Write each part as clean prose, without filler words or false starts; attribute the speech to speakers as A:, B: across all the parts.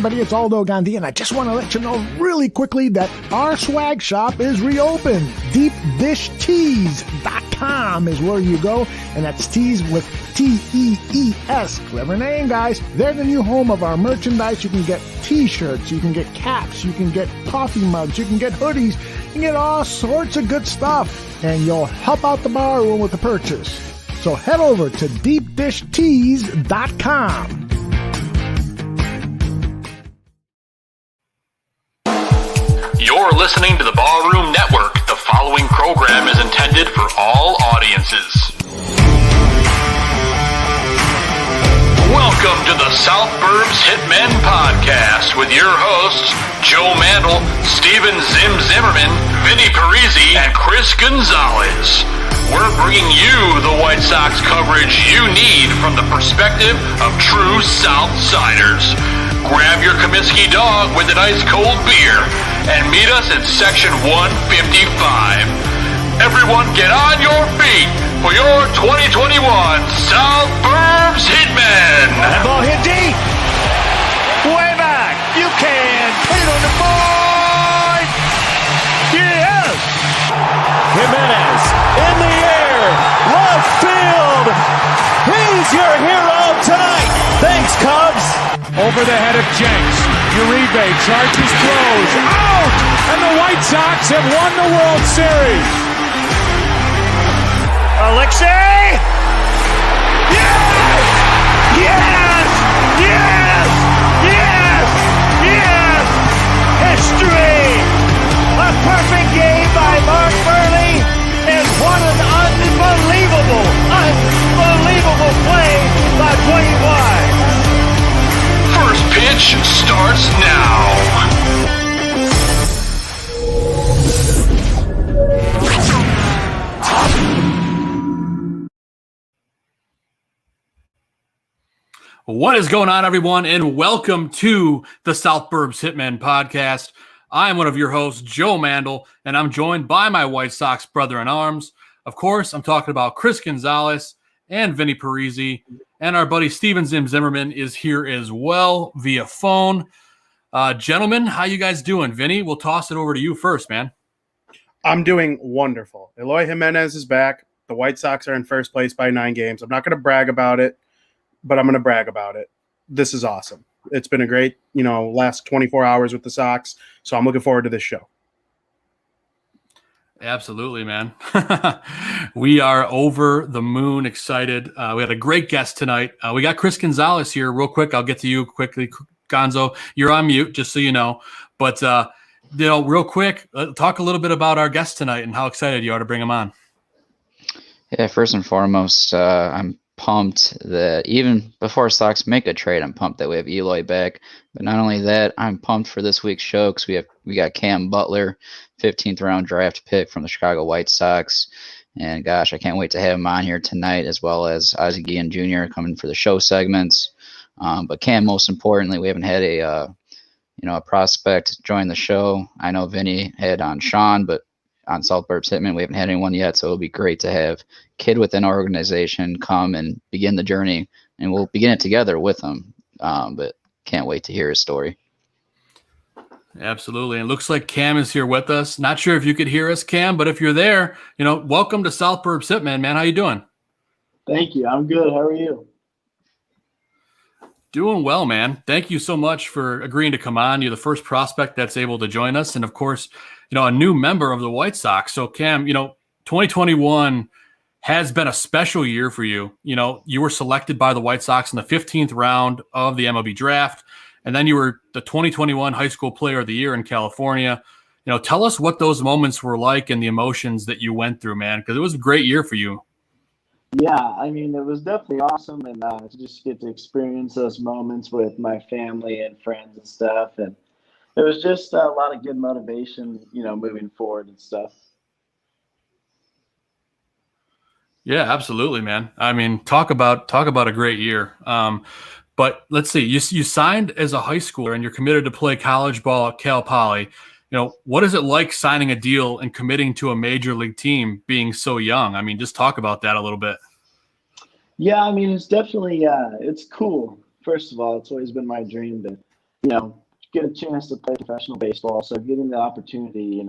A: everybody, it's Aldo Gandhi, and I just want to let you know really quickly that our swag shop is reopened. DeepDishTees.com is where you go, and that's tees with T-E-E-S. Clever name, guys. They're the new home of our merchandise. You can get t-shirts, you can get caps, you can get coffee mugs, you can get hoodies, you can get all sorts of good stuff, and you'll help out the bar room with the purchase. So head over to DeepDishTees.com.
B: You're listening to the Barroom Network. The following program is intended for all audiences. Welcome to the South Burbs Hitmen podcast with your hosts, Joe Mandel, Steven Zim Zimmerman, Vinny Parisi, and Chris Gonzalez. We're bringing you the White Sox coverage you need from the perspective of true Southsiders. Grab your Comiskey dog with an ice-cold beer and meet us in section 155. Everyone get on your feet for your 2021 South Burbs Hitmen.
C: That ball hit deep. Way back. You can put it on the board. Yes. Jimenez in the air. Left field. He's your hero tonight. Thanks, Cubs. Over the head of Jenks. Uribe charges, throws. Out! And the White Sox have won the World Series. Alexei! Yes! Yes! Yes! Yes! Yes! History! A perfect game by Mark Burley, and what an unbelievable play by Dwayne White.
B: First pitch starts now. What is going on, everyone, and welcome to the South Burbs Hitmen podcast. I am one of your hosts, Joe Mandel, and I'm joined by my White Sox brother-in-arms. Of course, I'm talking about Chris Gonzalez and Vinny Parisi, and our buddy Steven Zim Zimmerman is here as well via phone. Gentlemen, how you guys doing? Vinny, we'll toss it over to you first, man.
D: I'm doing wonderful. Eloy Jimenez is back. The White Sox are in first place by 9 games. I'm not going to brag about it, but I'm going to brag about it. This is awesome. It's been a great, last 24 hours with the Sox, so I'm looking forward to this show.
B: Absolutely, man. We are over the moon excited. We had a great guest tonight. We got Chris Gonzalez here real quick. I'll get to you quickly. Gonzo, you're on mute, just so you know. But, real quick, talk a little bit about our guest tonight and how excited you are to bring him on.
E: Yeah, first and foremost, I'm pumped that even before Sox make a trade, I'm pumped that we have Eloy back. But not only that, I'm pumped for this week's show because we got Cam Butler, 15th round draft pick from the Chicago White Sox. And gosh, I can't wait to have him on here tonight, as well as Ozzie Guillen Jr. coming for the show segments. But Cam, most importantly, we haven't had a prospect join the show. I know Vinny had on Sean, but on South Burbs Hitman, we haven't had anyone yet. So it'll be great to have a kid within our organization come and begin the journey, and we'll begin it together with him. But can't wait to hear his story.
B: Absolutely. And it looks like Cam is here with us. Not sure if you could hear us, Cam, but if you're there, welcome to South Burbs Hitman, man. How you doing?
F: Thank you. I'm good. How are you?
B: Doing well, man. Thank you so much for agreeing to come on. You're the first prospect that's able to join us. And of course, a new member of the White Sox. So Cam, 2021 has been a special year for you. You were selected by the White Sox in the 15th round of the MLB draft. And then you were the 2021 High School Player of the Year in California. Tell us what those moments were like and the emotions that you went through, man, because it was a great year for you.
F: Yeah, it was definitely awesome, and to just get to experience those moments with my family and friends and stuff. And it was just a lot of good motivation, moving forward and stuff.
B: Yeah, absolutely, man. Talk about a great year. But let's see, you signed as a high schooler and you're committed to play college ball at Cal Poly. What is it like signing a deal and committing to a major league team being so young? Just talk about that a little bit.
F: Yeah, it's definitely, it's cool. First of all, it's always been my dream to get a chance to play professional baseball. So getting the opportunity,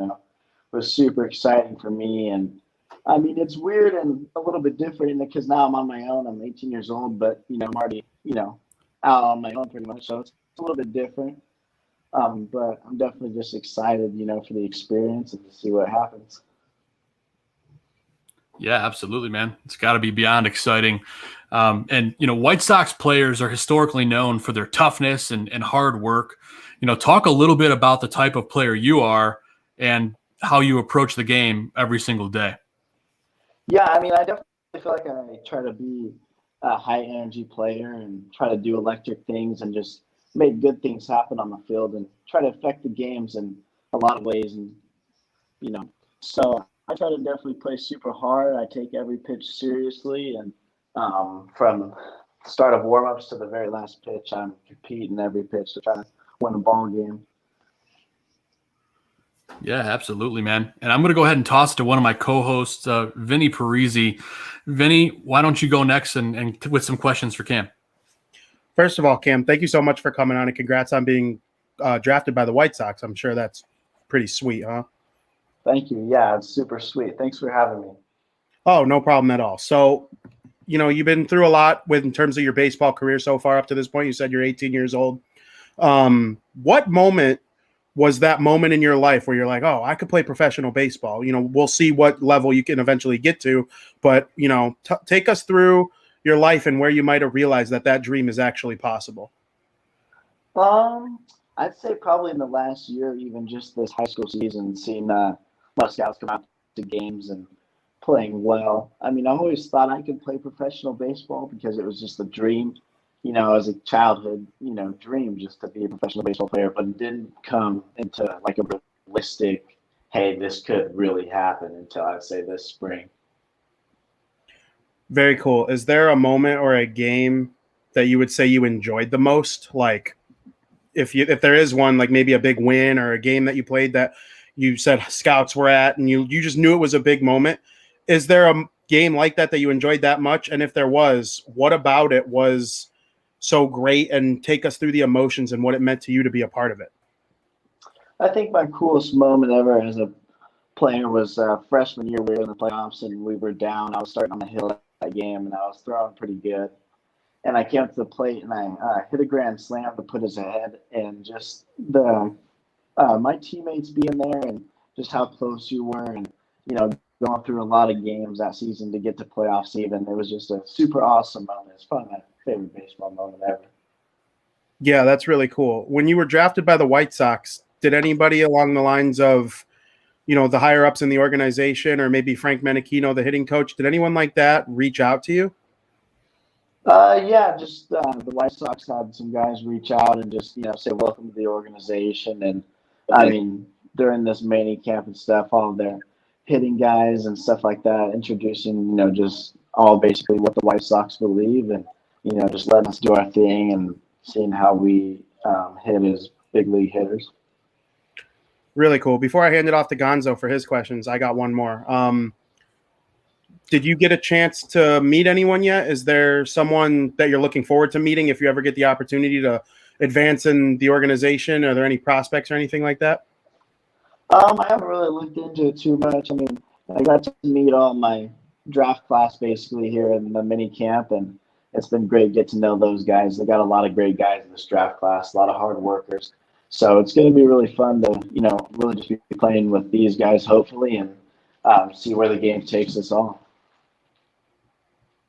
F: was super exciting for me. And I mean, it's weird and a little bit different because now I'm on my own. I'm 18 years old, but I'm already, out on my own pretty much. So it's a little bit different. But I'm definitely just excited, for the experience and to see what happens.
G: Yeah, absolutely, man. It's got to be beyond exciting. And White Sox players are historically known for their toughness and hard work. Talk a little bit about the type of player you are and how you approach the game every single day.
F: Yeah, I mean, I definitely feel like I try to be a high-energy player and try to do electric things and just make good things happen on the field and try to affect the games in a lot of ways. And, so I try to definitely play super hard. I take every pitch seriously. And from the start of warm-ups to the very last pitch, I'm competing every pitch to try to win a ball game.
G: Yeah, absolutely, man. And I'm going to go ahead and toss it to one of my co-hosts, Vinny Parisi. Vinny, why don't you go next and with some questions for Cam?
D: First of all, Cam, thank you so much for coming on, and congrats on being drafted by the White Sox. I'm sure that's pretty sweet, huh?
F: Thank you. Yeah, it's super sweet. Thanks for having me.
D: Oh, no problem at all. So, you've been through a lot in terms of your baseball career so far up to this point. You said you're 18 years old. What moment was that moment in your life where you're like, oh, I could play professional baseball? We'll see what level you can eventually get to, but, take us through your life and where you might have realized that dream is actually possible.
F: I'd say probably in the last year, even just this high school season, seeing a lot of scouts come out to games and playing well. I mean, I always thought I could play professional baseball because it was just a dream, as a childhood, dream just to be a professional baseball player, but it didn't come into like a realistic, hey, this could really happen until I'd say this spring.
D: Very cool. Is there a moment or a game that you would say you enjoyed the most? Like if there is one, like maybe a big win or a game that you played that you said scouts were at and you just knew it was a big moment. Is there a game like that you enjoyed that much? And if there was, what about it was so great? And take us through the emotions and what it meant to you to be a part of it.
F: I think my coolest moment ever as a player was freshman year. We were in the playoffs and we were down. I was starting on the hill that game and I was throwing pretty good. And I came up to the plate and I hit a grand slam to put us ahead. And just my teammates being there and just how close you were and, going through a lot of games that season to get to playoffs even. It was just a super awesome moment. It's probably my favorite baseball moment ever.
D: Yeah, that's really cool. When you were drafted by the White Sox, did anybody along the lines of, the higher ups in the organization or maybe Frank Menachino, the hitting coach, did anyone like that reach out to you?
F: Yeah, just the White Sox had some guys reach out and just, say welcome to the organization. And I mean, during this mini camp and stuff, all of their hitting guys and stuff like that, introducing, just all basically what the White Sox believe and, just letting us do our thing and seeing how we hit as big league hitters.
D: Really cool. Before I hand it off to Gonzo for his questions, I got one more. Did you get a chance to meet anyone yet? Is there someone that you're looking forward to meeting if you ever get the opportunity to advance in the organization? Are there any prospects or anything like that?
F: I haven't really looked into it too much. I mean, I got to meet all my draft class basically here in the mini camp, and it's been great to get to know those guys. They got a lot of great guys in this draft class, a lot of hard workers. So it's going to be really fun to, really just be playing with these guys, hopefully, and see where the game takes us all.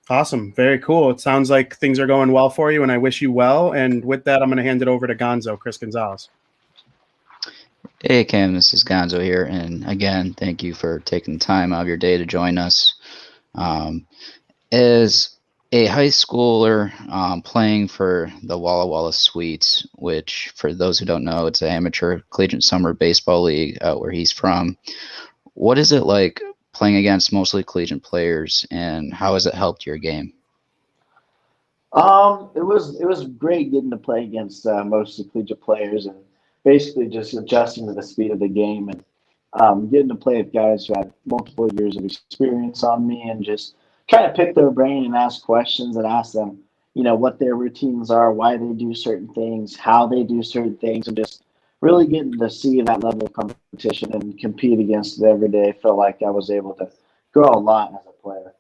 D: Awesome. Very cool. It sounds like things are going well for you, and I wish you well. And with that, I'm going to hand it over to Gonzo, Chris Gonzalez.
E: Hey, Cam, this is Gonzo here. And again, thank you for taking the time out of your day to join us. As a high schooler playing for the Walla Walla Sweets, which for those who don't know, it's an amateur collegiate summer baseball league out where he's from. What is it like playing against mostly collegiate players, and how has it helped your game?
F: It was great getting to play against mostly collegiate players and basically just adjusting to the speed of the game and getting to play with guys who had multiple years of experience on me and just trying to pick their brain and ask questions and ask them, what their routines are, why they do certain things, how they do certain things, and just really getting to see that level of competition and compete against it every day. I felt like I was able to grow a lot as a player.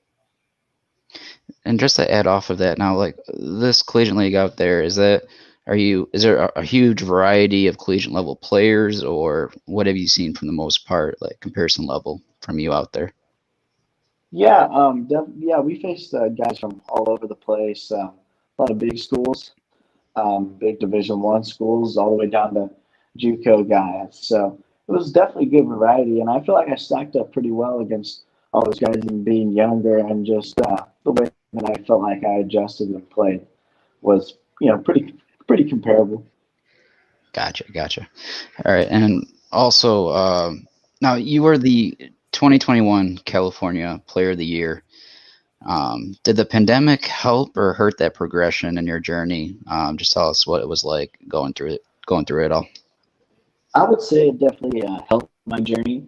E: And just to add off of that, now, like this collegiate league out there, is there a huge variety of collegiate level players, or what have you seen from the most part, like comparison level from you out there?
F: Yeah, we faced guys from all over the place. A lot of big schools, big Division I schools, all the way down to JUCO guys. So it was definitely a good variety, and I feel like I stacked up pretty well against all those guys, even being younger, and just the way that I felt like I adjusted and played was, pretty comparable.
E: Gotcha. All right, and also, now you were the 2021 California Player of the Year. Did the pandemic help or hurt that progression in your journey? Just tell us what it was like going through it all.
F: I would say it definitely helped my journey.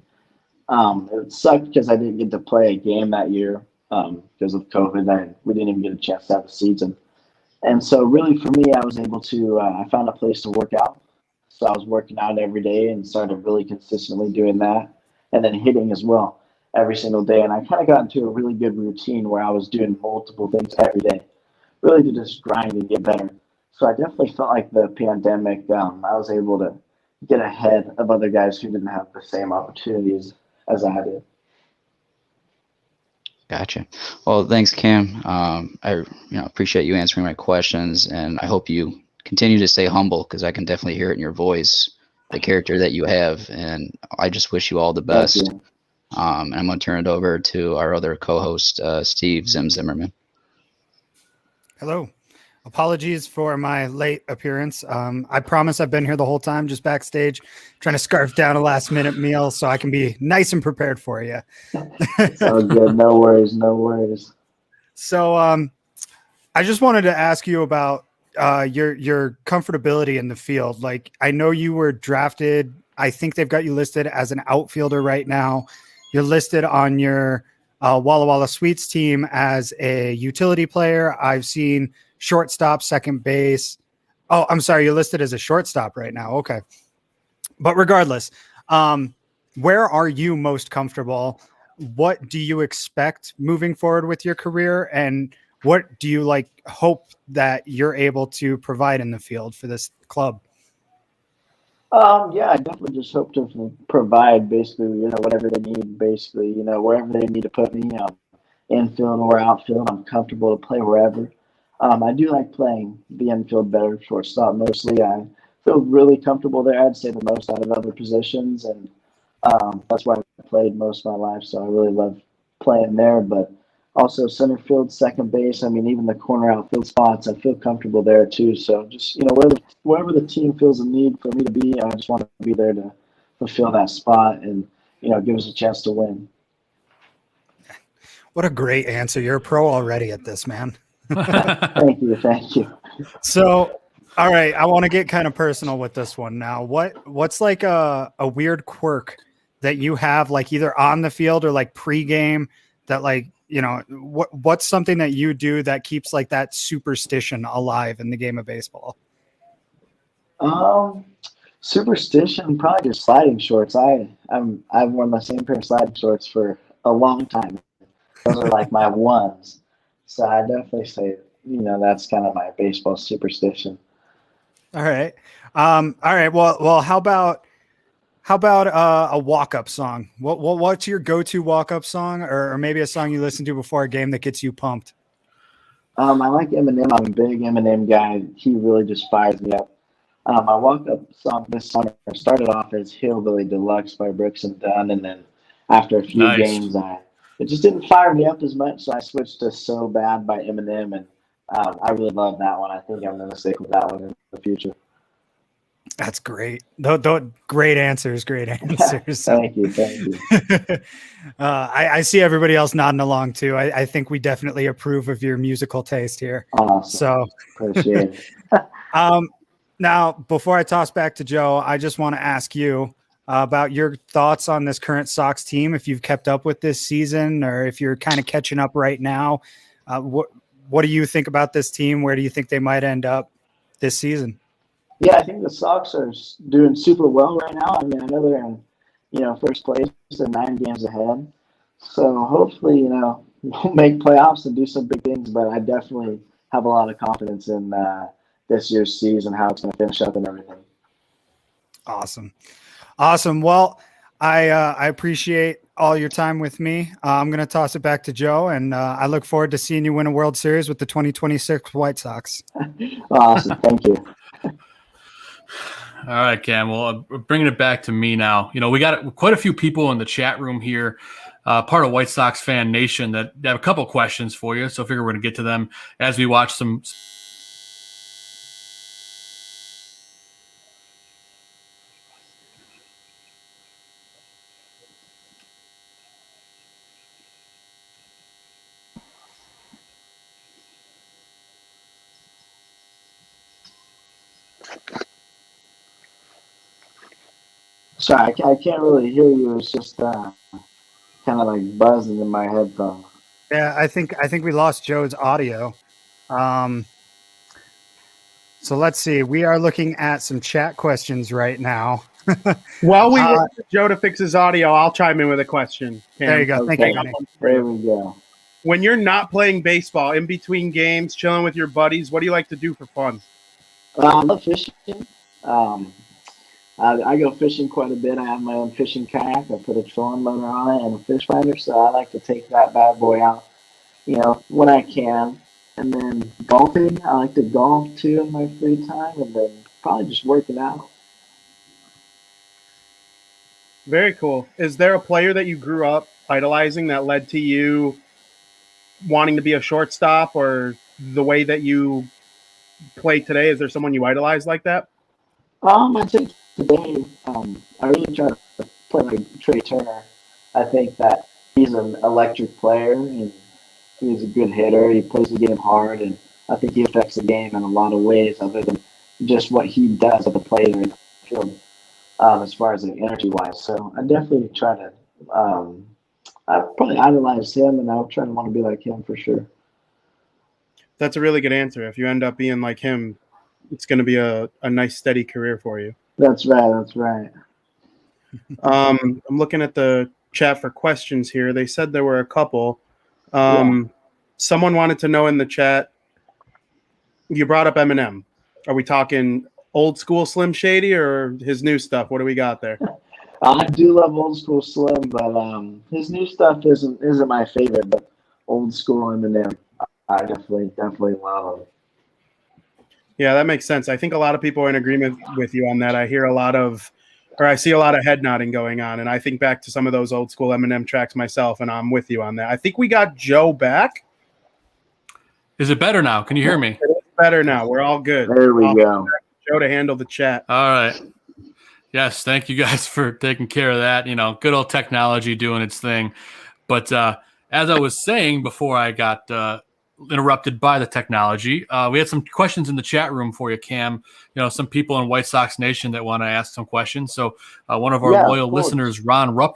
F: It sucked because I didn't get to play a game that year because of COVID. We didn't even get a chance to have a season. And so really for me, I was able to, I found a place to work out. So I was working out every day and started really consistently doing that. And then hitting as well every single day. And I kind of got into a really good routine where I was doing multiple things every day, really to just grind and get better. So I definitely felt like the pandemic, I was able to get ahead of other guys who didn't have the same opportunities as I did.
E: Gotcha. Well, thanks, Cam. I appreciate you answering my questions, and I hope you continue to stay humble, because I can definitely hear it in your voice, the character that you have, and I just wish you all the best. And I'm going to turn it over to our other co-host, Steve Zimmerman.
H: Hello. Apologies for my late appearance. I promise I've been here the whole time, just backstage, trying to scarf down a last-minute meal so I can be nice and prepared for you.
F: Oh, good. No worries.
H: So I just wanted to ask you about your comfortability in the field. Like, I know you were drafted. I think they've got you listed as an outfielder right now. You're listed on your Walla Walla Sweets team as a utility player. I've seen shortstop, second base. Oh, I'm sorry. You're listed as a shortstop right now. Okay. But regardless, where are you most comfortable? What do you expect moving forward with your career? And what do you hope that you're able to provide in the field for this club?
F: I definitely just hope to provide basically, whatever they need, basically, wherever they need to put me, infield or outfield, I'm comfortable to play wherever. I do like playing the infield better, shortstop mostly. I feel really comfortable there. I'd say the most out of other positions, and that's where I played most of my life, so I really love playing there. But also center field, second base, even the corner outfield spots, I feel comfortable there too. So just, wherever the team feels a need for me to be, I just want to be there to fulfill that spot and, give us a chance to win.
H: What a great answer. You're a pro already at this, man.
F: Thank you.
H: So, all right, I want to get kind of personal with this one now. What's like a weird quirk that you have, like either on the field or like pregame, that what's something that you do that keeps like that superstition alive in the game of baseball?
F: Superstition, probably just sliding shorts. I've worn the same pair of sliding shorts for a long time. Those are like my ones. So I definitely say, that's kind of my baseball superstition.
H: All right. Well, how about a walk-up song? What's your go-to walk-up song, or maybe a song you listen to before a game that gets you pumped?
F: I like Eminem. I'm a big Eminem guy. He really just fires me up. My walk-up song this summer started off as Hillbilly Deluxe by Brooks and Dunn, and then after a few games, it just didn't fire me up as much, so I switched to So Bad by Eminem, and I really love that one. I think I'm going to stick with that one in the future.
H: That's great. Great answers.
F: Thank you.
H: I see everybody else nodding along too. I think we definitely approve of your musical taste here.
F: Awesome.
H: So
F: appreciate it.
H: Now, before I toss back to Joe, I just want to ask you about your thoughts on this current Sox team. If you've kept up with this season, or if you're kind of catching up right now, what do you think about this team? Where do you think they might end up this season?
F: Yeah, I think the Sox are doing super well right now. I mean, I know they're in, first place. They're 9 games ahead. So hopefully, we'll make playoffs and do some big things. But I definitely have a lot of confidence in this year's season, how it's going to finish up and everything.
H: Awesome. Well, I appreciate all your time with me. I'm going to toss it back to Joe, and I look forward to seeing you win a World Series with the 2026 White Sox.
F: Awesome. Thank you.
G: All right, Cam. Well, bringing it back to me now. We got quite a few people in the chat room here, part of White Sox Fan Nation, that have a couple questions for you. So I figure we're going to get to them as we watch some.
F: Sorry, I can't really hear you. It's just kind of like buzzing in my headphones.
H: Yeah, I think we lost Joe's audio. So let's see. We are looking at some chat questions right now.
D: While we wait for Joe to fix his audio, I'll chime in with a question. Cam.
H: There you go. Thank you, Kenny.
F: There we go.
D: When you're not playing baseball, in between games, chilling with your buddies, what do you like to do for fun?
F: I love fishing. I go fishing quite a bit. I have my own fishing kayak. I put a trolling motor on it and a fish finder, so I like to take that bad boy out, when I can. And then golfing, I like to golf too in my free time, and then probably just working out.
D: Very cool. Is there a player that you grew up idolizing that led to you wanting to be a shortstop, or the way that you play today? Is there someone you idolize like that?
F: I think today, I really try to play like Trey Turner. I think that he's an electric player, and he's a good hitter. He plays the game hard, and I think he affects the game in a lot of ways other than just what he does at the plate or in the field, as far as the energy-wise. So I definitely try to I probably idolize him, and I'll try to want to be like him for sure.
D: That's a really good answer. If you end up being like him, it's going to be a nice, steady career for you.
F: That's right.
D: I'm looking at the chat for questions here. They said there were a couple. Someone wanted to know in the chat, you brought up Eminem. Are we talking old school Slim Shady or his new stuff? What do we got there?
F: I do love old school Slim, but his new stuff isn't my favorite. But old school Eminem, I definitely love him.
D: Yeah, that makes sense. I think a lot of people are in agreement with you on that. I see a lot of head nodding going on, and I think back to some of those old school Eminem tracks myself, and I'm with you on that. I think we got Joe back.
G: Is it better now? Can you hear me?
D: It's better now. We're all good.
F: There we go.
D: Joe to handle the chat.
G: All right. Yes, thank you guys for taking care of that. Good old technology doing its thing. But as I was saying before I got interrupted by the technology, we had some questions in the chat room for you, Cam. Some people in White Sox Nation that want to ask some questions. So one of our loyal listeners, Ron wants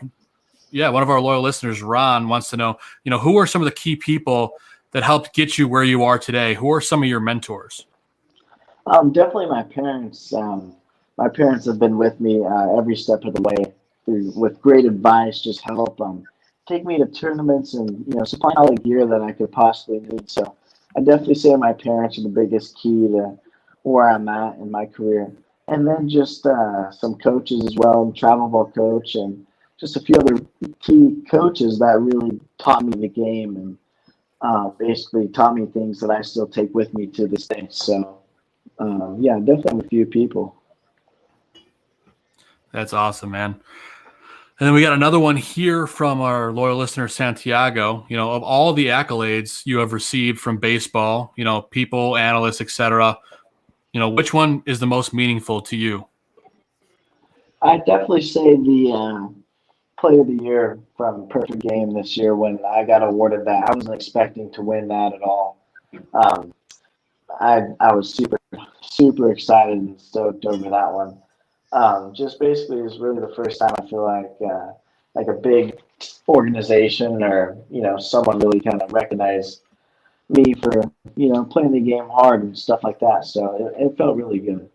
G: to know, who are some of the key people that helped get you where you are today? Who are some of your mentors?
F: Definitely my parents. My parents have been with me every step of the way with great advice, just help take me to tournaments and, supply all the gear that I could possibly need. So I definitely say my parents are the biggest key to where I'm at in my career. And then just some coaches as well, travel ball coach, and just a few other key coaches that really taught me the game and basically taught me things that I still take with me to this day. So, definitely a few people.
G: That's awesome, man. And then we got another one here from our loyal listener, Santiago. Of all the accolades you have received from baseball, people, analysts, etc., which one is the most meaningful to you?
F: I'd definitely say the Player of the Year from Perfect Game this year when I got awarded that. I wasn't expecting to win that at all. I was super excited and stoked over that one. Just basically it was really the first time I feel like a big organization or, someone really kind of recognized me for, playing the game hard and stuff like that. So it felt really good.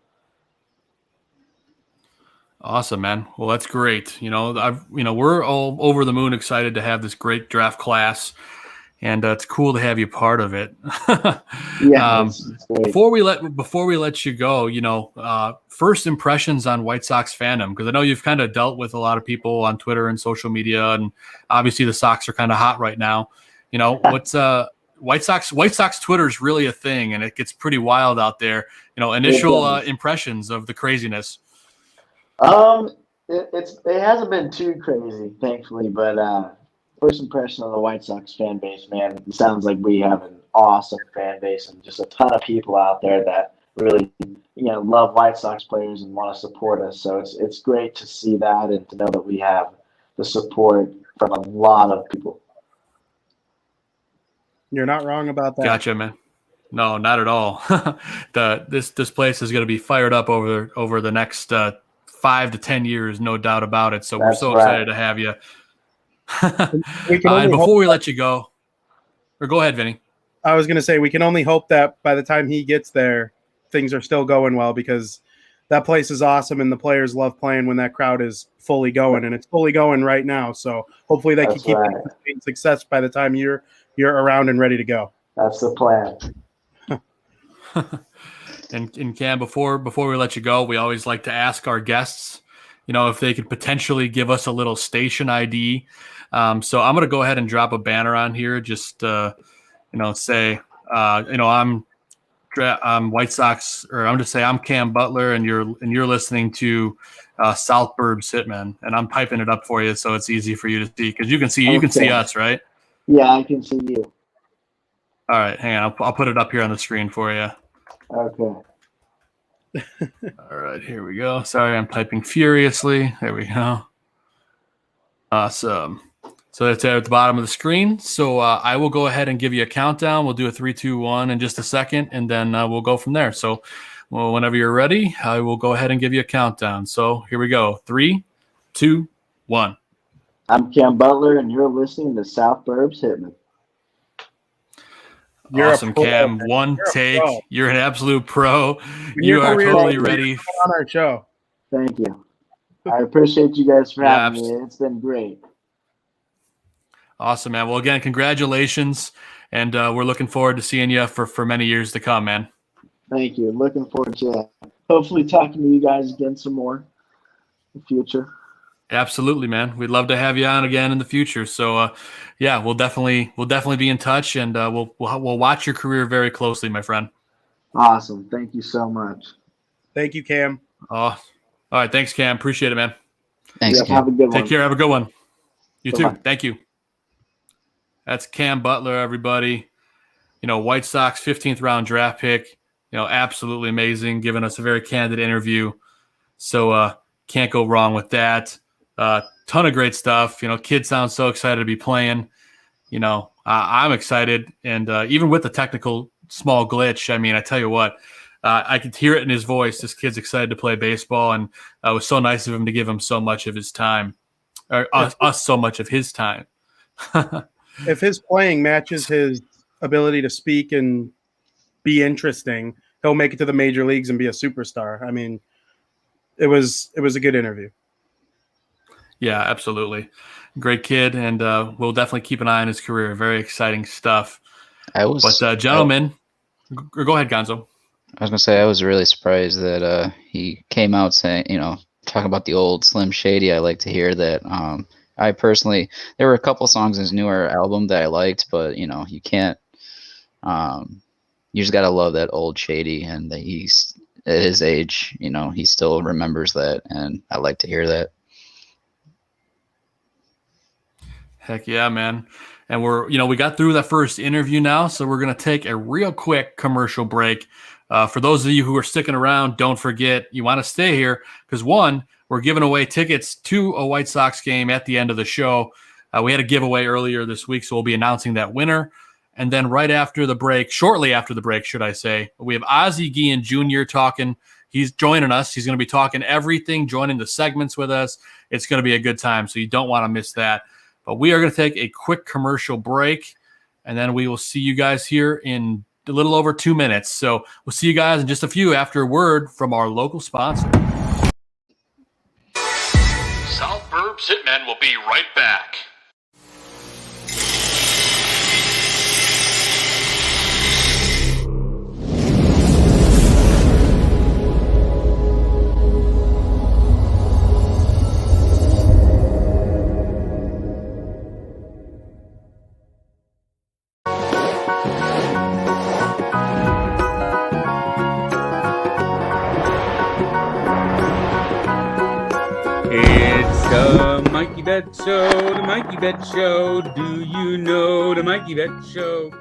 G: Awesome, man. Well, that's great. We're all over the moon excited to have this great draft class, and it's cool to have you part of it.
F: Yeah, it's great.
G: Before we let you go, first impressions on White Sox fandom, because I know you've kind of dealt with a lot of people on Twitter and social media, and obviously the Sox are kind of hot right now. What's White Sox Twitter is really a thing, and it gets pretty wild out there. Initial impressions of the craziness.
F: It hasn't been too crazy, thankfully, but first impression of the White Sox fan base, man, it sounds like we have an awesome fan base and just a ton of people out there that really, love White Sox players and want to support us. So it's great to see that and to know that we have the support from a lot of people.
D: You're not wrong about that.
G: Gotcha, man. No, not at all. This place is going to be fired up over the next 5 to 10 years, no doubt about it. So we're so excited to have you. And before we let you go, or go ahead, Vinny.
D: I was going to say, we can only hope that by the time he gets there, things are still going well, because that place is awesome and the players love playing when that crowd is fully going, and it's fully going right now. So hopefully they can keep having success by the time you're around and ready to go.
F: That's the plan.
G: And Cam, before we let you go, we always like to ask our guests, if they could potentially give us a little station ID. So I'm going to go ahead and drop a banner on here. Just say, I'm White Sox, or I'm just say I'm Cam Butler, and you're listening to South Burbs Hitmen, and I'm typing it up for you so it's easy for you to see, because you can see us, right?
F: Yeah, I can see you.
G: All right, hang on. I'll put it up here on the screen for you.
F: Okay.
G: All right, here we go. Sorry, I'm typing furiously. There we go. Awesome. So that's at the bottom of the screen. So I will go ahead and give you a countdown. We'll do a 3, 2, 1 in just a second, and then we'll go from there. So whenever you're ready, I will go ahead and give you a countdown. So here we go. 3, 2, 1.
F: I'm Cam Butler, and you're listening to South Burbs Hitmen.
D: You're
G: awesome, Cam. One take. You're an absolute pro.
D: You
G: are totally ready
D: on our show.
F: Thank you. I appreciate you guys for having me. It's been great.
G: Awesome, man. Well, again, congratulations, and we're looking forward to seeing you for many years to come, man.
F: Thank you. Looking forward to hopefully talking to you guys again some more in the future.
G: Absolutely, man. We'd love to have you on again in the future. So, we'll definitely be in touch, and we'll watch your career very closely, my friend.
F: Awesome. Thank you so much.
D: Thank you, Cam.
G: All right. Thanks, Cam. Appreciate it, man.
E: Thanks, Cam.
F: Have a good one.
G: Take care. Have a good one. You
F: Bye-bye.
G: too. Thank you. That's Cam Butler, everybody. White Sox 15th round draft pick. Absolutely amazing. Giving us a very candid interview. So can't go wrong with that. Ton of great stuff. Kid sounds so excited to be playing. I'm excited, and even with the technical small glitch, I tell you what, I could hear it in his voice. This kid's excited to play baseball, and it was so nice of him to give him so much of his time, or us so much of his time.
D: If his playing matches his ability to speak and be interesting, he'll make it to the major leagues and be a superstar. It was a good interview.
G: Yeah, absolutely. Great kid, and we'll definitely keep an eye on his career. Very exciting stuff. Gentlemen, go ahead, Gonzo.
E: I was going to say, I was really surprised that he came out saying, talking about the old Slim Shady. I like to hear that. I personally, there were a couple songs in his newer album that I liked, but, you can't, you just got to love that old Shady, and that he's, at his age, he still remembers that, and I like to hear that.
G: Heck yeah, man. And we got through that first interview now, so we're going to take a real quick commercial break. For those of you who are sticking around, don't forget, you want to stay here because, one, we're giving away tickets to a White Sox game at the end of the show. We had a giveaway earlier this week, so we'll be announcing that winner. And then right after the break, shortly after the break, should I say, we have Ozzie Guillen Jr. talking. He's joining us. He's going to be talking everything, joining the segments with us. It's going to be a good time, so you don't want to miss that. But we are going to take a quick commercial break, and then we will see you guys here in a little over 2 minutes. So we'll see you guys in just a few after a word from our local sponsor.
B: South Burbs Hitmen will be right back.
I: The Mikey Bet Show, the Mikey Bet Show. Do you know the Mikey Bet Show?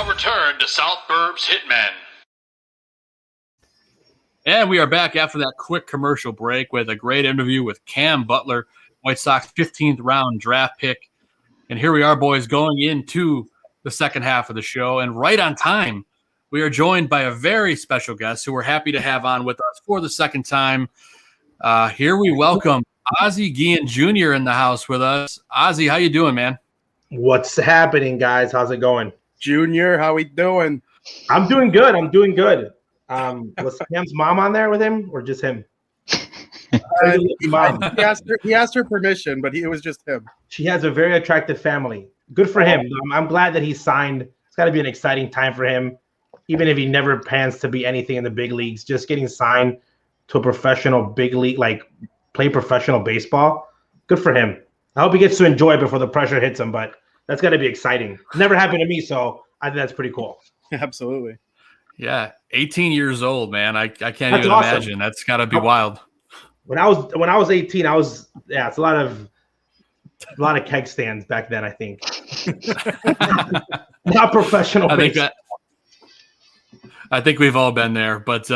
I: Return to South Burbs Hitmen.
G: And we are back after that quick commercial break with a great interview with Cam Butler, White Sox 15th round draft pick. And here we are, boys, going into the second half of the show. And right on time, we are joined by a very special guest who we're happy to have on with us for the second time. Here we welcome Ozzie Guillen Jr. in the house with us. Ozzie, how you doing, man?
J: What's happening, guys? How's it going?
D: Junior, how we doing?
J: I'm doing good. Was Cam's mom on there with him or just him?
D: Mom. He asked her permission, but it was just him.
J: She has a very attractive family. Good for him. I'm glad that he signed. It's got to be an exciting time for him, even if he never plans to be anything in the big leagues. Just getting signed to a professional big league, like play professional baseball. Good for him. I hope he gets to enjoy it before the pressure hits him, but that's got to be exciting. Never happened to me, so I think that's pretty cool.
D: Absolutely.
G: Yeah, 18 years old, man. I can't
J: That's
G: even
J: awesome.
G: imagine. That's got to be wild.
J: When I was 18, it's a lot of keg stands back then, I think. Not professional.
G: I think we've all been there, but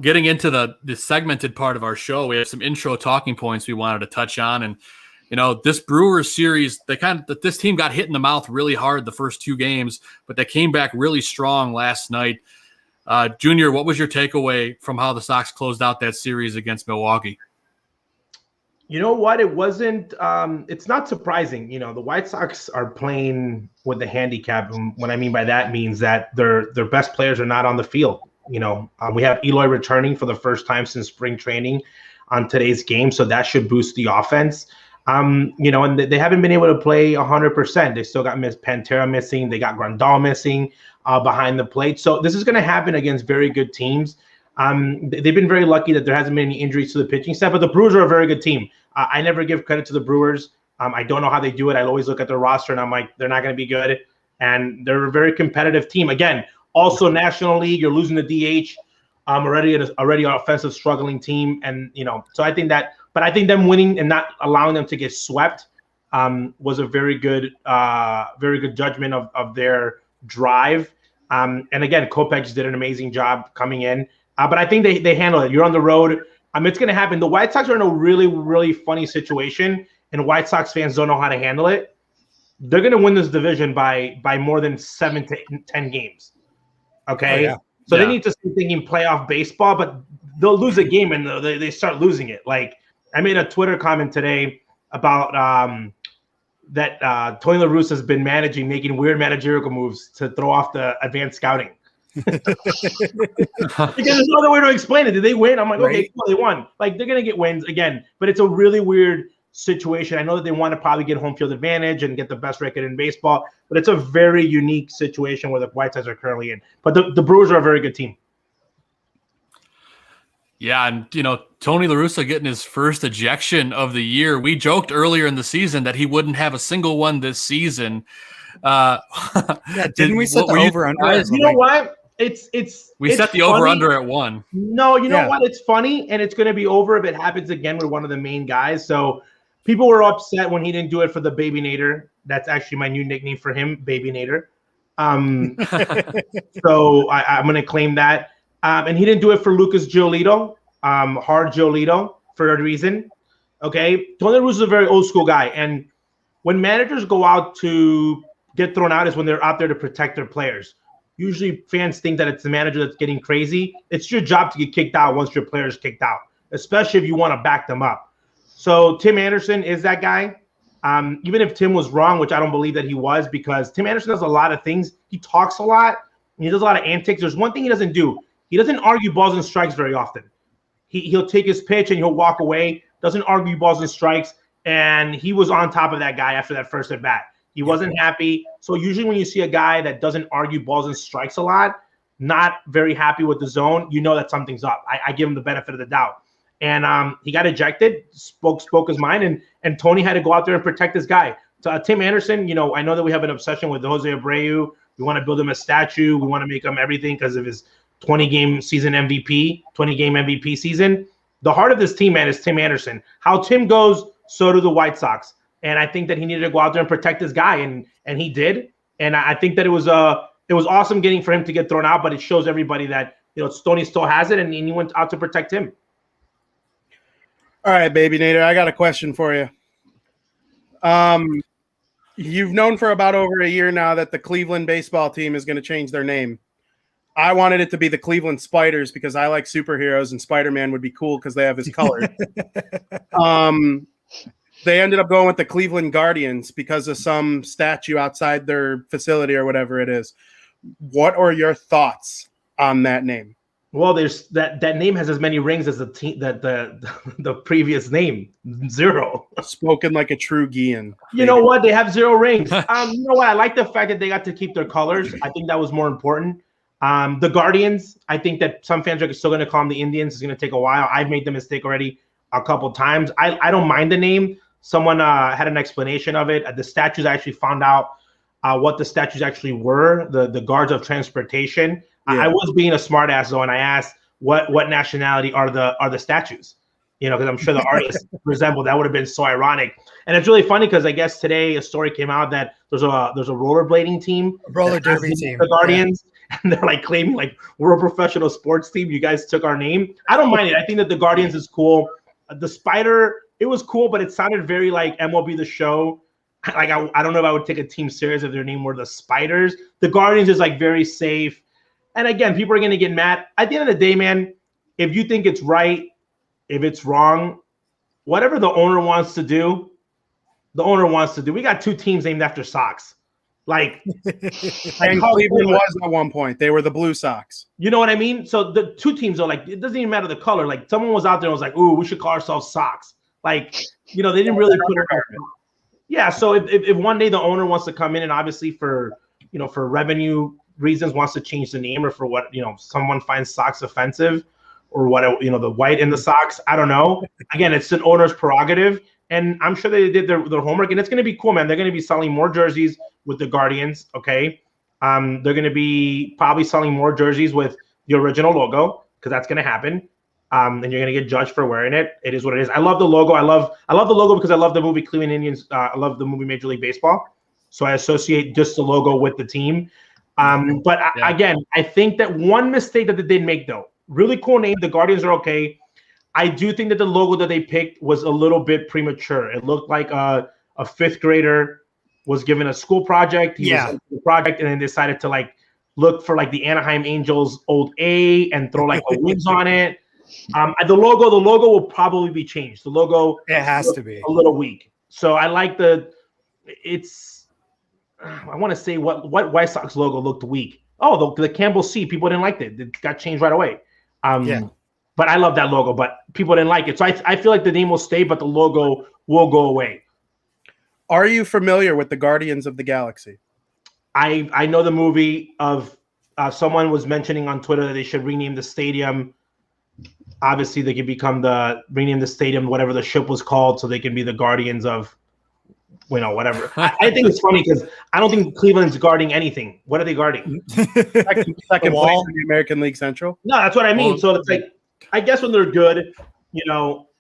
G: getting into the segmented part of our show, we have some intro talking points we wanted to touch on. And this Brewers series, this team got hit in the mouth really hard the first two games, but they came back really strong last night. Junior, what was your takeaway from how the Sox closed out that series against Milwaukee?
J: You know what? It wasn't it's not surprising. The White Sox are playing with the handicap. And what I mean by that means that their best players are not on the field. We have Eloy returning for the first time since spring training on today's game, so that should boost the offense. And they haven't been able to play 100%. They still got Pantera missing. They got Grandal missing behind the plate. So this is going to happen against very good teams. They've been very lucky that there hasn't been any injuries to the pitching staff, but the Brewers are a very good team. I never give credit to the Brewers. I don't know how they do it. I always look at their roster and I'm like, they're not going to be good. And they're a very competitive team. Again, also National League, you're losing the DH. Already an offensive struggling team. And, so I think that, but I think them winning and not allowing them to get swept was a very good judgment of their drive. And again, Kopech did an amazing job coming in. But I think they handle it. You're on the road. It's going to happen. The White Sox are in a really, really funny situation, and White Sox fans don't know how to handle it. They're going to win this division by more than 7 to 10 games. Okay?
H: Oh, yeah.
J: So they need to start thinking playoff baseball, but they'll lose a game and they start losing it. Like, I made a Twitter comment today about that Tony La Russa has been making weird managerial moves to throw off the advanced scouting. Because there's no other way to explain it. Did they win? I'm like, okay, cool, they won. Like, they're going to get wins again, but it's a really weird situation. I know that they want to probably get home field advantage and get the best record in baseball, but it's a very unique situation where the White Sox are currently in. But the Brewers are a very good team.
G: Yeah, and Tony La Russa getting his first ejection of the year. We joked earlier in the season that he wouldn't have a single one this season.
H: Didn't we set the over under?
J: You know what? We
G: set the over under at 1.
J: No, you know what? It's funny, and it's going to be over if it happens again with one of the main guys. So people were upset when he didn't do it for the Baby Nader. That's actually my new nickname for him, Baby Nader. So I'm going to claim that. And he didn't do it for Lucas Giolito, hard Giolito, for a reason. Okay, Tony La Russa is a very old school guy, and when managers go out to get thrown out is when they're out there to protect their players. Usually, fans think that it's the manager that's getting crazy. It's your job to get kicked out once your player's kicked out, especially if you want to back them up. So Tim Anderson is that guy. Even if Tim was wrong, which I don't believe that he was, because Tim Anderson does a lot of things. He talks a lot, and he does a lot of antics. There's one thing he doesn't do. He doesn't argue balls and strikes very often. He'll take his pitch and he'll walk away, doesn't argue balls and strikes, and he was on top of that guy after that first at bat. He wasn't happy. So usually when you see a guy that doesn't argue balls and strikes a lot, not very happy with the zone, you know that something's up. I give him the benefit of the doubt. And he got ejected, spoke his mind, and Tony had to go out there and protect this guy. So, Tim Anderson, I know that we have an obsession with Jose Abreu. We want to build him a statue. We want to make him everything because of his 20-game season MVP, 20-game MVP season. The heart of this team, man, is Tim Anderson. How Tim goes, so do the White Sox. And I think that he needed to go out there and protect this guy, and he did. And I think that it was awesome getting for him to get thrown out, but it shows everybody that Tony still has it, and he went out to protect him.
D: All right, Baby Nader, I got a question for you. You've known for about over a year now that the Cleveland baseball team is going to change their name. I wanted it to be the Cleveland Spiders because I like superheroes, and Spider-Man would be cool because they have his color. They ended up going with the Cleveland Guardians because of some statue outside their facility or whatever it is. What are your thoughts on that name?
J: Well, there's that name has as many rings as the team that the previous name, 0.
D: Spoken like a true Guillen.
J: You know what? They have 0 rings. You know what? I like the fact that they got to keep their colors. I think that was more important. The Guardians, I think that some fans are still going to call them the Indians. It's going to take a while. I've made the mistake already a couple times. I don't mind the name. Someone had an explanation of it. The statues, I actually found out what the statues actually were, the guards of transportation. Yeah. I was being a smart ass though, and I asked what nationality are the statues? Because I'm sure the artists resemble. That would have been so ironic. And it's really funny because I guess today a story came out that there's a rollerblading team,
H: roller derby team,
J: the Guardians, and they're like claiming like we're a professional sports team. You guys took our name. I don't mind it. I think that the Guardians is cool. The Spider, it was cool, but it sounded very like MLB The Show. Like I don't know if I would take a team serious if their name were the Spiders. The Guardians is like very safe. And again, people are going to get mad. At the end of the day, man, if you think it's right, if it's wrong, whatever the owner wants to do, the owner wants to do. We got 2 teams named after Sox. And
D: Cleveland was at one point. They were the Blue Sox.
J: You know what I mean? So the 2 teams are like, it doesn't even matter the color. Like someone was out there and was like, ooh, we should call ourselves Sox. Like, they didn't really put it out. Yeah. So if one day the owner wants to come in and obviously for revenue reasons wants to change the name or for what, someone finds Sox offensive or what, the white in the Sox, I don't know. Again, it's an owner's prerogative. And I'm sure they did their homework, and it's going to be cool, man. They're going to be selling more jerseys with the Guardians, okay? They're going to be probably selling more jerseys with the original logo because that's going to happen. and you're gonna get judged for wearing it. It is what it is. I love the logo. I love the logo because I love the movie Cleveland Indians. I love the movie Major League Baseball, so I associate just the logo with the team. But again, I think that one mistake that they did make, though, really cool name. The Guardians are okay. I do think that the logo that they picked was a little bit premature. It looked like a fifth grader was given a school project. He was in the project and then decided to like look for like the Anaheim Angels old A and throw like the wings on it. The logo will probably be changed. The logo
H: has to be
J: a little weak. So I like I want to say what White Sox logo looked weak. Oh, the Campbell C. People didn't like it. It got changed right away. But I love that logo, but people didn't like it. So I feel like the name will stay, but the logo will go away.
D: Are you familiar with the Guardians of the Galaxy?
J: I know the movie of someone was mentioning on Twitter that they should rename the stadium. Obviously, they could rename the stadium, whatever the ship was called, so they can be the Guardians of, whatever. I think it's funny because I don't think Cleveland's guarding anything. What are they guarding?
D: Second place in the American League Central?
J: No, that's what I mean. So it's like, I guess when they're good,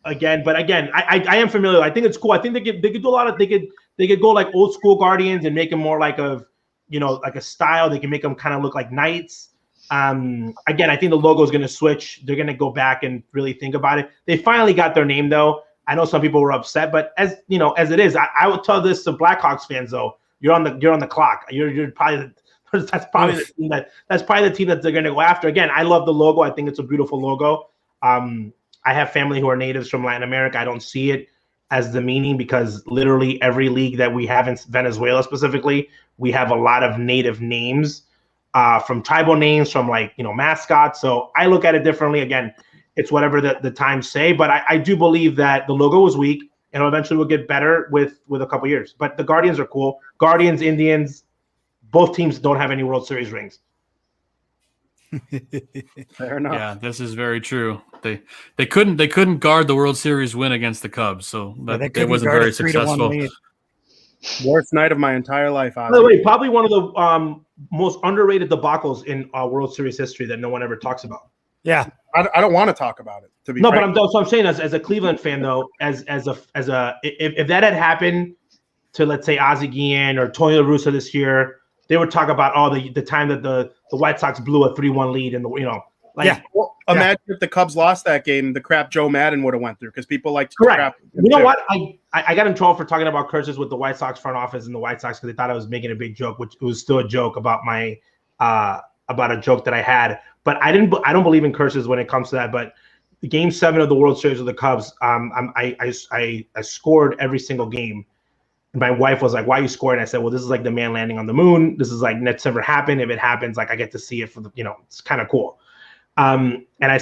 J: again, but again, I am familiar. I think it's cool. I think they could do a lot of, they could go like old school Guardians and make them more like like a style. They can make them kind of look like Knights. Again, I think the logo is going to switch. They're going to go back and really think about it. They finally got their name though. I know some people were upset, but as it is, I would tell this to Blackhawks fans though. You're on the clock. You're probably that's probably the team that they're going to go after. Again, I love the logo. I think it's a beautiful logo. I have family who are natives from Latin America. I don't see it as the meaning because literally every league that we have in Venezuela specifically, we have a lot of native names, from tribal names, from mascots. So I look at it differently. Again, it's whatever the times say, but I do believe that the logo was weak and eventually will get better with a couple years. But the Guardians are cool. Guardians, Indians, both teams don't have any World Series rings.
D: Fair enough.
G: Yeah, this is very true. They couldn't guard the World Series win against the Cubs, so it wasn't very successful.
D: Worst night of my entire life.
J: By the way, probably one of the most underrated debacles in World Series history that no one ever talks about.
H: Yeah,
D: I don't want to talk about it. To be frank.
J: But I'm saying as a Cleveland fan though, if that had happened to, let's say, Ozzie Guillen or Tony La Russa this year, they would talk about the time that the White Sox blew a 3-1 lead in
D: imagine if the Cubs lost that game, the crap Joe Madden would have went through because people like to
J: crap. You know what? I got in trouble for talking about curses with the White Sox front office and the White Sox because they thought I was making a big joke, which it was still a joke about my about a joke that I had. But I don't believe in curses when it comes to that. But Game 7 of the World Series with the Cubs, I scored every single game. And my wife was like, "Why are you scoring?" I said, "Well, this is like the man landing on the moon. This is like that's never happened. If it happens, like I get to see it for the, it's kind of cool." And I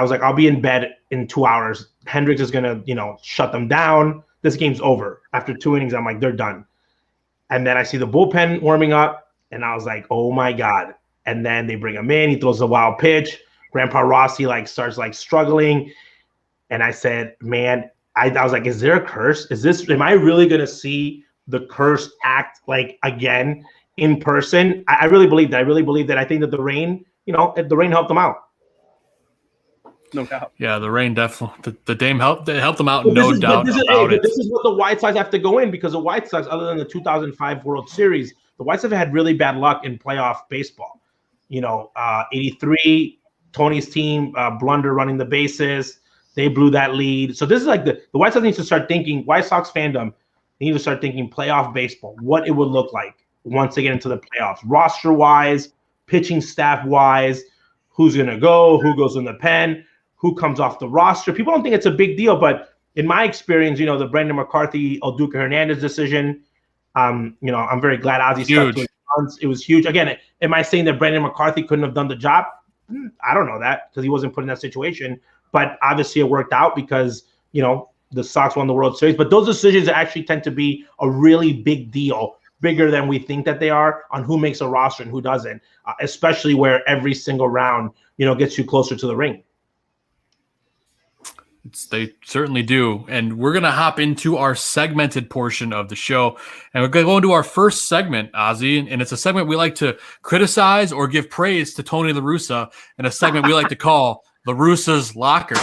J: was like, "I'll be in bed in 2 hours. Hendricks is gonna, shut them down. This game's over." After 2 innings, I'm like, "They're done." And then I see the bullpen warming up, and I was like, "Oh my god!" And then they bring him in. He throws a wild pitch. Grandpa Rossi starts struggling, and I said, "Man." I was like, is there a curse? Am I really going to see the curse act again in person? I really believe that. I think that the rain helped them out.
D: No doubt.
G: Yeah, the rain definitely, the Dame helped them out, no doubt about it.
J: This is what the White Sox have to go in because the White Sox, other than the 2005 World Series, the White Sox have had really bad luck in playoff baseball. 83, Tony's team, blunder running the bases. They blew that lead. So this is the White Sox needs to start thinking, White Sox fandom, they need to start thinking playoff baseball, what it would look like once they get into the playoffs, roster-wise, pitching staff-wise, who's going to go, who goes in the pen, who comes off the roster. People don't think it's a big deal, but in my experience, the Brendan McCarthy, El Duque Hernandez decision, I'm very glad Ozzie stuck to his guns. It was huge. Again, am I saying that Brendan McCarthy couldn't have done the job? I don't know that because he wasn't put in that situation. But obviously it worked out because, the Sox won the World Series. But those decisions actually tend to be a really big deal, bigger than we think that they are, on who makes a roster and who doesn't, especially where every single round, gets you closer to the ring.
G: They certainly do. And we're going to hop into our segmented portion of the show. And we're going to go into our first segment, Ozzie. And it's a segment we like to criticize or give praise to Tony La Russa, and a segment we like to call La Russa's locker.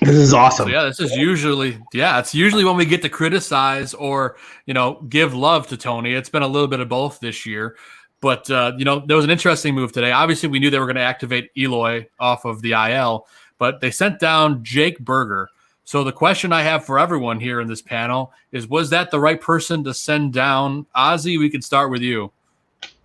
J: This is awesome.
G: So yeah, it's usually when we get to criticize or, give love to Tony. It's been a little bit of both this year. But, there was an interesting move today. Obviously, we knew they were going to activate Eloy off of the IL, but they sent down Jake Burger. So the question I have for everyone here in this panel is, was that the right person to send down? Ozzie, we can start with you.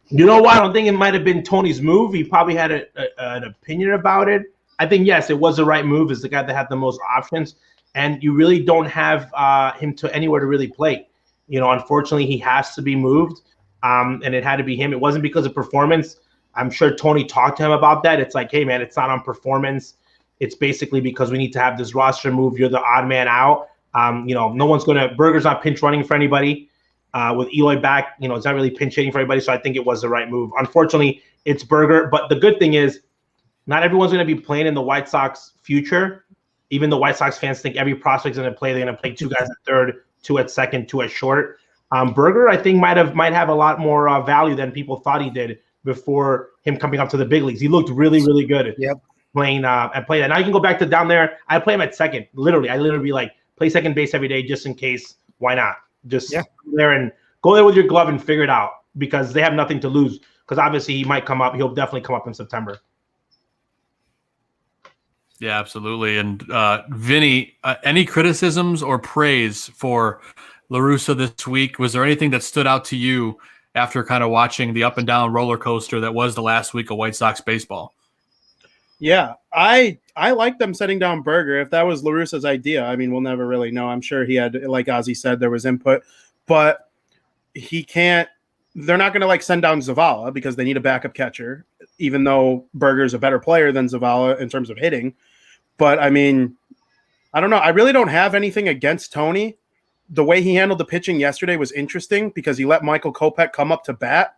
J: You know what? I don't think it might have been Tony's move. He probably had an opinion about it. I think, yes, it was the right move. It's the guy that had the most options, and you really don't have him to anywhere to really play. Unfortunately, he has to be moved, and it had to be him. It wasn't because of performance. I'm sure Tony talked to him about that. It's like, hey, man, it's not on performance. It's basically because we need to have this roster move. You're the odd man out. No one's going to – Berger's not pinch running for anybody. With Eloy back, it's not really pinch hitting for anybody, so I think it was the right move. Unfortunately, it's Burger, but the good thing is, not everyone's going to be playing in the White Sox future. Even the White Sox fans think every prospect's going to play. They're going to play 2 guys at third, 2 at second, 2 at short. Burger, I think, might have a lot more value than people thought he did before him coming up to the big leagues. He looked really, really good playing that. Now you can go back to down there. I play him at second. I literally be like, play second base every day just in case. Why not? Just go there with your glove and figure it out, because they have nothing to lose. Because obviously he might come up. He'll definitely come up in September.
G: Yeah, absolutely. And Vinny, any criticisms or praise for La Russa this week? Was there anything that stood out to you after kind of watching the up and down roller coaster that was the last week of White Sox baseball?
D: Yeah, I like them setting down Burger. If that was La Russa's idea, I mean, we'll never really know. I'm sure he had, like Ozzie said, there was input, but he can't. They're not going to send down Zavala because they need a backup catcher, even though Burger's a better player than Zavala in terms of hitting. But I mean, I don't know. I really don't have anything against Tony. The way he handled the pitching yesterday was interesting because he let Michael Kopech come up to bat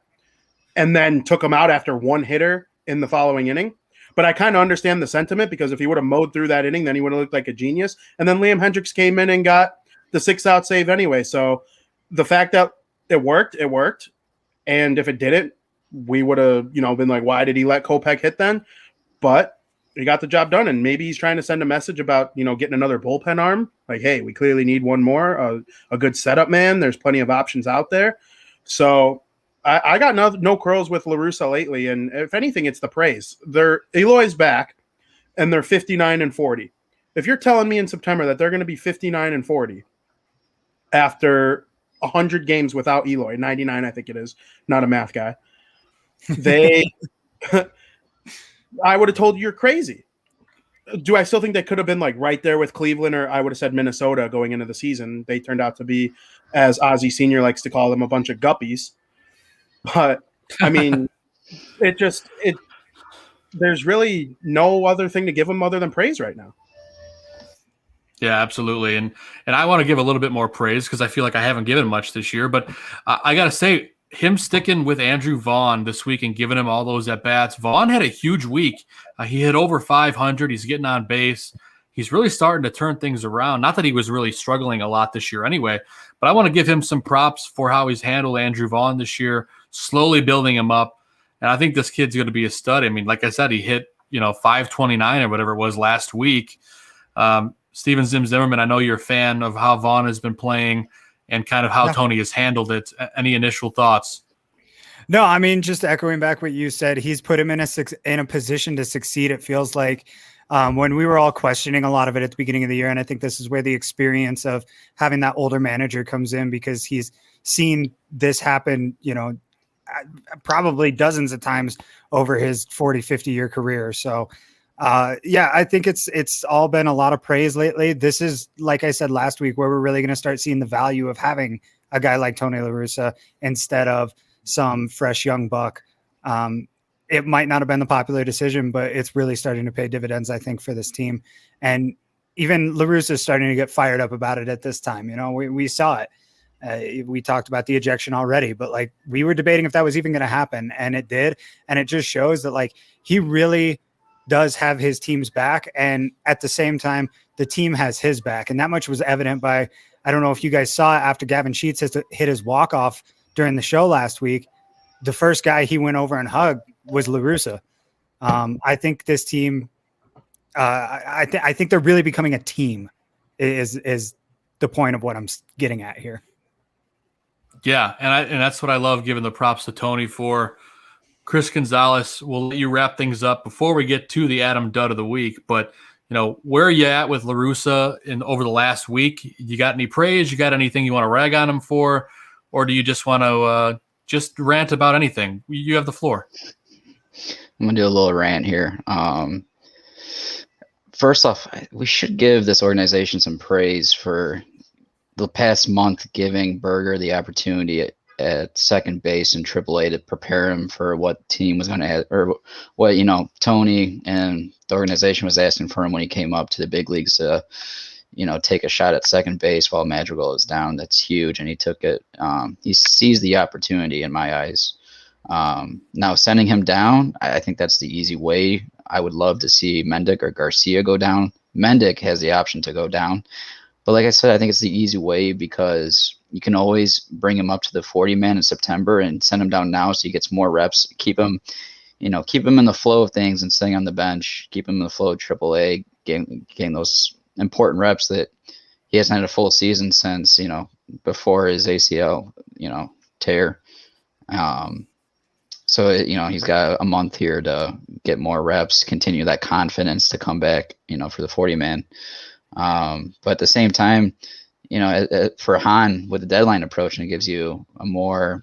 D: and then took him out after 1 hitter in the following inning. But I kind of understand the sentiment, because if he would have mowed through that inning, then he would have looked like a genius. And then Liam Hendricks came in and got the 6-out save anyway. So the fact that it worked. And if it didn't, we would have, been like, why did he let Kopech hit then? But he got the job done. And maybe he's trying to send a message about, getting another bullpen arm. Like, hey, we clearly need one more, a good setup man. There's plenty of options out there. So I got no quarrels with La Russa lately. And if anything, it's the praise. Eloy's back, and they're 59-40. If you're telling me in September that they're going to be 59-40 after 100 games without Eloy, 99, I think it is, not a math guy, I would have told you you're crazy. Do I still think they could have been right there with Cleveland, or I would have said Minnesota going into the season? They turned out to be, as Ozzie Sr. likes to call them, a bunch of guppies. But I mean, there's really no other thing to give them other than praise right now.
G: Yeah, absolutely. And I want to give a little bit more praise because I feel like I haven't given much this year, but I got to say, him sticking with Andrew Vaughn this week and giving him all those at-bats. Vaughn had a huge week. He hit over 500. He's getting on base. He's really starting to turn things around. Not that he was really struggling a lot this year anyway, but I want to give him some props for how he's handled Andrew Vaughn this year, slowly building him up. And I think this kid's going to be a stud. I mean, like I said, he hit 529 or whatever it was last week. Steven Zimmerman, I know you're a fan of how Vaughn has been playing and kind of how Tony has handled it. Any initial thoughts?
H: No, I mean, just echoing back what you said, he's put him in a position to succeed. It feels like when we were all questioning a lot of it at the beginning of the year, and I think this is where the experience of having that older manager comes in, because he's seen this happen, probably dozens of times over his 40, 50-year career. So, I think it's all been a lot of praise lately. This is, like I said last week, where we're really going to start seeing the value of having a guy like Tony La Russa instead of some fresh young buck. It might not have been the popular decision, but it's really starting to pay dividends, I think, for this team. And even La Russa is starting to get fired up about it at this time. We saw it. We talked about the ejection already, but we were debating if that was even going to happen, and it did. And it just shows that he really does have his team's back, and at the same time, the team has his back. And that much was evident by, I don't know if you guys saw it, after Gavin Sheets hit his walk-off during the show last week, the first guy he went over and hugged was La Russa. I think this team, I think they're really becoming a team is the point of what I'm getting at here.
G: Yeah, and that's what I love giving the props to Tony for. Chris Gonzalez, we'll let you wrap things up before we get to the Adam Dudd of the week. But, where are you at with La Russa over the last week? You got any praise? You got anything you want to rag on him for? Or do you just want to just rant about anything? You have the floor.
E: I'm going to do a little rant here. First off, we should give this organization some praise for the past month giving Berger the opportunity at second base in AAA to prepare him for what team was going to have, or what, Tony and the organization was asking for him when he came up to the big leagues to, take a shot at second base while Madrigal is down. That's huge. And he took it. He seized the opportunity in my eyes. Now sending him down, I think that's the easy way. I would love to see Mendick or Garcia go down. Mendick has the option to go down. But like I said, I think it's the easy way because you can always bring him up to the 40-man in September and send him down now so he gets more reps. Keep him in the flow of things and staying on the bench. Keep him in the flow of AAA, getting those important reps that he hasn't had a full season since, before his ACL, tear. So, he's got a month here to get more reps, continue that confidence to come back, for the 40-man. But at the same time, for Han, with the deadline approaching, it gives you a more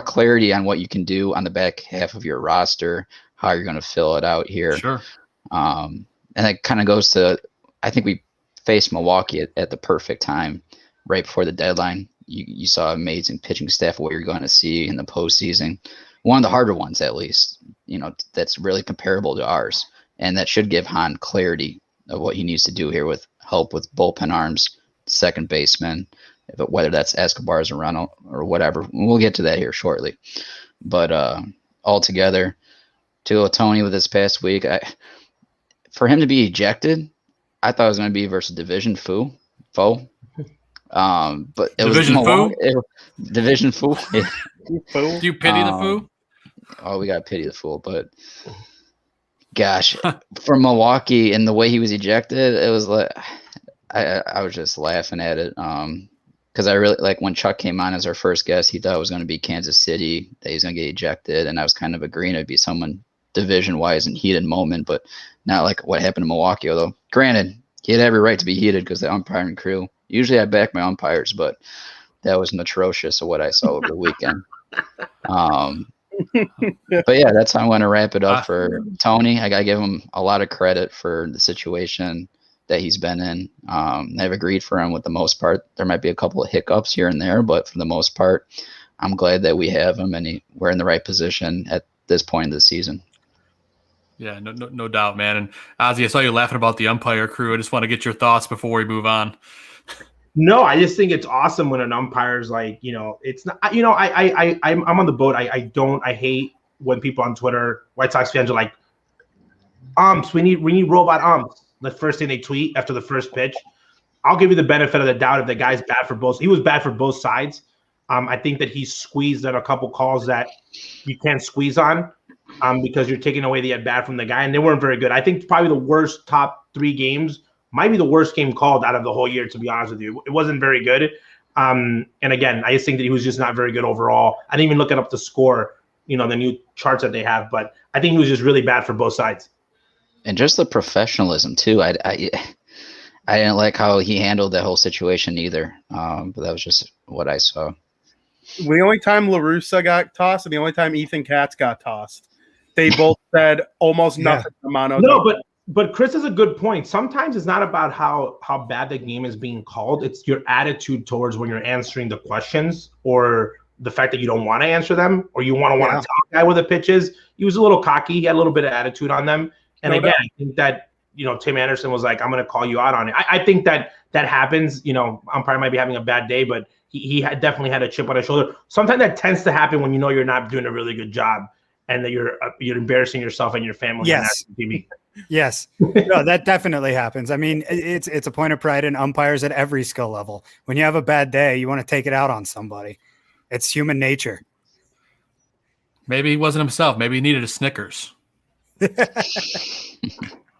E: clarity on what you can do on the back half of your roster, how you're going to fill it out here.
G: Sure.
E: And that kind of goes to, I think we faced Milwaukee at the perfect time, right before the deadline. You saw amazing pitching staff, what you're going to see in the postseason. One of the harder ones, at least, that's really comparable to ours. And that should give Han clarity of what he needs to do here with help with bullpen arms, second baseman, whether that's Escobar, Serrano, or whatever. We'll get to that here shortly. But altogether, to go with Tony with this past week, for him to be ejected, I thought it was going to be versus Division Foe. But it
G: Division
E: was
G: Foe?
E: Division Foe.
G: Do you pity the Foo?
E: Oh, we got to pity the fool. But gosh, for Milwaukee and the way he was ejected, it was like I was just laughing at it. Because I really like when Chuck came on as our first guest, he thought it was going to be Kansas City, that he's going to get ejected, and I was kind of agreeing it'd be someone division-wise and heated moment, but not like what happened to Milwaukee. Although, granted, he had every right to be heated because the umpiring crew. Usually, I back my umpires, but that was atrocious of what I saw over the weekend. But yeah, that's how I'm going to wrap it up for Tony. I got to give him a lot of credit for the situation that he's been in. I've agreed for him with the most part. There might be a couple of hiccups here and there, but for the most part, I'm glad that we have him and we're in the right position at this point of the season.
G: Yeah, no doubt, man. And Ozzie, I saw you laughing about the umpire crew. I just want to get your thoughts before we move on.
J: No, I just think it's awesome when an umpire's like, it's not, I'm on the boat. I hate when people on Twitter, White Sox fans are like, we need robot umps. The first thing they tweet after the first pitch. I'll give you the benefit of the doubt if the guy's bad for both. He was bad for both sides. I think that he squeezed at a couple calls that you can't squeeze on because you're taking away the at bat from the guy, and they weren't very good. I think probably the worst top 3 games might be the worst game called out of the whole year, to be honest with you. It wasn't very good. And again, I just think that he was just not very good overall. I didn't even look up the score, the new charts that they have, but I think he was just really bad for both sides.
E: And just the professionalism too. I didn't like how he handled that whole situation either. But that was just what I saw.
D: The only time La Russa got tossed and the only time Ethan Katz got tossed, they both said almost nothing.
J: No, but Chris has a good point. Sometimes it's not about how bad the game is being called. It's your attitude towards when you're answering the questions, or the fact that you don't want to answer them, or you want to tell a guy where the pitch is. He was a little cocky. He had a little bit of attitude on them. And again, I think that, Tim Anderson was like, I'm going to call you out on it. I think that happens. Umpire might be having a bad day, but he definitely had a chip on his shoulder. Sometimes that tends to happen when you're not doing a really good job and that you're embarrassing yourself and your family.
H: Yes.
J: On TV.
H: Yes, no, that definitely happens. I mean, it's a point of pride in umpires at every skill level. When you have a bad day, you want to take it out on somebody. It's human nature.
G: Maybe he wasn't himself. Maybe he needed a Snickers.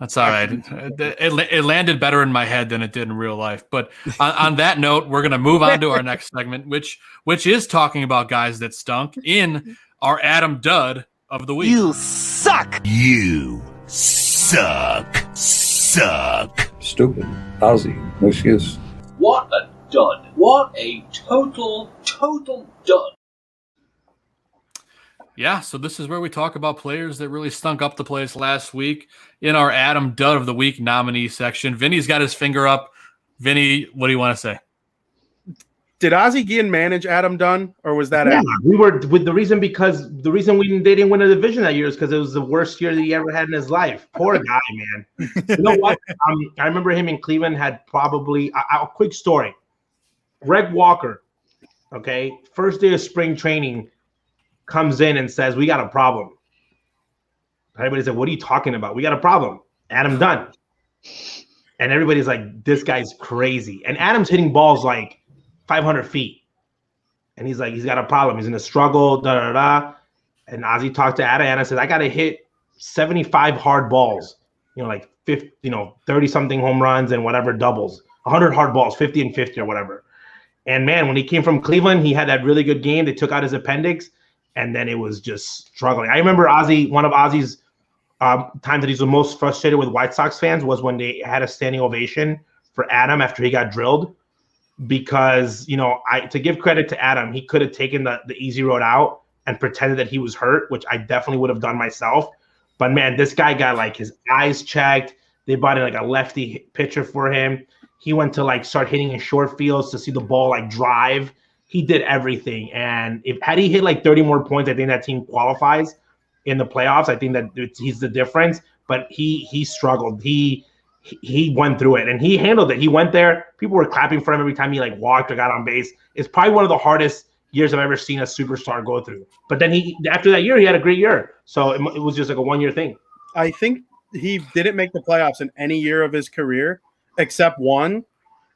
G: That's all right. It landed better in my head than it did in real life. But on that note, we're going to move on to our next segment, which is talking about guys that stunk in our Adam Dud of the week.
C: You suck. You suck.
K: Stupid. Lousy. No excuse.
B: What a dud. What a total dud.
G: Yeah, so this is where we talk about players that really stunk up the place last week in our Adam Dud of the Week nominee section. Vinny's got his finger up. Vinny, what do you want to say?
D: Did Ozzie Guillen manage Adam Dunn, or was that?
J: Yeah, we were with the reason they didn't win a division that year is because it was the worst year that he ever had in his life. Poor guy, man. You know what? I remember him in Cleveland had probably a quick story. Greg Walker, okay, first day of spring training, comes in and says, "We got a problem." Everybody said, "What are you talking about? We got a problem." Adam Dunn. And everybody's like, "This guy's crazy." And Adam's hitting balls like 500 feet. And he's like, he's got a problem. He's in a struggle, And Ozzie talked to Adam and says, "I got to hit 75 hard balls, like 50, 30-something home runs and whatever doubles, 100 hard balls, 50 and 50 or whatever." And man, when he came from Cleveland, he had that really good game. They took out his appendix. And then it was just struggling. I remember one of Ozzie's times that he's the most frustrated with White Sox fans was when they had a standing ovation for Adam after he got drilled. Because, to give credit to Adam, he could have taken the easy road out and pretended that he was hurt, which I definitely would have done myself. But, man, this guy got, like, his eyes checked. They brought in, like, a lefty pitcher for him. He went to, like, start hitting in short fields to see the ball, like, drive. He did everything, and had he hit like 30 more points, I think that team qualifies in the playoffs. I think that he's the difference. But he struggled. He went through it, and he handled it. He went there. People were clapping for him every time he like walked or got on base. It's probably one of the hardest years I've ever seen a superstar go through. But then after that year, he had a great year. So it was just like a 1 year thing.
D: I think he didn't make the playoffs in any year of his career except one.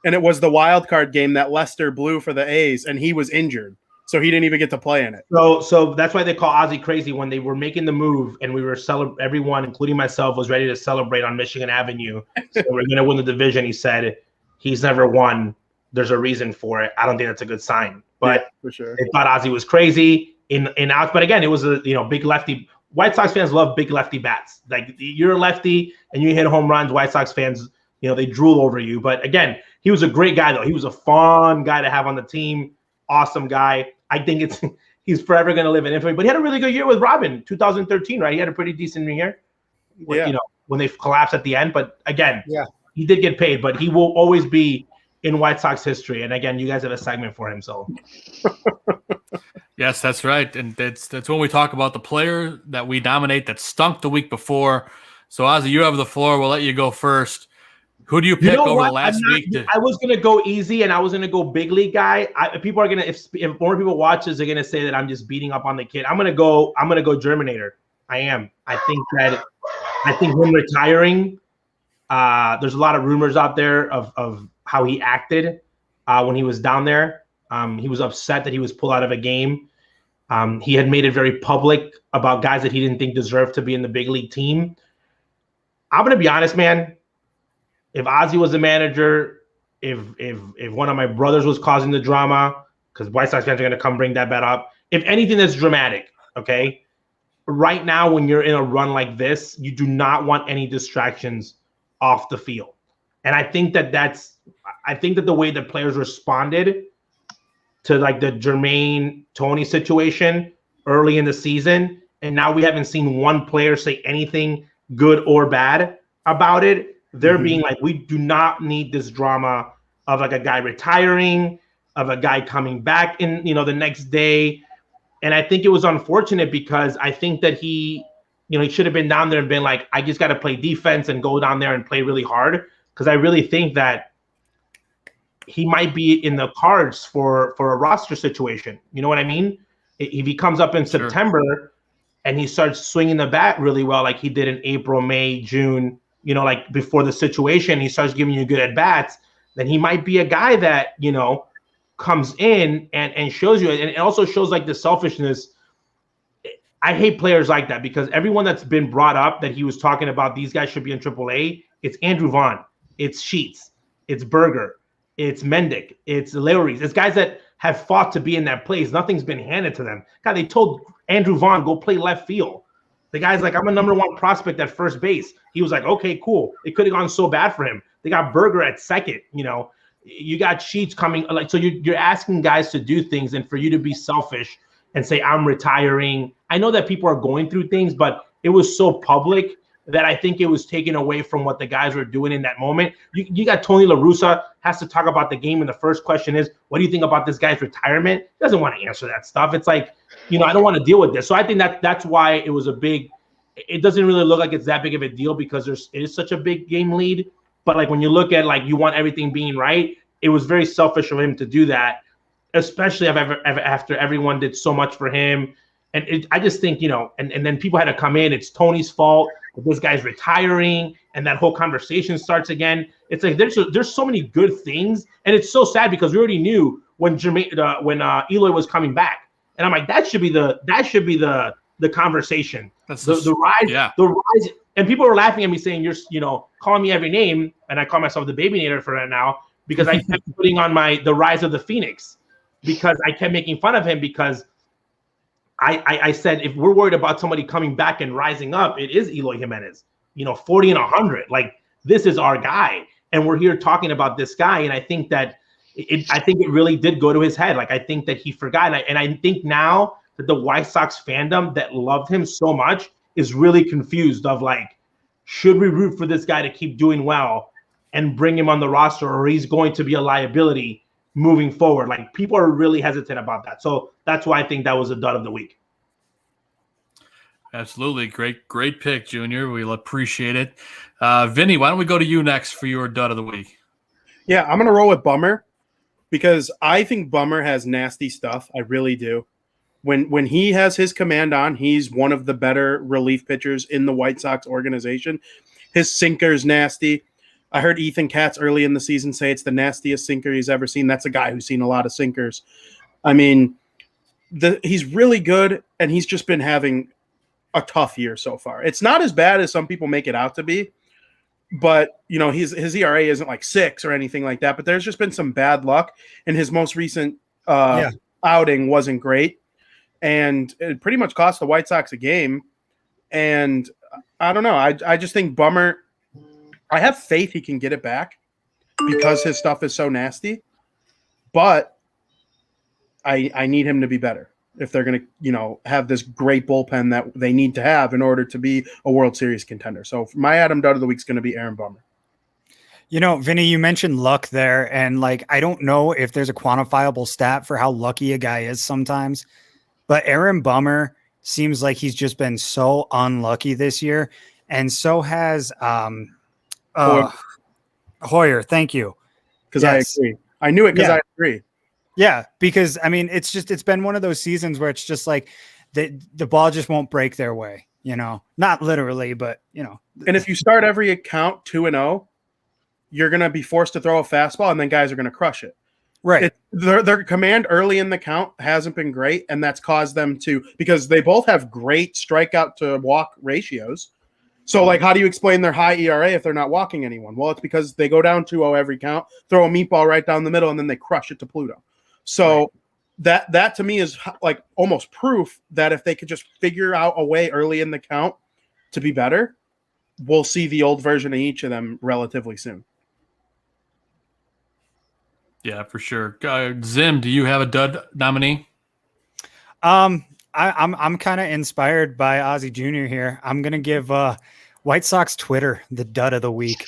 D: And it was the wild card game that Lester blew for the A's, and he was injured, so he didn't even get to play in it.
J: So that's why they call Ozzie crazy when they were making the move, and we were everyone, including myself, was ready to celebrate on Michigan Avenue. So we're going to win the division. He said he's never won. There's a reason for it. I don't think that's a good sign. But
D: yeah, for sure,
J: they thought Ozzie was crazy in outs. But again, it was a big lefty. White Sox fans love big lefty bats. Like you're a lefty and you hit home runs. White Sox fans, they drool over you. But again, he was a great guy, though. He was a fun guy to have on the team. Awesome guy. I think he's forever going to live in infamy. But he had a really good year with Robin, 2013, right? He had a pretty decent year.
D: Yeah.
J: When they collapsed at the end. But again, he did get paid. But he will always be in White Sox history. And again, you guys have a segment for him. So.
G: Yes, that's right. And that's when we talk about the player that we nominate that stunk the week before. So, Ozzie, you have the floor. We'll let you go first. Who do you pick over the last week?
J: I was gonna go easy, and I was gonna go big league guy. People are gonna if more people watch this, they're gonna say that I'm just beating up on the kid. I'm gonna go Germinator. I am. I think him retiring. There's a lot of rumors out there of how he acted when he was down there. He was upset that he was pulled out of a game. He had made it very public about guys that he didn't think deserved to be in the big league team. I'm gonna be honest, man. If Ozzie was the manager, if one of my brothers was causing the drama, because White Sox fans are going to come bring that bet up. If anything that's dramatic, okay? Right now, when you're in a run like this, you do not want any distractions off the field. And I think that the way the players responded to like the Jermaine Tony situation early in the season, and now we haven't seen one player say anything good or bad about it. They're being like, we do not need this drama of like a guy retiring, of a guy coming back in, the next day. And I think it was unfortunate because I think that he should have been down there and been like, I just got to play defense and go down there and play really hard. Because I really think that he might be in the cards for a roster situation. You know what I mean? If he comes up in September and he starts swinging the bat really well, like he did in April, May, June, like before the situation, he starts giving you good at bats, then he might be a guy that, comes in and shows you. And it also shows like the selfishness. I hate players like that because everyone that's been brought up that he was talking about, these guys should be in AAA. It's Andrew Vaughn, it's Sheets, it's Berger, it's Mendick, it's Lowry. It's guys that have fought to be in that place. Nothing's been handed to them. God, they told Andrew Vaughn, go play left field. The guy's like, I'm a number one prospect at first base. He was like, okay, cool. It could have gone so bad for him. They got Berger at second. You got Sheets coming. Like, so you're asking guys to do things, and for you to be selfish and say, I'm retiring. I know that people are going through things, but it was so public that I think it was taken away from what the guys were doing in that moment. You got Tony La Russa has to talk about the game, and the first question is, what do you think about this guy's retirement? He doesn't want to answer that stuff. It's like, I don't want to deal with this. So I think that's why it was it doesn't really look like it's that big of a deal because it is such a big game lead. But like when you look at like you want everything being right, it was very selfish of him to do that, especially after everyone did so much for him. And I just think, and then people had to come in. It's Tony's fault that this guy's retiring, and that whole conversation starts again. It's like there's so many good things, and it's so sad because we already knew when Eloy was coming back, and I'm like, that should be the conversation.
G: That's
J: the rise,
G: yeah.
J: The rise, and people were laughing at me saying you're calling me every name, and I call myself the Babynator for that now because I kept putting on the rise of the Phoenix because I kept making fun of him because I said if we're worried about somebody coming back and rising up, it is Eloy Jimenez. 40 and 100. Like this is our guy, and we're here talking about this guy. And I think that it really did go to his head. Like I think that he forgot, and I think now that the White Sox fandom that loved him so much is really confused of like, should we root for this guy to keep doing well and bring him on the roster, or he's going to be a liability moving forward? Like people are really hesitant about that. So that's why I think that was a dud of the week.
G: Absolutely. Great pick, Junior. We'll appreciate it. Vinny, why don't we go to you next for your dud of the week?
D: Yeah, I'm going to roll with Bummer because I think Bummer has nasty stuff. I really do. When he has his command on, he's one of the better relief pitchers in the White Sox organization. His sinker's nasty. I heard Ethan Katz early in the season say it's the nastiest sinker he's ever seen. That's a guy who's seen a lot of sinkers. I mean, he's really good, and he's just been having a tough year so far. It's not as bad as some people make it out to be, but his ERA isn't like 6 or anything like that. But there's just been some bad luck, and his most recent outing wasn't great, and it pretty much cost the White Sox a game. And I don't know. I just think Bummer. I have faith he can get it back because his stuff is so nasty, but I need him to be better if they're going to, have this great bullpen that they need to have in order to be a World Series contender. So my Adam Dud of the week is going to be Aaron Bummer.
H: Vinny, you mentioned luck there, and like I don't know if there's a quantifiable stat for how lucky a guy is sometimes, but Aaron Bummer seems like he's just been so unlucky this year, and so has Hoyer. Thank you.
D: Because I agree. I knew it because I agree.
H: Yeah, because I mean, it's been one of those seasons where it's just like the ball just won't break their way, not literally, but
D: And if you start every account 2-0, you're going to be forced to throw a fastball, and then guys are going to crush it.
H: Right.
D: Their command early in the count hasn't been great, and that's caused them to, because they both have great strikeout to walk ratios. So, like, how do you explain their high ERA if they're not walking anyone? Well, it's because they go down 2-0 every count, throw a meatball right down the middle, and then they crush it to Pluto. So that to me is like almost proof that if they could just figure out a way early in the count to be better, we'll see the old version of each of them relatively soon.
G: Yeah, for sure. Zim, do you have a dud nominee?
H: I'm kind of inspired by Ozzie Jr. here. I'm gonna give White Sox Twitter the dud of the week.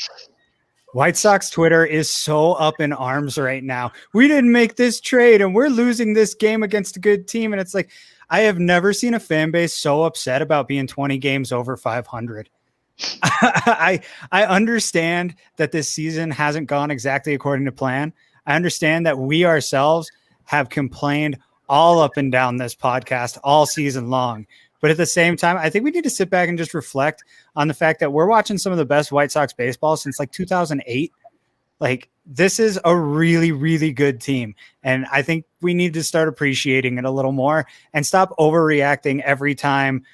H: White Sox Twitter is so up in arms right now. We didn't make this trade, and we're losing this game against a good team. And it's like, I have never seen a fan base so upset about being 20 games over 500. I understand that this season hasn't gone exactly according to plan. I understand that we ourselves have complained all up and down this podcast all season long. But at the same time, I think we need to sit back and just reflect on the fact that we're watching some of the best White Sox baseball since like 2008. Like, this is a really, really good team. And I think we need to start appreciating it a little more and stop overreacting every time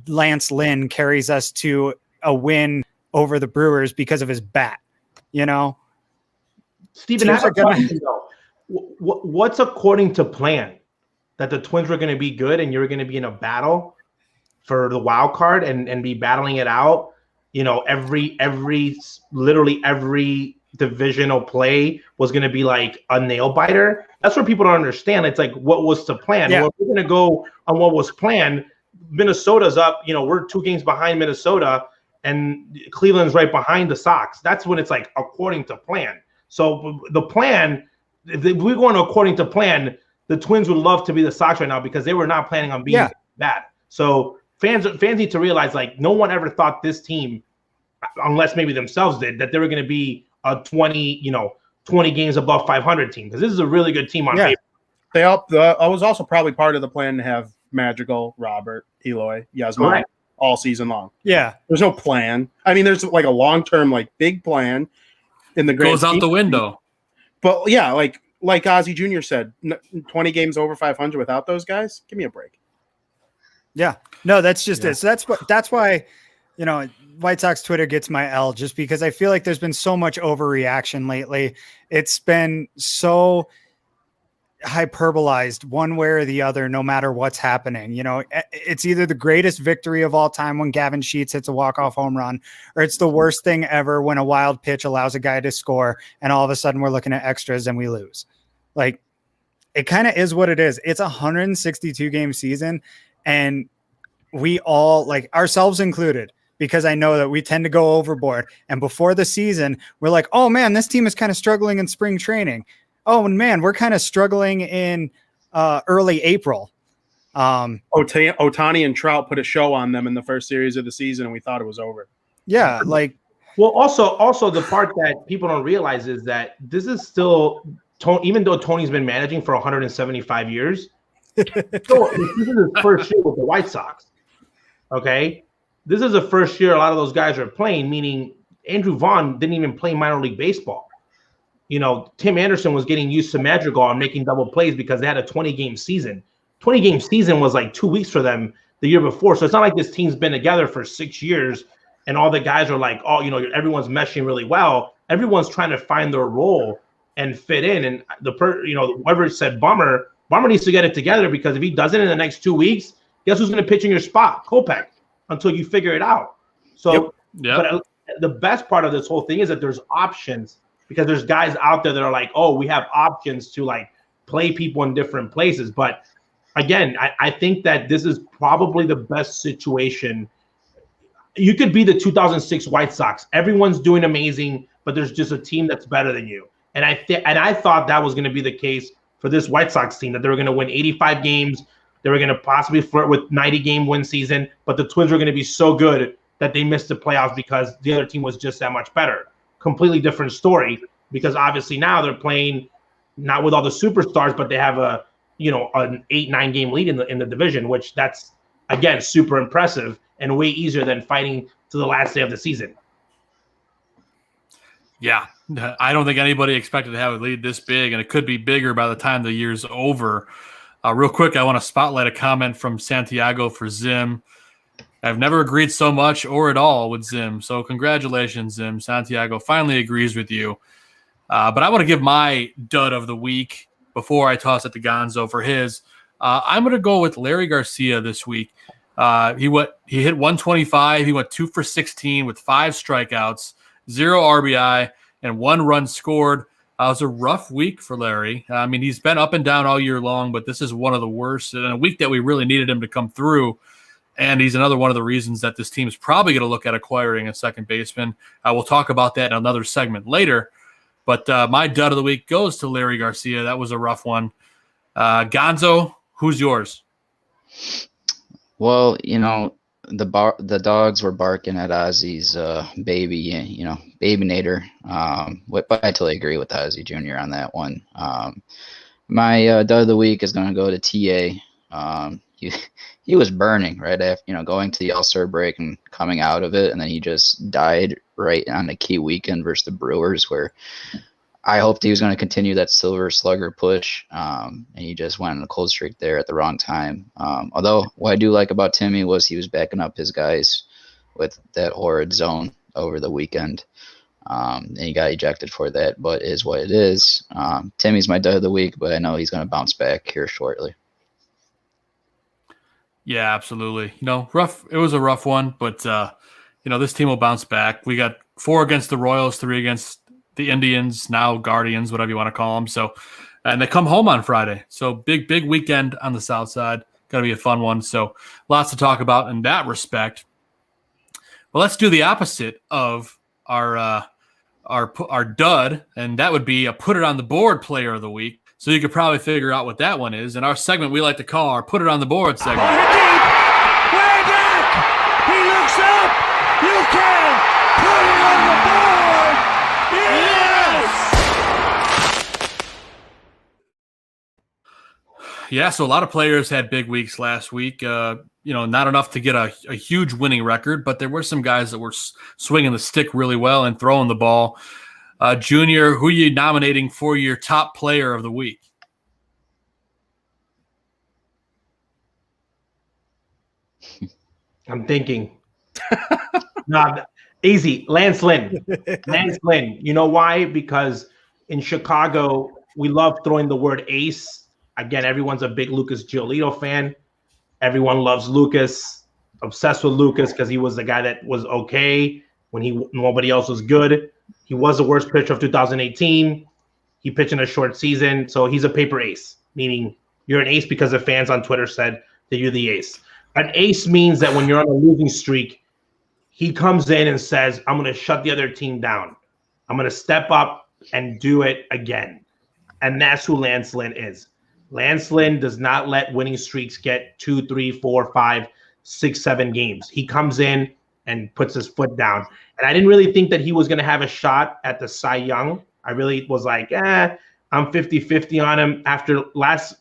H: Lance Lynn carries us to a win over the Brewers because of his bat. You know,
J: Steven, I have a question, though. What's according to plan? That the Twins were going to be good and you're going to be in a battle for the wild card and be battling it out? You know, literally every divisional play was going to be like a nail biter. That's what people don't understand. It's like, what was to plan?
H: Yeah.
J: Well, we're going to go on what was planned. Minnesota's up. You know, we're 2 games behind Minnesota, and Cleveland's right behind the Sox. That's when it's like according to plan. So the plan, if we're going according to plan, the Twins would love to be the Sox right now because they were not planning on being bad. So fans need to realize, like, no one ever thought this team, unless maybe themselves did, that they were going to be a 20 games above 500 team, because this is a really good team on paper.
D: I was also probably part of the plan to have Madrigal, Robert, Eloy, Yasmani all season long.
H: Yeah.
D: There's no plan. I mean, there's like a long-term, like, big plan in the
G: goes out the window.
D: But yeah, like Ozzie Jr. said, 20 games over 500 without those guys. Give me a break.
H: Yeah. No, that's just it. So that's why, you know, White Sox Twitter gets my L, just because I feel like there's been so much overreaction lately. It's been so hyperbolized one way or the other, no matter what's happening. You know, it's either the greatest victory of all time when Gavin Sheets hits a walk-off home run, or it's the worst thing ever when a wild pitch allows a guy to score and all of a sudden we're looking at extras and we lose. Like, it kind of is what it is. It's a 162 game season, and we all, like, ourselves included, because I know that we tend to go overboard. And before the season, we're like, oh man, this team is kind of struggling in spring training. Oh man, we're kind of struggling in early April.
D: Ohtani and Trout put a show on them in the first series of the season, and we thought it was over.
H: Yeah, like,
J: well, also the part that people don't realize is that this is still, even though Tony's been managing for 175 years, so this is his first year with the White Sox. Okay, this is the first year a lot of those guys are playing, meaning Andrew Vaughn didn't even play minor league baseball. You know, Tim Anderson was getting used to Madrigal and making double plays because they had a 20-game season. 20-game season was like 2 weeks for them the year before. So it's not like this team's been together for 6 years and all the guys are like, oh, you know, everyone's meshing really well. Everyone's trying to find their role and fit in. And whoever said Bummer needs to get it together, because if he doesn't in the next 2 weeks, guess who's going to pitch in your spot? Kopech, until you figure it out. So, But the best part of this whole thing is that there's options, because there's guys out there that are like, oh, we have options to, like, play people in different places. But again, I think that this is probably the best situation. You could be the 2006 White Sox. Everyone's doing amazing, but there's just a team that's better than you. And I thought that was going to be the case for this White Sox team, that they were going to win 85 games. They were going to possibly flirt with 90-game win season, but the Twins were going to be so good that they missed the playoffs because the other team was just that much better. Completely different story, because obviously now they're playing not with all the superstars, but they have an 8-9 game lead in the division, which that's, again, super impressive and way easier than fighting to the last day of the season.
G: Yeah, I don't think anybody expected to have a lead this big, and it could be bigger by the time the year's over. Real quick, I want to spotlight a comment from Santiago for Zim. I've never agreed so much or at all with Zim, so congratulations, Zim. Santiago finally agrees with you. But I want to give my dud of the week before I toss it to Gonzo for his. I'm going to go with Larry Garcia this week. He hit 125. He went 2 for 16 with 5 strikeouts, 0 RBI, and 1 run scored. It was a rough week for Larry. I mean, he's been up and down all year long, but this is one of the worst, and a week that we really needed him to come through. And he's another one of the reasons that this team is probably going to look at acquiring a second baseman. We'll talk about that in another segment later. But my dud of the week goes to Larry Garcia. That was a rough one. Gonzo, who's yours?
E: Well, you know, the dogs were barking at Ozzie's baby, babynator. But I totally agree with Ozzie Jr. on that one. My dud of the week is going to go to TA. he was burning right after, going to the All-Star break and coming out of it, and then he just died right on the key weekend versus the Brewers, where I hoped he was going to continue that Silver Slugger push, and he just went on a cold streak there at the wrong time. Although what I do like about Timmy was he was backing up his guys with that horrid zone over the weekend, and he got ejected for that, but it is what it is. Timmy's my dud of the week, but I know he's going to bounce back here shortly.
G: Yeah, absolutely. Rough. It was a rough one, but this team will bounce back. We got 4 against the Royals, 3 against the Indians, now Guardians, whatever you want to call them. So, and they come home on Friday. So big weekend on the South Side. Got to be a fun one. So lots to talk about in that respect. But let's do the opposite of our dud, and that would be a put it on the board player of the week. So you could probably figure out what that one is. And our segment we like to call our put it on the board segment.
C: Way back. He looks up. You can put it on the board. Yes!
G: Yeah, so a lot of players had big weeks last week. Not enough to get a huge winning record, but there were some guys that were swinging the stick really well and throwing the ball. Junior, who are you nominating for your top player of the week?
J: I'm thinking. No, easy. Lance Lynn. Lance Lynn. You know why? Because in Chicago, we love throwing the word ace. Again, everyone's a big Lucas Giolito fan. Everyone loves Lucas, obsessed with Lucas because he was the guy that was okay when nobody else was good. He was the worst pitcher of 2018. He pitched in a short season, so he's a paper ace, meaning you're an ace because the fans on Twitter said that you're the ace. An ace means that when you're on a losing streak, he comes in and says, I'm going to shut the other team down. I'm going to step up and do it again. And that's who Lance Lynn is. Lance Lynn does not let winning streaks get 2, 3, 4, 5, 6, 7 games. He comes in and puts his foot down. And I didn't really think that he was going to have a shot at the Cy Young. I really was like, I'm 50-50 on him. After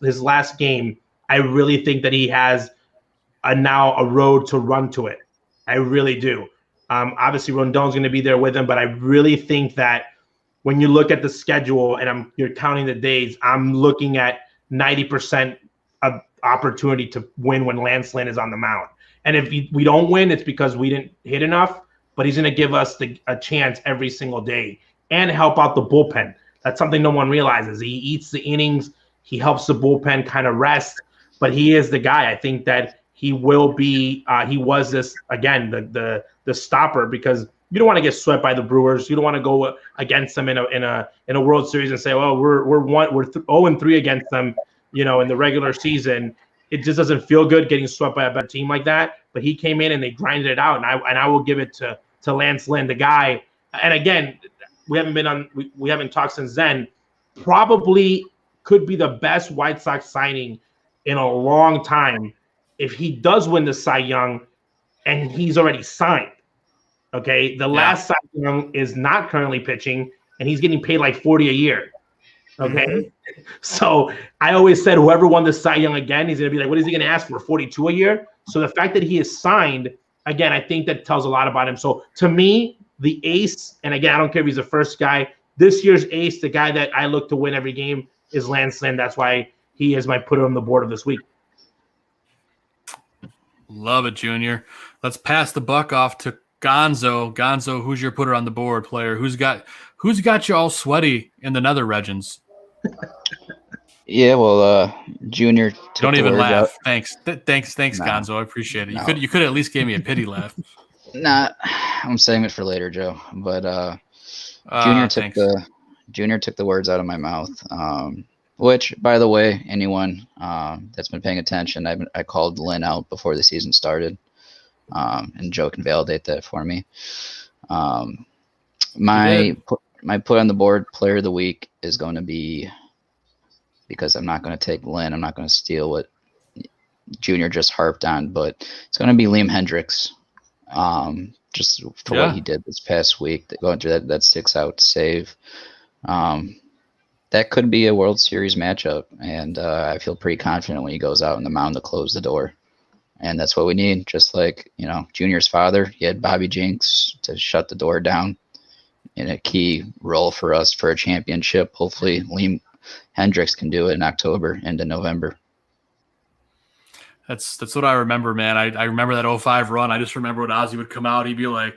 J: his last game, I really think that he has now a road to run to it. I really do. Obviously, Rondon's going to be there with him, but I really think that when you look at the schedule and you're counting the days, I'm looking at 90% of opportunity to win when Lance Lynn is on the mound. And if we don't win, it's because we didn't hit enough, but he's going to give us a chance every single day and help out the bullpen. That's something no one realizes. He eats the innings. He helps the bullpen kind of rest, but he is the guy. I think that he will be he was this, again, the stopper, because you don't want to get swept by the Brewers. You don't want to go against them in a World Series and say, well, we're 0-3 against them, in the regular season. It just doesn't feel good getting swept by a better team like that. But he came in and they grinded it out, and I will give it to Lance Lynn, the guy. And again, we haven't talked since then. Probably could be the best White Sox signing in a long time if he does win the Cy Young, and he's already signed. Okay, the last Cy Young is not currently pitching, and he's getting paid like $40 a year. Okay, so I always said whoever won the Cy Young again, he's gonna be like, what is he gonna ask for? $42 a year. So the fact that he is signed, again, I think that tells a lot about him. So to me, the ace, and again, I don't care if he's the first guy. This year's ace, the guy that I look to win every game, is Lance Lynn. That's why he is my putter on the board of this week.
G: Love it, Junior. Let's pass the buck off to Gonzo. Gonzo, who's your putter on the board player? Who's got you all sweaty in the nether regions?
E: Yeah, well, Junior.
G: Don't even laugh.
E: Out.
G: Thanks, Gonzo. I appreciate it. You could at least give me a pity laugh.
E: Nah, I'm saving it for later, Joe. But Junior took the words out of my mouth. Which, by the way, anyone that's been paying attention, I called Lynn out before the season started, and Joe can validate that for me. My put on the board player of the week is going to be, because I'm not going to take Lynn, I'm not going to steal what Junior just harped on, but it's going to be Liam Hendricks, just for what he did this past week, going through that 6-out save. that could be a World Series matchup, and I feel pretty confident when he goes out on the mound to close the door. And that's what we need. Just like, Junior's father, he had Bobby Jenks to shut the door down in a key role for us for a championship. Hopefully, Liam Hendricks can do it in October into November.
G: That's what I remember, man. I remember that 05 run. I just remember when Ozzie would come out, he'd be like,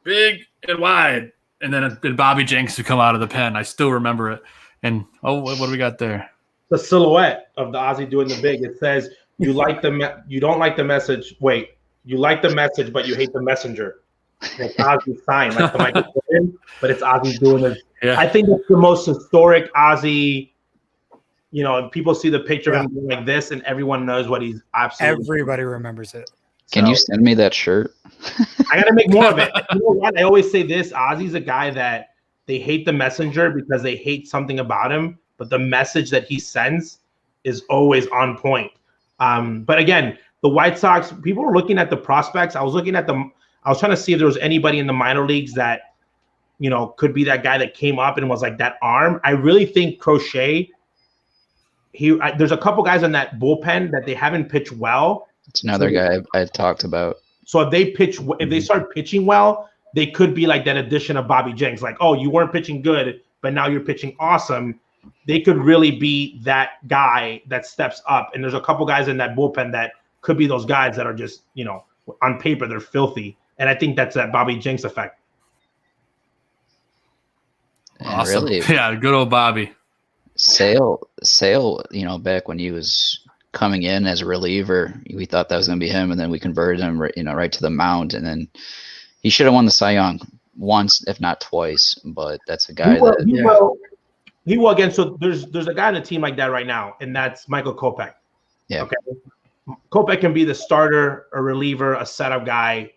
G: big and wide. And then Bobby Jenks would come out of the pen. I still remember it. And, what do we got there?
J: The silhouette of the Ozzie doing the big. It says, you don't like the message. Wait, you like the message, but you hate the messenger. It's Ozzie's sign, like the Michael Jordan, but it's Ozzie doing it. Yeah. I think it's the most historic Ozzie. People see the picture of him doing like this, and everyone knows what he's absolutely.
H: Everybody remembers it.
E: Can you send me that shirt?
J: I got to make more of it. You know what? I always say this: Ozzie's a guy that they hate the messenger because they hate something about him, but the message that he sends is always on point. But again, the White Sox, people were looking at the prospects. I was trying to see if there was anybody in the minor leagues that, could be that guy that came up and was like that arm. I really think Crochet, there's a couple guys in that bullpen that they haven't pitched well.
E: It's another guy I talked about.
J: So if they start pitching well, they could be like that addition of Bobby Jenks. Like, oh, you weren't pitching good, but now you're pitching awesome. They could really be that guy that steps up. And there's a couple guys in that bullpen that could be those guys that are just, on paper, they're filthy. And I think that's that Bobby Jenks effect.
G: Awesome.
E: Really,
G: yeah, good old Bobby.
E: Sale, back when he was coming in as a reliever, we thought that was going to be him, and then we converted him, right to the mound. And then he should have won the Cy Young once, if not twice. But that's a guy
J: He will again. So there's a guy on the team like that right now, and that's Michael Kopech.
E: Yeah.
J: Okay. Kopech can be the starter, a reliever, a setup guy,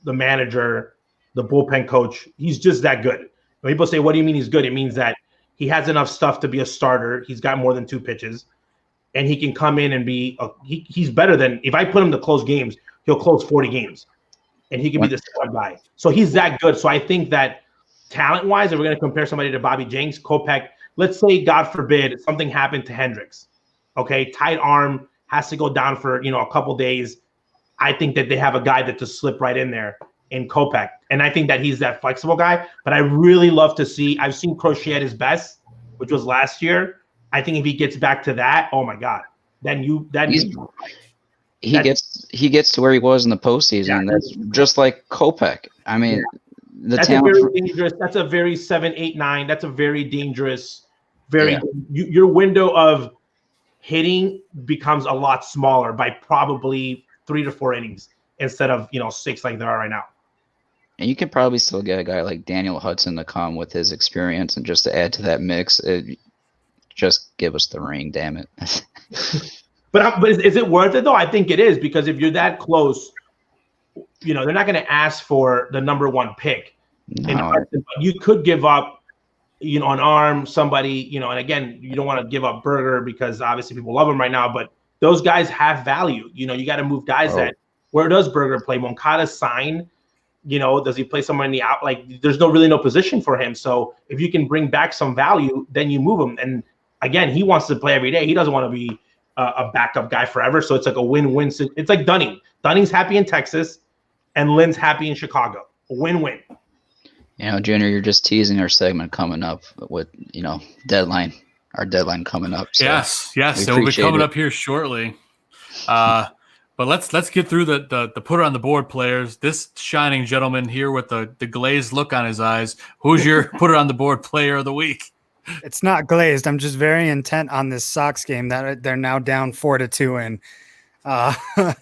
J: the manager, the bullpen coach. He's just that good. When people say, "What do you mean he's good?" It means that he has enough stuff to be a starter. He's got more than 2 pitches, and he can come in and be. He's better than if I put him to close games. He'll close 40 games, and he can be the setup guy. So he's that good. So I think that talent-wise, if we're going to compare somebody to Bobby Jenks, Kopech. Let's say, God forbid, something happened to Hendricks. Okay, tight arm, has to go down for a couple days. I think that they have a guy that just slip right in there in Kopech, and I think that he's that flexible guy. But I really love to see. I've seen Crochet at his best, which was last year. I think if he gets back to that, oh my God, he
E: gets to where he was in the postseason. Yeah, that's just like Kopech. I mean,
J: that's a very dangerous. That's a very 7, 8, 9. That's a very dangerous. Your window of hitting becomes a lot smaller by probably 3 to 4 innings instead of 6 like there are right now.
E: And you could probably still get a guy like Daniel Hudson to come with his experience and just to add to that mix. Just give us the ring, damn it.
J: But is it worth it though? I think it is, because if you're that close, they're not going to ask for the number 1 pick.
E: No.
J: You could give up. An arm, somebody, and again, you don't want to give up Burger because obviously people love him right now, but those guys have value. You got to move guys that, where does Burger play? Moncada's sign, does he play somewhere in the out? Like, there's really no position for him. So if you can bring back some value, then you move him. And again, he wants to play every day. He doesn't want to be a backup guy forever. So it's like a win-win. It's like Dunning. Dunning's happy in Texas and Lynn's happy in Chicago. A win-win.
E: Junior, you're just teasing our segment coming up with, deadline. Our deadline coming up. So
G: yes. So we'll be coming up here shortly. But let's get through the put on the board players. This shining gentleman here with the glazed look on his eyes. Who's your put on the board player of the week?
H: It's not glazed. I'm just very intent on this Sox game that they're now down 4-2 in.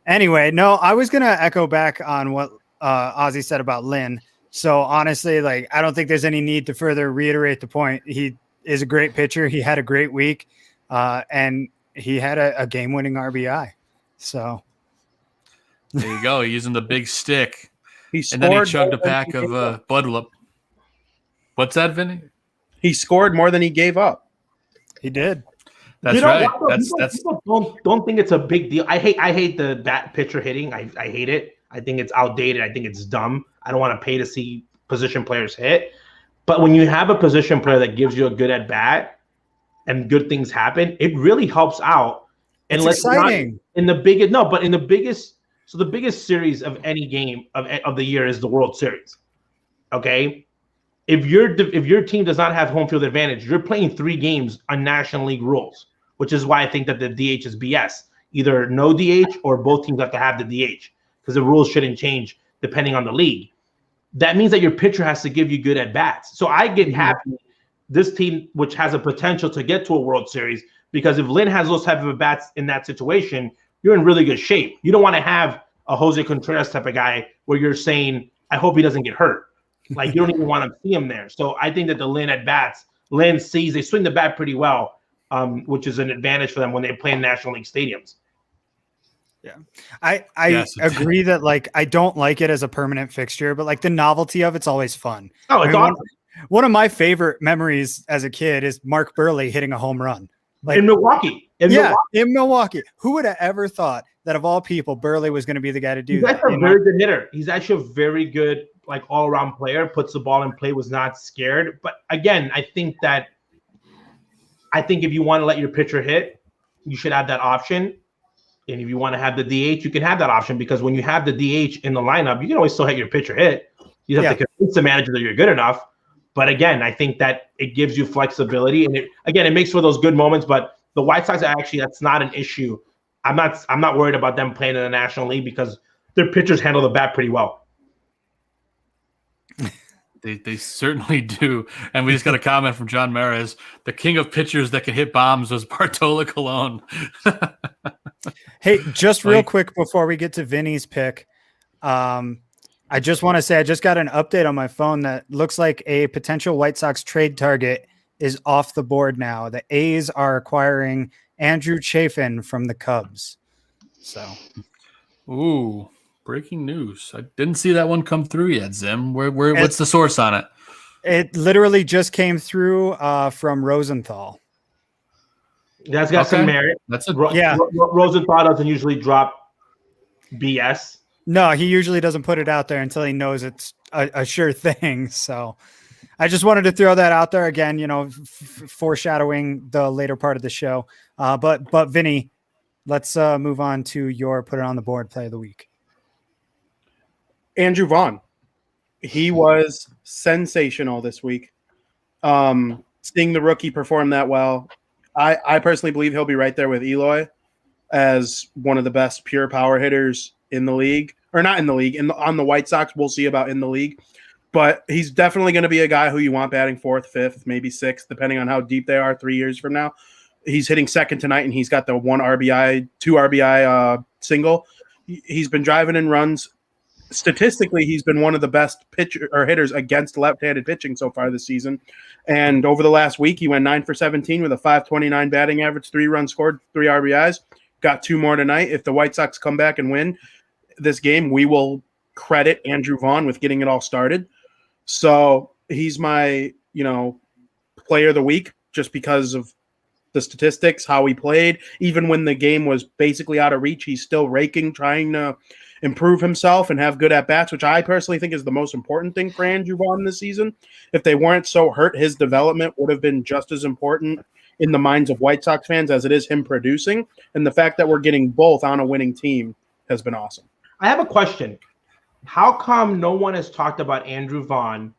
H: Anyway, no, I was gonna echo back on what Ozzie said about Lynn. So honestly, I don't think there's any need to further reiterate the point. He is a great pitcher. He had a great week, and he had a game-winning RBI. So
G: there you go, using the big stick.
D: And then he
G: chugged a pack of Butler. What's that, Vinny?
D: He scored more than he gave up.
H: He did.
G: That's right.
J: People don't think it's a big deal. I hate the bat pitcher hitting. I hate it. I think it's outdated. I think it's dumb. I don't want to pay to see position players hit. But when you have a position player that gives you a good at bat and good things happen, it really helps out. And
H: It's exciting.
J: In the biggest series of any game of the year is the World Series. Okay, if your team does not have home field advantage, you're playing 3 games on National League rules, which is why I think that the DH is BS. Either no DH or both teams have to have the DH because the rules shouldn't change depending on the league. That means that your pitcher has to give you good at bats. So I get happy this team, which has a potential to get to a World Series, because if Lynn has those type of at bats in that situation, you're in really good shape. You don't want to have a Jose Contreras type of guy where you're saying, I hope he doesn't get hurt. Like, you don't even want to see him there. So I think that the Lynn at bats, Lynn sees they swing the bat pretty well, which is an advantage for them when they play in National League stadiums.
H: Yeah, I agree that, like, I don't like it as a permanent fixture, but like the novelty of it's always fun.
J: Oh, it's awesome.
H: One of my favorite memories as a kid is Mark Burley hitting a home run. Like,
J: in Milwaukee.
H: In Milwaukee. Who would have ever thought that of all people, Burley was going to be the guy to do that?
J: He's a very good hitter. He's actually a very good, like, all-around player, puts the ball in play, was not scared. But again, I think if you want to let your pitcher hit, you should have that option. And if you want to have the DH, you can have that option, because when you have the DH in the lineup, you can always still hit your pitcher hit. You have to convince the manager that you're good enough. But again, I think that it gives you flexibility, and it makes for those good moments. But the White Sox that's not an issue. I'm not worried about them playing in the National League because their pitchers handle the bat pretty well.
G: They certainly do. And we just got a comment from John Maris. The king of pitchers that can hit bombs was Bartolo Colon.
H: Hey, just real quick before we get to Vinny's pick, I just want to say I just got an update on my phone that looks like a potential White Sox trade target is off the board now. The A's are acquiring Andrew Chafin from the Cubs. So,
G: ooh, breaking news. I didn't see that one come through yet, Zim. What's the source on it?
H: It literally just came through from Rosenthal.
J: That's got some merit. Rosenthal doesn't usually drop BS.
H: No, he usually doesn't put it out there until he knows it's a sure thing. So I just wanted to throw that out there again, foreshadowing the later part of the show. But Vinny, let's move on to your put it on the board play of the week.
D: Andrew Vaughn. He was sensational this week. Seeing the rookie perform that well, I personally believe he'll be right there with Eloy as one of the best pure power hitters in the league, or not in the league, on the White Sox. We'll see about in the league, but he's definitely going to be a guy who you want batting fourth, fifth, maybe sixth, depending on how deep they are 3 years from now. He's hitting second tonight, and he's got the 2 RBI single. He's been driving in runs. Statistically, he's been one of the best hitters against left-handed pitching so far this season. And over the last week, he went 9 for 17 with a 5.29 batting average, 3 runs scored, 3 RBIs. Got 2 more tonight. If the White Sox come back and win this game, we will credit Andrew Vaughn with getting it all started. So he's my, player of the week just because of the statistics, how he played. Even when the game was basically out of reach, he's still raking, trying to improve himself and have good at-bats, which I personally think is the most important thing for Andrew Vaughn this season. If they weren't so hurt, his development would have been just as important in the minds of White Sox fans as it is him producing. And the fact that we're getting both on a winning team has been awesome.
J: I have a question. How come no one has talked about Andrew Vaughn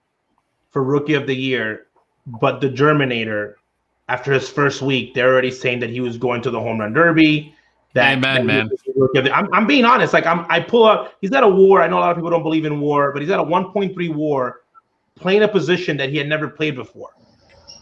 J: for Rookie of the Year, but the Germinator, after his first week, they're already saying that he was going to the Home Run Derby? Man. I'm being honest. Like, I pull up. He's got a WAR. I know a lot of people don't believe in WAR, but he's got a 1.3 WAR, playing a position that he had never played before.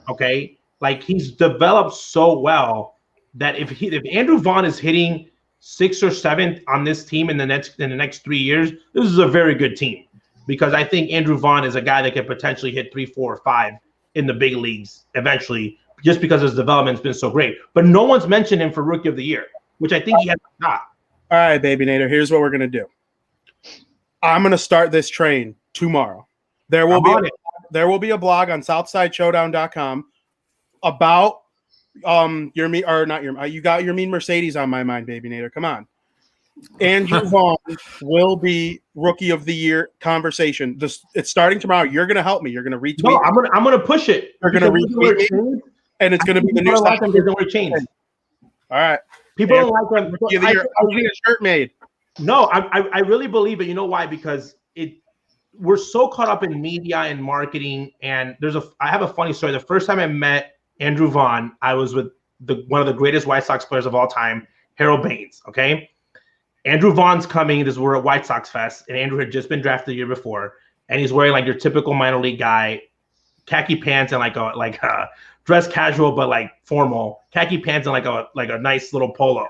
J: Okay, like, he's developed so well that if Andrew Vaughn is hitting 6th or 7th on this team in the next 3 years, this is a very good team, because I think Andrew Vaughn is a guy that could potentially hit 3, 4, or 5 in the big leagues eventually, just because his development's been so great. But no one's mentioned him for Rookie of the Year, which I think he has not.
D: All right, Baby Nader, here's what we're going to do. I'm going to start this train tomorrow. There will be a blog on SouthsideShowdown.com about you got your mean Mercedes on my mind, Baby Nader. Come on. Andrew Vaughn will be Rookie of the Year conversation. It's starting tomorrow. You're going to help me. You're going to retweet.
J: No, I'm gonna push it.
D: You're going to retweet me, and it's going to be the new
J: like them doesn't wear chains.
D: All right.
J: People don't like them.
D: Rookie of the Year. I'm getting a shirt made.
J: No, I really believe it. You know why? Because we're so caught up in media and marketing. And I have a funny story. The first time I met Andrew Vaughn, I was with one of the greatest White Sox players of all time, Harold Baines. Okay. Andrew Vaughn's coming. We're at White Sox Fest, and Andrew had just been drafted the year before, and he's wearing like your typical minor league guy, khaki pants and like a dress casual but like formal, khaki pants and like a nice little polo.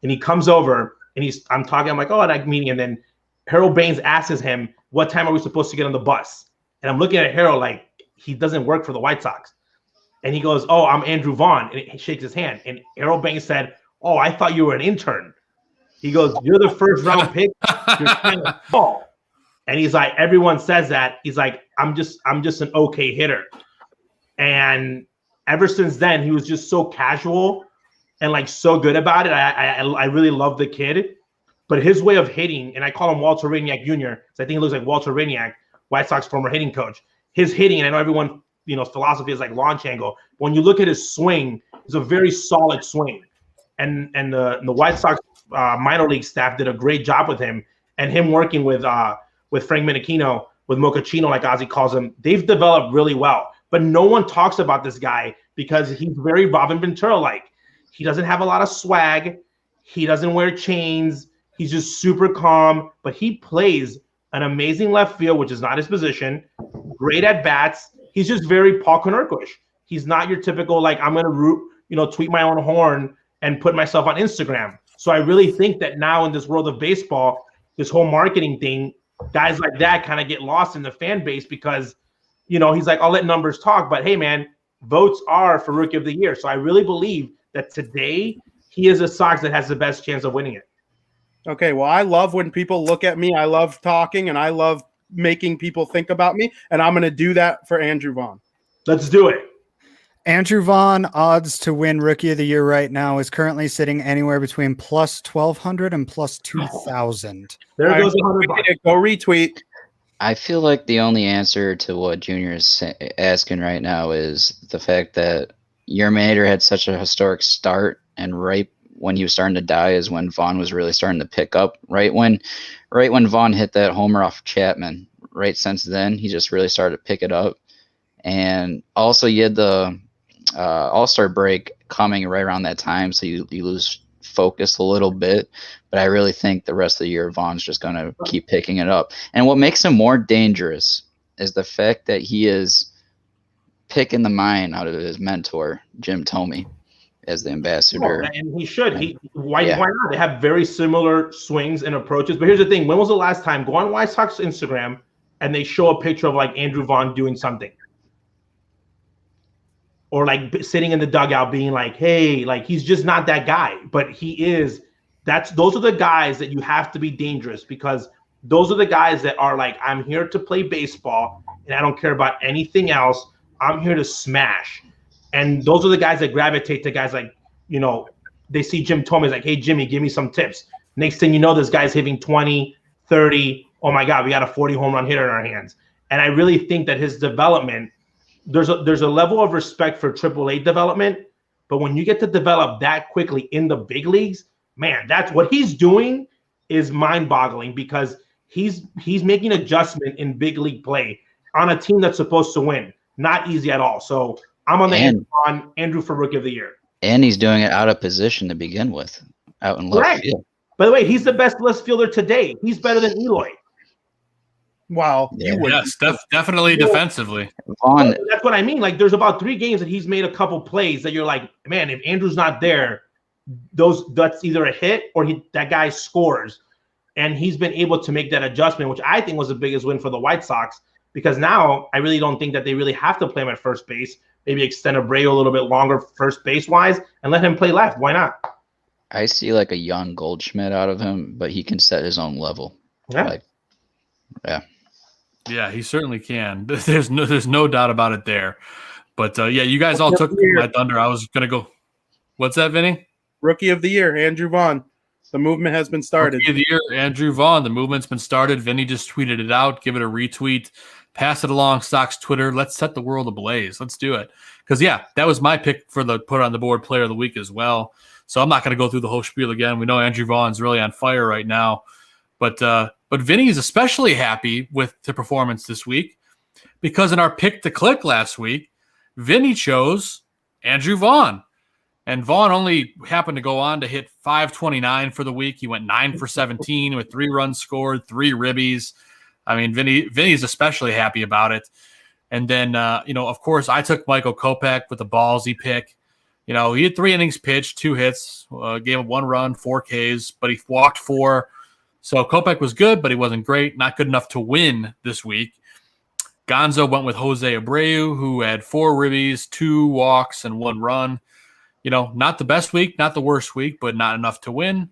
J: And he comes over, and I'm talking. I'm like, oh, that meeting, and then Harold Baines asks him, "What time are we supposed to get on the bus?" And I'm looking at Harold like he doesn't work for the White Sox, and he goes, "Oh, I'm Andrew Vaughn," and he shakes his hand. And Harold Baines said, "Oh, I thought you were an intern." He goes, "You're the first round pick. You're kind of tall." And he's like, everyone says that. He's like, I'm just an okay hitter. And ever since then, he was just so casual and like so good about it. I really love the kid. But his way of hitting, and I call him Walter Rainiac Jr., because I think he looks like Walter Rainiac, White Sox former hitting coach. His hitting, and I know everyone, philosophy is like launch angle. When you look at his swing, it's a very solid swing. And the White Sox minor league staff did a great job with him, and him working with Frank Minichino, with Mochaccino, like Ozzie calls him. They've developed really well, but no one talks about this guy because he's very Robin Ventura-like. He doesn't have a lot of swag. He doesn't wear chains. He's just super calm, but he plays an amazing left field, which is not his position. Great at bats. He's just very Paul Konerko-ish. He's not your typical, like, I'm going to tweet my own horn and put myself on Instagram. So I really think that now in this world of baseball, this whole marketing thing, guys like that kind of get lost in the fan base because, he's like, I'll let numbers talk. But hey, man, votes are for Rookie of the Year. So I really believe that today he is a Sox that has the best chance of winning it.
D: Okay, well, I love when people look at me. I love talking, and I love making people think about me. And I'm going to do that for Andrew Vaughn.
J: Let's do it.
H: Andrew Vaughn, odds to win Rookie of the Year right now is currently sitting anywhere between plus 1,200 and plus 2,000.
J: There goes $100.
D: Go retweet.
E: I feel like the only answer to what Junior is asking right now is the fact that Yermander had such a historic start, and right when he was starting to die is when Vaughn was really starting to pick up. Right when Vaughn hit that homer off Chapman. Right since then, he just really started to pick it up. And also, you had the All-Star break coming right around that time, so you lose focus a little bit. But I really think the rest of the year, Vaughn's just going to keep picking it up. And what makes him more dangerous is the fact that he is picking the mind out of his mentor, Jim Thome, as the ambassador.
J: Oh, and he should. Why not? They have very similar swings and approaches. But here's the thing. When was the last time? Go on White Sox Instagram, and they show a picture of like Andrew Vaughn doing something. Or like sitting in the dugout being like, hey, like he's just not that guy. But he is. Those are the guys that you have to be dangerous, because those are the guys that are like, I'm here to play baseball and I don't care about anything else. I'm here to smash. And those are the guys that gravitate to guys like, they see Jim Thome like, hey, Jimmy, give me some tips. Next thing you know, this guy's hitting 20, 30. Oh my God, we got a 40 home run hitter in our hands. And I really think that his development, there's a level of respect for AAA development, but when you get to develop that quickly in the big leagues, man, that's what he's doing is mind-boggling, because he's making adjustment in big league play on a team that's supposed to win. Not easy at all. So I'm on the end on Andrew for Rookie of the Year.
E: And he's doing it out of position to begin with, out in left field.
J: By the way, he's the best left fielder today. He's better than Eloy.
D: Wow.
G: Yes, definitely defensively.
E: Vaughn,
J: that's what I mean. Like, there's about 3 games that he's made a couple plays that you're like, man, if Andrew's not there, that's either a hit or that guy scores. And he's been able to make that adjustment, which I think was the biggest win for the White Sox, because now I really don't think that they really have to play him at first base. Maybe extend Abreu a little bit longer first base-wise and let him play left. Why not?
E: I see like a young Goldschmidt out of him, but he can set his own level.
J: Yeah.
G: Yeah, he certainly can. There's no doubt about it there. But you guys all took my thunder. I was gonna go. What's that, Vinny?
D: Rookie of the Year, Andrew Vaughn. The movement has been started.
G: Rookie of the year, Andrew Vaughn. The movement's been started. Vinny just tweeted it out. Give it a retweet. Pass it along Sox Twitter. Let's set the world ablaze. Let's do it. Because, yeah, that was my pick for the put on the board player of the week as well. So I'm not going to go through the whole spiel again. We know Andrew Vaughn's really on fire right now. But Vinny is especially happy with the performance this week because in our pick to click last week, Vinny chose Andrew Vaughn. And Vaughn only happened to go on to hit 529 for the week. He went 9 for 17 with 3 runs scored, 3 ribbies. I mean, Vinny's especially happy about it. And then, of course, I took Michael Kopech with a ballsy pick. He had 3 innings pitched, 2 hits, gave up 1 run, 4 Ks, but he walked 4. So Kopech was good, but he wasn't great. Not good enough to win this week. Gonzo went with Jose Abreu, who had 4 ribbies, 2 walks, and 1 run. Not the best week, not the worst week, but not enough to win.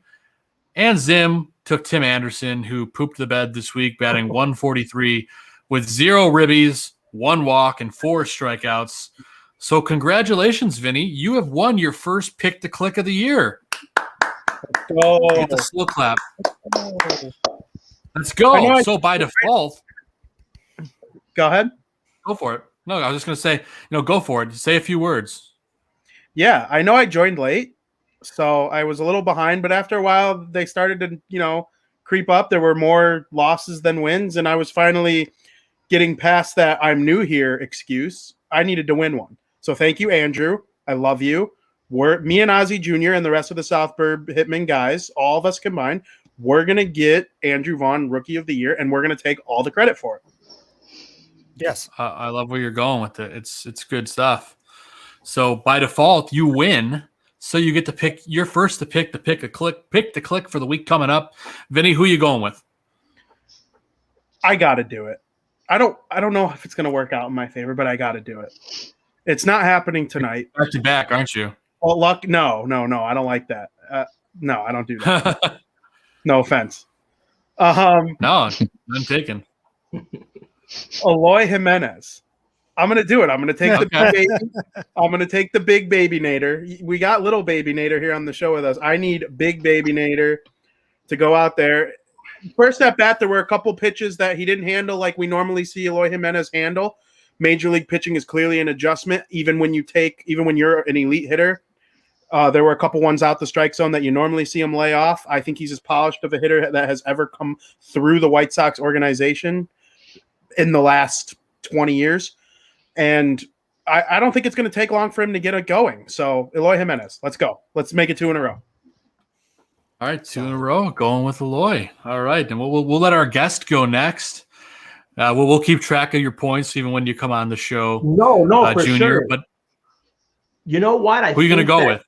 G: And Zim took Tim Anderson, who pooped the bed this week, batting 143 with 0 ribbies, 1 walk, and 4 strikeouts. So congratulations, Vinny. You have won your first pick to click of the year. Get the slow clap. Let's go. So by default.
D: Go ahead.
G: Go for it. No, I was just going to say, go for it. Say a few words.
D: Yeah, I know I joined late, so I was a little behind, but after a while they started to, creep up. There were more losses than wins, and I was finally getting past that I'm new here excuse. I needed to win one. So thank you, Andrew. I love you. Me and Ozzie Jr. and the rest of the South Burb Hitmen guys, all of us combined, we're going to get Andrew Vaughn Rookie of the Year, and we're going to take all the credit for it.
H: Yes.
G: I love where you're going with it. It's good stuff. So by default, you win. So you get to pick. You're first to pick to click for the week coming up. Vinny, who you going with?
D: I got to do it. I don't know if it's going to work out in my favor, but I got to do it. It's not happening tonight.
G: Back to back, aren't you?
D: Oh, luck? No. I don't like that. No, I don't do that. No offense.
G: No, none taken.
D: Eloy Jimenez. I'm gonna do it. I'm gonna take the big baby. I'm gonna take the big baby Nader. We got little baby Nader here on the show with us. I need big baby Nader to go out there. First at bat, there were a couple pitches that he didn't handle like we normally see Eloy Jimenez handle. Major league pitching is clearly an adjustment, even when you're an elite hitter. There were a couple ones out the strike zone that you normally see him lay off. I think he's as polished of a hitter that has ever come through the White Sox organization in the last 20 years. And I don't think it's going to take long for him to get it going. So, Eloy Jimenez, let's go. Let's make it 2 in a row.
G: All right, 2 in a row, going with Eloy. All right, and we'll let our guest go next. We'll keep track of your points even when you come on the show.
J: No, for
G: Junior.
J: sure.
G: But
J: you know what?
G: Who are you going to go with?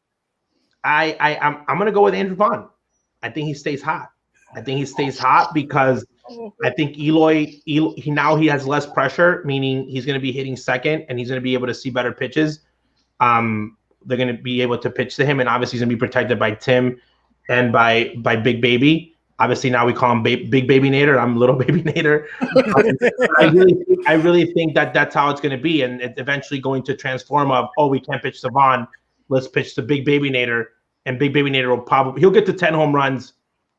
J: I'm going to go with Andrew Vaughn. I think he stays hot. Because I think Eloy he has less pressure, meaning he's going to be hitting second and he's going to be able to see better pitches. They're going to be able to pitch to him, and obviously he's going to be protected by Tim and by Big Baby. Obviously now we call him Big Baby Nader. I'm Little Baby Nader. I really think that's how it's going to be, and it's eventually going to transform of, we can't pitch to Vaughn, let's pitch to Big Baby Nader, and Big Baby Nader he'll get to 10 home runs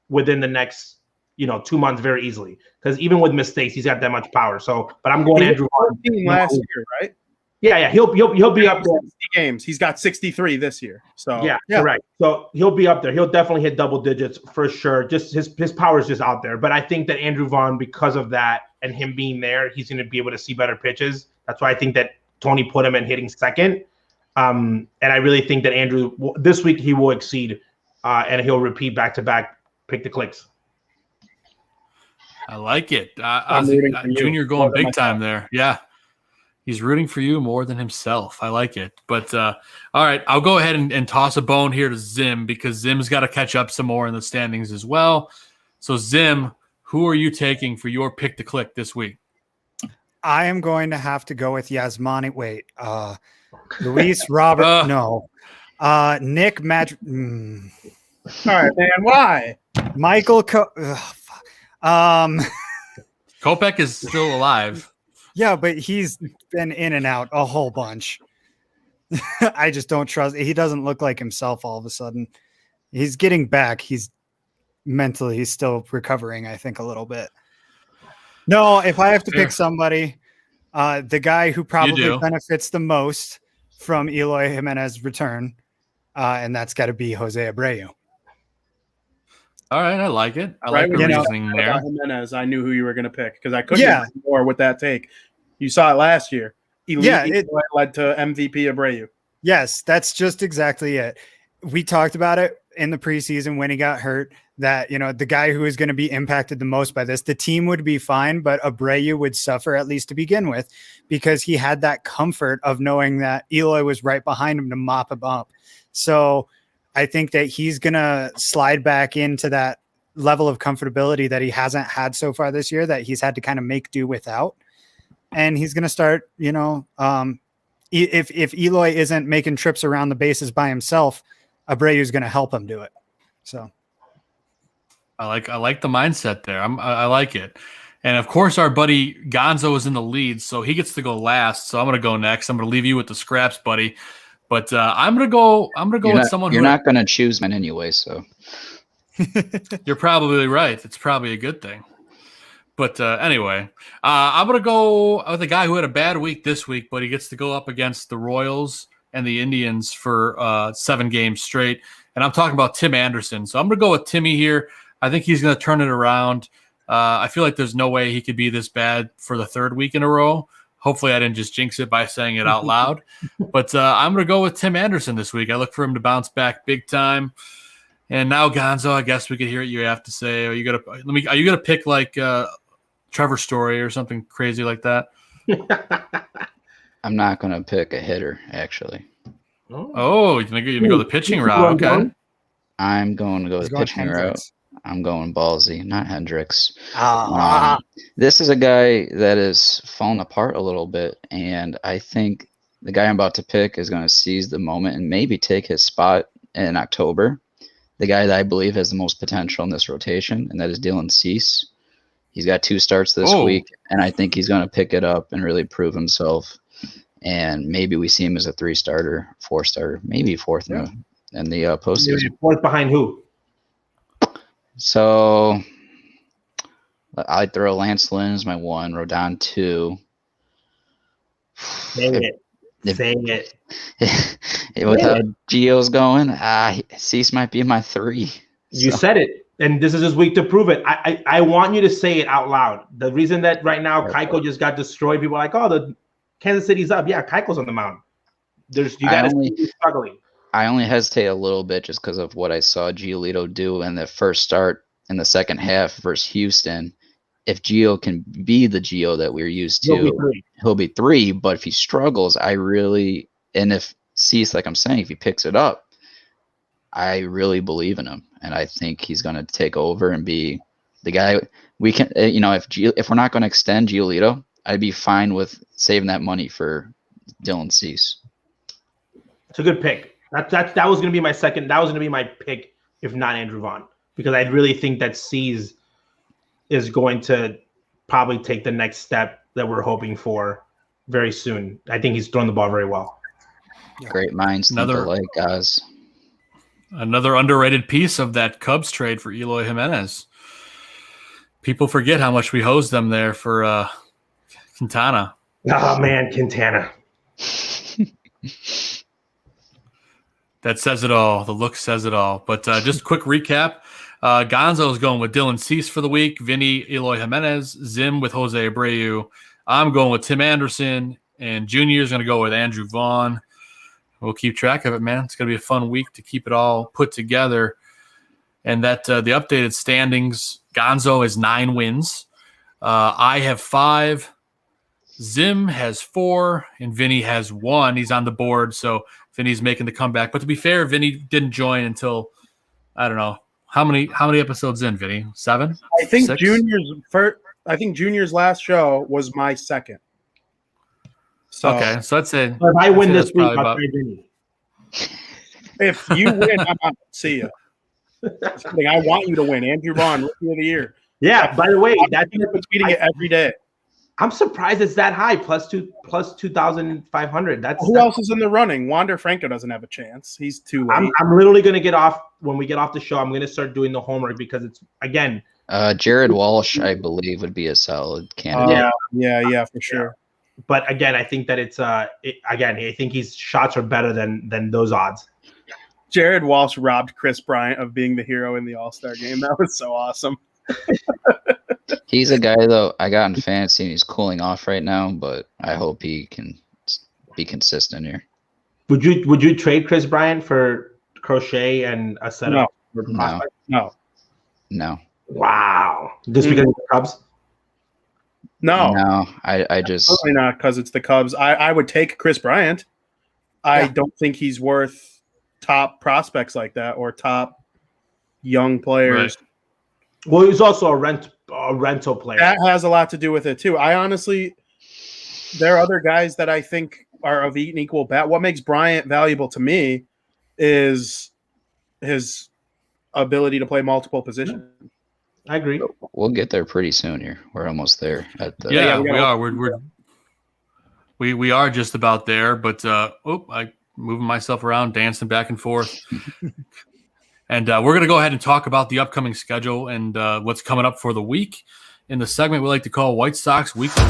J: within the next 2 months very easily, because even with mistakes, he's got that much power. So, but I'm going Andrew Vaughn.
D: Last year, right?
J: Yeah, he'll be up there.
D: 60 games. He's got 63 this year. So
J: yeah, correct. So he'll be up there. He'll definitely hit double digits for sure. Just his power is just out there. But I think that Andrew Vaughn, because of that and him being there, he's going to be able to see better pitches. That's why I think that Tony put him in hitting second. And I really think that Andrew this week he will exceed, and he'll repeat back-to-back pick the clicks.
G: I like it. Junior going big time there. Yeah. He's rooting for you more than himself. I like it. But all right, I'll go ahead and toss a bone here to Zim, because Zim's got to catch up some more in the standings as well. So Zim, who are you taking for your pick to click this week?
H: I am going to have to go with Yasmani. Wait, Luis Robert. No, Nick Madrid.
D: All right, man. Why?
H: Michael.
G: Kopech is still alive.
H: Yeah, but he's been in and out a whole bunch. I just don't trust. He doesn't look like himself all of a sudden. He's getting back. He's mentally he's still recovering, I think, a little bit. No, if I have to pick somebody, the guy who probably benefits the most from Eloy Jimenez's return, and that's got to be Jose Abreu.
G: All right, I like it. I like the reasoning there.
D: Jimenez, I knew who you were going to pick because I couldn't agree more with that take. You saw it last year. It led to MVP Abreu.
H: Yes, that's just exactly it. We talked about it in the preseason when he got hurt, that, the guy who is going to be impacted the most by this, the team would be fine, but Abreu would suffer, at least to begin with, because he had that comfort of knowing that Eloy was right behind him to mop him up. So I think that he's going to slide back into that level of comfortability that he hasn't had so far this year, that he's had to kind of make do without. And he's going to start, if Eloy isn't making trips around the bases by himself, Abreu is going to help him do it. So
G: I like the mindset there. I like it. And of course, our buddy Gonzo is in the lead, so he gets to go last. So I'm going to go next. I'm going to leave you with the scraps, buddy. But I'm going to go with someone.
E: You're not going to choose men anyway, so
G: you're probably right. It's probably a good thing. But anyway, I'm going to go with a guy who had a bad week this week, but he gets to go up against the Royals and the Indians for 7 games straight. And I'm talking about Tim Anderson. So I'm going to go with Timmy here. I think he's going to turn it around. I feel like there's no way he could be this bad for the 3rd week in a row. Hopefully I didn't just jinx it by saying it out loud. But I'm going to go with Tim Anderson this week. I look for him to bounce back big time. And now, Gonzo, I guess we could hear what you have to say. Are you going to pick like Trevor Story or something crazy like that?
E: I'm not going to pick a hitter, actually.
G: Oh, you're going to go the pitching route. Okay.
E: I'm going to go the pitching route. I'm going ballsy, not Hendricks. This is a guy that is falling apart a little bit, and I think the guy I'm about to pick is going to seize the moment and maybe take his spot in October. The guy that I believe has the most potential in this rotation, and that is Dylan Cease. He's got 2 starts this week, and I think he's going to pick it up and really prove himself. And maybe we see him as a 3-starter, 4-starter, maybe 4th in the postseason.
J: 4th behind who?
E: So I'd throw Lance Lynn as my 1, Rodon 2.
J: Say it.
E: With how Gio's going, Cease might be my 3.
J: You said it, and this is his week to prove it. I want you to say it out loud. The reason that right now Keiko just got destroyed, people are like, the Kansas City's up. Yeah, Keiko's on the mound. You got to be struggling.
E: I only hesitate a little bit just because of what I saw Giolito do in the first start in the second half versus Houston. If Gio can be the Gio that we're used to, he'll be 3. But if he struggles, and if Cease, like I'm saying, if he picks it up, I really believe in him. And I think he's going to take over and be the guy we can, if we're not going to extend Giolito, I'd be fine with saving that money for Dylan Cease.
J: It's a good pick. That was going to be my second. That was going to be my pick if not Andrew Vaughn, because I really think that Cease is going to probably take the next step that we're hoping for very soon. I think he's thrown the ball very well.
E: Great minds think alike, guys.
G: Another underrated piece of that Cubs trade for Eloy Jimenez. People forget how much we hosed them there for Quintana.
J: Oh, man, Quintana.
G: That says it all. The look says it all. But just quick recap. Gonzo is going with Dylan Cease for the week. Vinny, Eloy Jimenez. Zim with Jose Abreu. I'm going with Tim Anderson. And Junior is going to go with Andrew Vaughn. We'll keep track of it, man. It's going to be a fun week to keep it all put together. And that the updated standings, Gonzo has 9 wins. I have 5. Zim has 4. And Vinny has 1. He's on the board, so Vinny's making the comeback. But to be fair, Vinny didn't join until, I don't know, how many episodes in, Vinny? 7?
D: I think
G: 6?
D: Junior's last show was my 2nd. So,
G: okay, so I'd say
J: if I win this week, I'll trade Vinny.
D: If you win, I'm out. See you. I want you to win. Andrew Vaughn, Rookie of the Year.
J: Yeah, by the way,
D: that's tweeting it every day.
J: I'm surprised it's that high, plus 2,500.
D: Who else is in the running? Wander Franco doesn't have a chance. He's too late.
J: I'm literally going to get off when we get off the show. I'm going to start doing the homework because it's again.
E: Jared Walsh, I believe, would be a solid candidate.
D: Yeah, for sure.
J: But again, I think that I think his shots are better than those odds.
D: Jared Walsh robbed Chris Bryant of being the hero in the All-Star game. That was so awesome.
E: He's a guy, though, I got in fantasy, and he's cooling off right now, but I hope he can be consistent here.
J: Would you trade Chris Bryant for Crochet and a setup?
D: No.
J: Wow. Just because of the Cubs?
D: No,
E: I just
D: certainly not because it's the Cubs. I would take Chris Bryant. I don't think he's worth top prospects like that or top young players.
J: Right. Well, he's also a rental player.
D: That has a lot to do with it too. I honestly, there are other guys that I think are of equal bat. What makes Bryant valuable to me is his ability to play multiple positions.
J: I agree.
E: We'll get there pretty soon here. We're almost there.
G: We are. We are just about there, but I'm moving myself around, dancing back and forth. And we're going to go ahead and talk about the upcoming schedule and what's coming up for the week in the segment we like to call White Sox Weekly.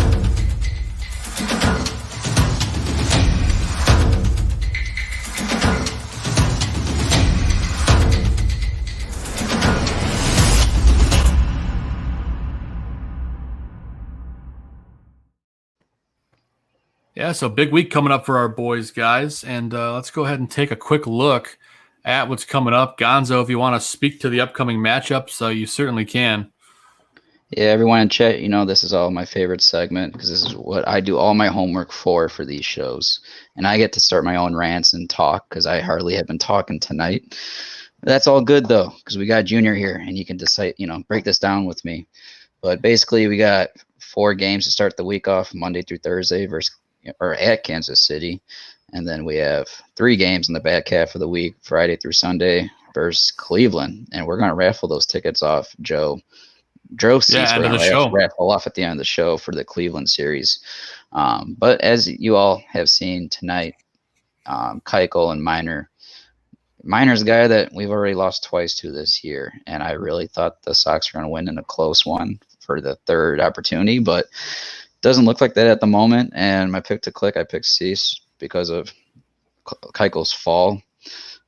G: Yeah, so big week coming up for our boys, guys. And let's go ahead and take a quick look at what's coming up. Gonzo, if you want to speak to the upcoming matchups, you certainly can.
E: Yeah, everyone in chat, this is all my favorite segment because this is what I do all my homework for these shows. And I get to start my own rants and talk because I hardly have been talking tonight. That's all good, though, because we got Junior here, and you can decide, break this down with me. But basically, we got 4 games to start the week off, Monday through Thursday at Kansas City. And then we have 3 games in the back half of the week, Friday through Sunday versus Cleveland. And we're going to raffle those tickets off, Joe. Seats we're going to raffle off at the end of the show for the Cleveland series. But as you all have seen tonight, Keuchel and Miner's a guy that we've already lost twice to this year. And I really thought the Sox were going to win in a close one for the 3rd opportunity, but doesn't look like that at the moment. And my pick to click, I picked Cease because of Keuchel's fall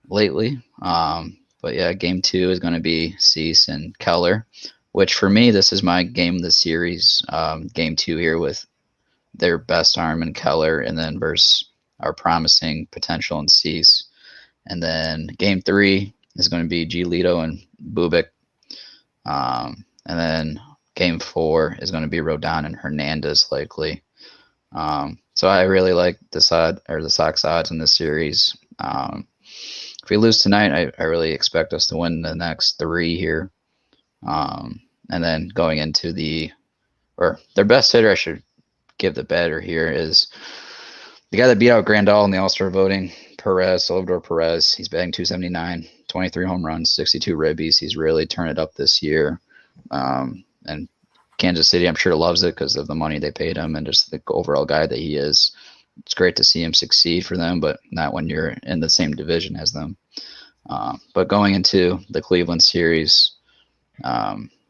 E: lately. But yeah, game 2 is going to be Cease and Keller, which for me, this is my game of the series. Game 2 here with their best arm in Keller, and then versus our promising potential in Cease. And then game 3 is going to be Giolito and Bubic. And then game 4 is going to be Rodon and Hernandez likely. So I really like the Sox odds in this series. If we lose tonight, I really expect us to win the next 3 here. And then going into their best hitter, I should give the batter here, is the guy that beat out Grandal in the All-Star voting, Salvador Perez. He's batting .279, 23 home runs, 62 ribbies. He's really turned it up this year. And Kansas City, I'm sure, loves it because of the money they paid him and just the overall guy that he is. It's great to see him succeed for them, but not when you're in the same division as them. But going into the Cleveland series,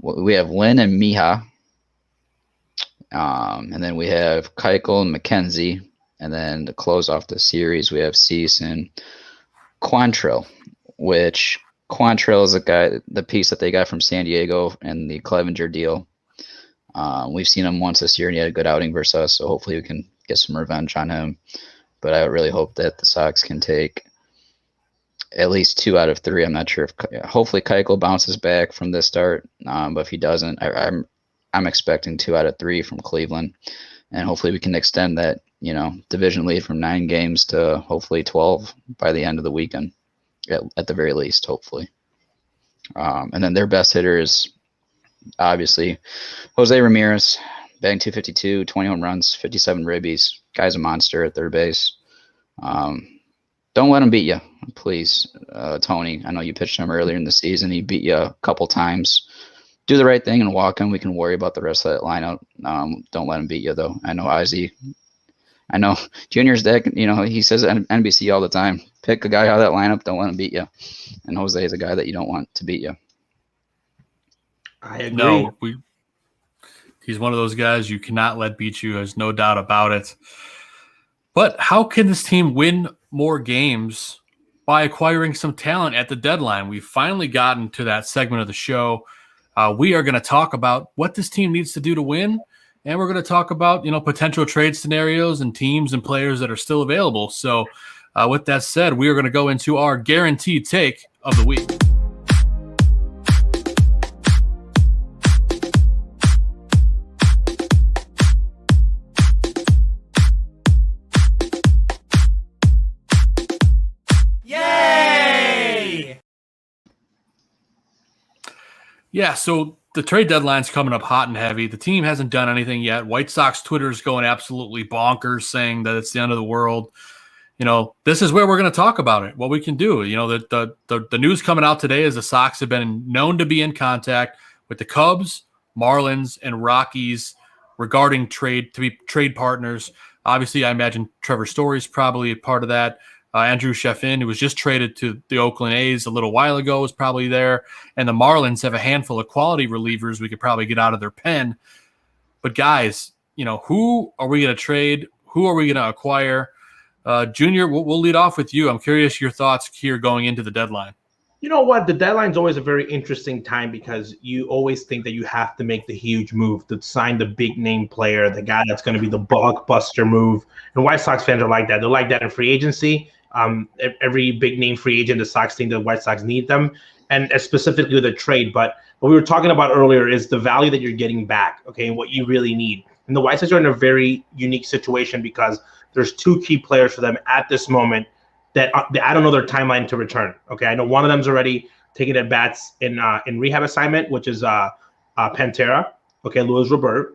E: we have Lynn and Mija. And then we have Keuchel and McKenzie. And then to close off the series, we have Cease and Quantrill, which Quantrill is the piece that they got from San Diego in the Clevenger deal. We've seen him once this year, and he had a good outing versus us, so hopefully we can get some revenge on him. But I really hope that the Sox can take at least 2 out of 3. I'm not sure if hopefully Keuchel bounces back from this start, but if he doesn't, I'm expecting 2 out of 3 from Cleveland, and hopefully we can extend that division lead from 9 games to hopefully 12 by the end of the weekend, at the very least, hopefully. And then their best hitter is obviously Jose Ramirez, batting .252, 20 home runs, 57 ribbies. Guy's a monster at third base. Don't let him beat you, please, Tony. I know you pitched him earlier in the season. He beat you a couple times. do the right thing and walk him. We can worry about the rest of that lineup. Don't let him beat you, though. I know Ozzie. I know Junior's deck. He says it on NBC all the time. Pick a guy out of that lineup. Don't let him beat you. And Jose is a guy that you don't want to beat you.
J: I agree.
G: No, he's one of those guys you cannot let beat you. There's no doubt about it. But how can this team win more games by acquiring some talent at the deadline? We've finally gotten to that segment of the show. We are going to talk about what this team needs to do to win, and we're going to talk about potential trade scenarios and teams and players that are still available. So with that said, we are going to go into our guaranteed take of the week. Yeah, so the trade deadline's coming up hot and heavy. The team hasn't done anything yet. White Sox Twitter is going absolutely bonkers, saying that it's the end of the world. This is where we're going to talk about it, what we can do. The news coming out today is the Sox have been known to be in contact with the Cubs, Marlins, and Rockies regarding trade partners. Obviously, I imagine Trevor Story's probably a part of that. Andrew Sheffin, who was just traded to the Oakland A's a little while ago, was probably there. And the Marlins have a handful of quality relievers we could probably get out of their pen. But guys, who are we going to trade? Who are we going to acquire? Junior, we'll lead off with you. I'm curious your thoughts here going into the deadline.
J: You know what? The deadline's always a very interesting time because you always think that you have to make the huge move to sign the big name player, the guy that's going to be the blockbuster move. And White Sox fans are like that. They're like that in free agency. Every big name free agent, the Sox think the White Sox need them, and specifically with a trade. But what we were talking about earlier is the value that you're getting back, okay, and what you really need. And the White Sox are in a very unique situation because there's two key players for them at this moment that I don't know their timeline to return. Okay, I know one of them's already taking at bats in rehab assignment, which is Pantera. Okay, Luis Robert.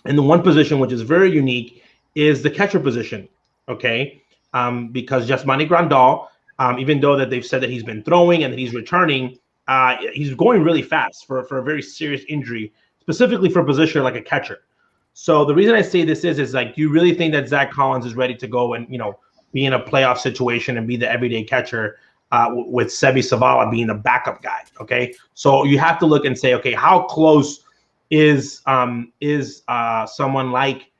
J: And the one position which is very unique is the catcher position. Okay. Because Yasmani Grandal, even though that they've said that he's been throwing and that he's returning, he's going really fast for a very serious injury, specifically for a position like a catcher. So the reason I say this is like, do you really think that Zach Collins is ready to go and be in a playoff situation and be the everyday catcher with Sebi Zavala being the backup guy? Okay, so you have to look and say, okay, how close is someone like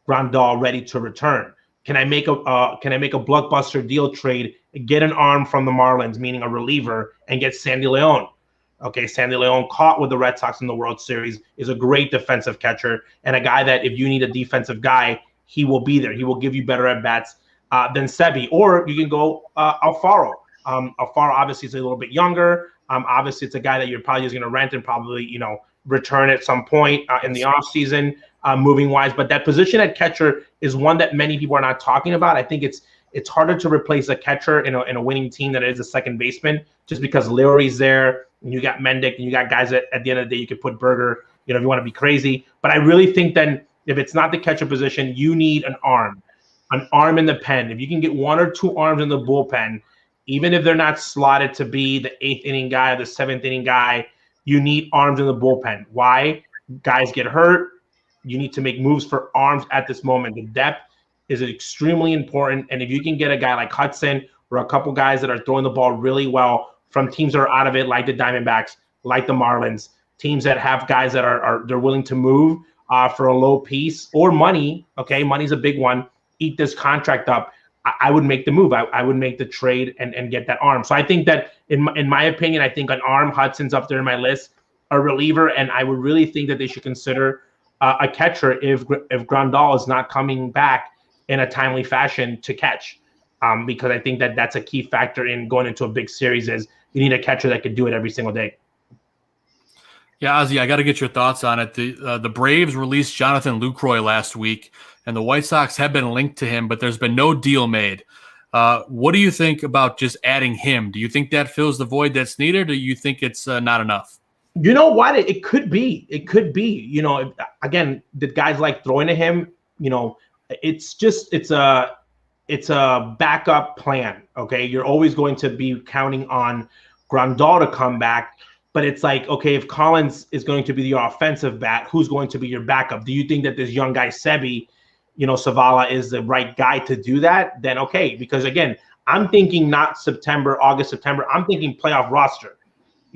J: Grandal ready to return? Can I make a blockbuster deal trade, get an arm from the Marlins, meaning a reliever, and get Sandy Leon? Okay, Sandy Leon caught with the Red Sox in the World Series, is a great defensive catcher and a guy that if you need a defensive guy, he will be there. He will give you better at-bats than Sebi. Or you can go Alfaro. Alfaro obviously is a little bit younger. Obviously, it's a guy that you're probably just going to rent and probably return at some point in the offseason. Moving wise, but that position at catcher is one that many people are not talking about. I think it's harder to replace a catcher in a winning team than it is a second baseman, just because Leury's there, and you got Mendick, and you got guys that at the end of the day you could put Berger, if you want to be crazy. But I really think then if it's not the catcher position, you need an arm in the pen. If you can get one or two arms in the bullpen, even if they're not slotted to be the 8th inning guy or the 7th inning guy, you need arms in the bullpen. Why? Guys get hurt. You need to make moves for arms at this moment. The depth is extremely important. And if you can get a guy like Hudson or a couple guys that are throwing the ball really well from teams that are out of it, like the Diamondbacks, like the Marlins, teams that have guys that they're willing to move for a low piece or money. Okay, money's a big one. Eat this contract up. I would make the move. I would make the trade and get that arm. So I think that in my opinion, I think an arm, Hudson's up there in my list, a reliever, and I would really think that they should consider a catcher if Grandal is not coming back in a timely fashion to catch, because I think that that's a key factor in going into a big series is you need a catcher that could do it every single day.
G: Yeah, Ozzie, I got to get your thoughts on it. The Braves released Jonathan Lucroy last week, and the White Sox have been linked to him, but there's been no deal made. What do you think about just adding him? Do you think that fills the void that's needed, or do you think it's not enough?
J: You know what? It could be. It could be. Again, the guys like throwing to him. It's a backup plan. Okay, you're always going to be counting on Grandal to come back. But it's like, okay, if Collins is going to be your offensive bat, who's going to be your backup? Do you think that this young guy, Sebi, Savala is the right guy to do that? Then okay, because again, I'm thinking not September, August, September. I'm thinking playoff roster.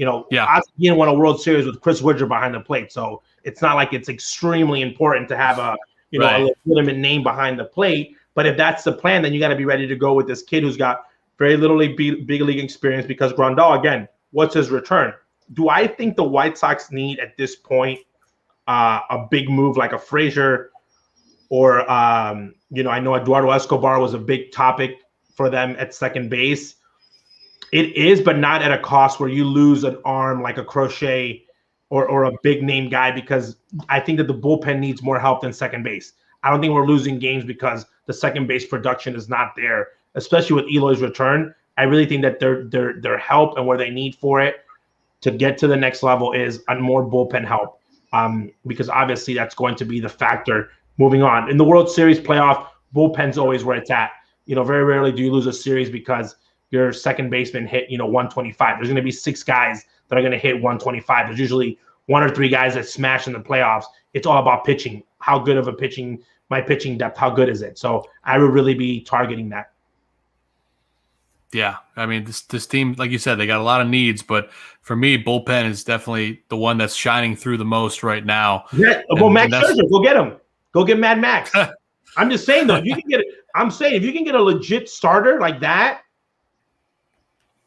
J: Ozzie Guillen won a World Series with Chris Woodger behind the plate, so it's not like it's extremely important to have a legitimate name behind the plate. But if that's the plan, then you got to be ready to go with this kid who's got very little big league experience. Because Grandal, again, what's his return? Do I think the White Sox need at this point a big move like a Frazier or I know Eduardo Escobar was a big topic for them at second base. It is, but not at a cost where you lose an arm like a Crochet or a big name guy, because I think that the bullpen needs more help than second base. I don't think we're losing games because the second base production is not there, especially with Eloy's return. I really think that their help and where they need for it to get to the next level is on more bullpen help, because obviously that's going to be the factor moving on. In the World Series playoff, bullpen's always where it's at. Very rarely do you lose a series because your second baseman hit, 125. There's going to be 6 guys that are going to hit 125. There's usually 1 or 3 guys that smash in the playoffs. It's all about pitching. How good of my pitching depth, how good is it? So I would really be targeting that.
G: Yeah, I mean, this team, like you said, they got a lot of needs, but for me, bullpen is definitely the one that's shining through the most right now.
J: Yeah, well, Max Scherzer, go get him. Go get Mad Max. I'm just saying, though, if you can get a legit starter like that,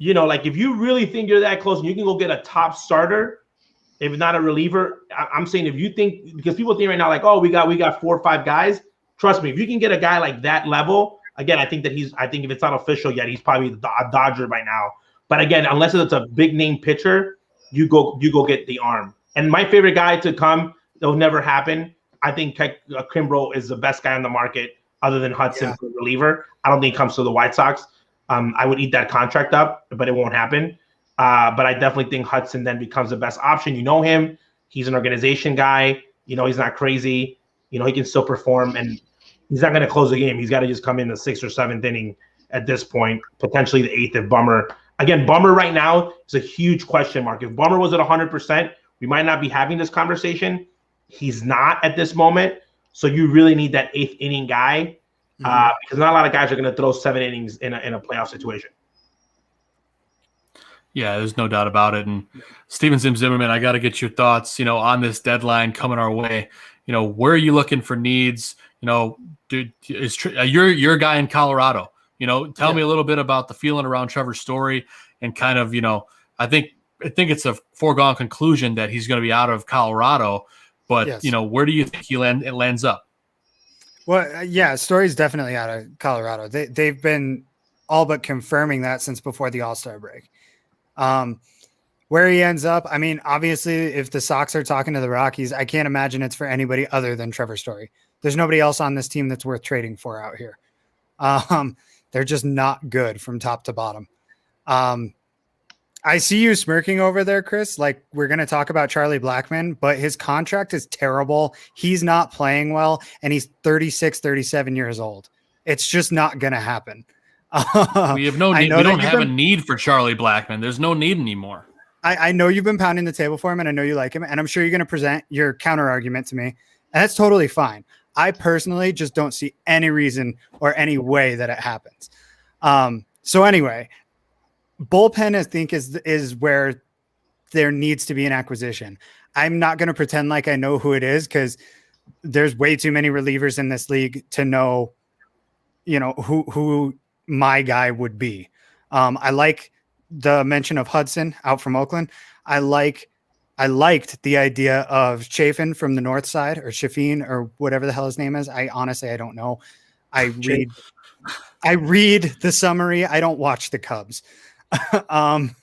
J: like if you really think you're that close and you can go get a top starter, if not a reliever, I'm saying if you think, because people think right now like, oh, we got 4 or 5 guys. Trust me, if you can get a guy like that level. Again, I think if it's not official yet, he's probably a Dodger by now. But again, unless it's a big name pitcher, you go get the arm. And my favorite guy to come, it'll never happen. I think Kimbrough is the best guy on the market other than Hudson for reliever. I don't think he comes to the White Sox. I would eat that contract up, but it won't happen. But I definitely think Hudson then becomes the best option. You know him. He's an organization guy. He's not crazy. He can still perform, and he's not going to close the game. He's got to just come in the 6th or 7th inning at this point, potentially the 8th if Bummer. Again, Bummer right now is a huge question mark. If Bummer was at 100%, we might not be having this conversation. He's not at this moment. So you really need that 8th inning guy because not a lot of guys are going to throw 7 innings in a playoff situation.
G: Yeah, there's no doubt about it. And Steven Zimmerman, I got to get your thoughts, on this deadline coming our way. Where are you looking for needs? Dude, you're a guy in Colorado. Tell me a little bit about the feeling around Trevor's story and kind of, I think it's a foregone conclusion that he's going to be out of Colorado, but where do you think it lands up?
H: Well, Story's definitely out of Colorado. They've been all but confirming that since before the All-Star break. Where he ends up, I mean, obviously, if the Sox are talking to the Rockies, I can't imagine it's for anybody other than Trevor Story. There's nobody else on this team that's worth trading for out here. They're just not good from top to bottom. I see you smirking over there, Chris. Like, we're going to talk about Charlie Blackmon, but his contract is terrible. He's not playing well, and he's 36, 37 years old. It's just not going to happen.
G: We have no need. We don't have a need for Charlie Blackmon. There's no need anymore.
H: I know you've been pounding the table for him, and I know you like him, and I'm sure you're going to present your counter argument to me, and that's totally fine. I personally just don't see any reason or any way that it happens. So anyway, bullpen, I think, is where there needs to be an acquisition. I'm not going to pretend like I know who it is because there's way too many relievers in this league to know, who my guy would be. I like the mention of Hudson out from Oakland. I liked the idea of Chafin from the north side, or Chafin, or whatever the hell his name is. I don't know. I read the summary. I don't watch the Cubs. I'm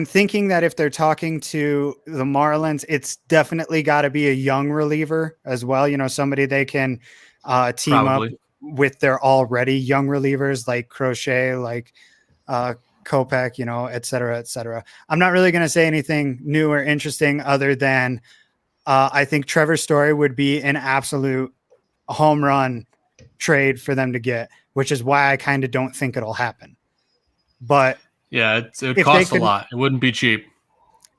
H: thinking that if they're talking to the Marlins, it's definitely got to be a young reliever as well. Somebody they can team up with their already young relievers like Crochet, like Kopech, et cetera, et cetera. I'm not really going to say anything new or interesting other than I think Trevor Story would be an absolute home run trade for them to get, which is why I kind of don't think it'll happen. But
G: Yeah, it would
H: If
G: cost
H: they
G: a
H: could-
G: lot. It wouldn't be cheap.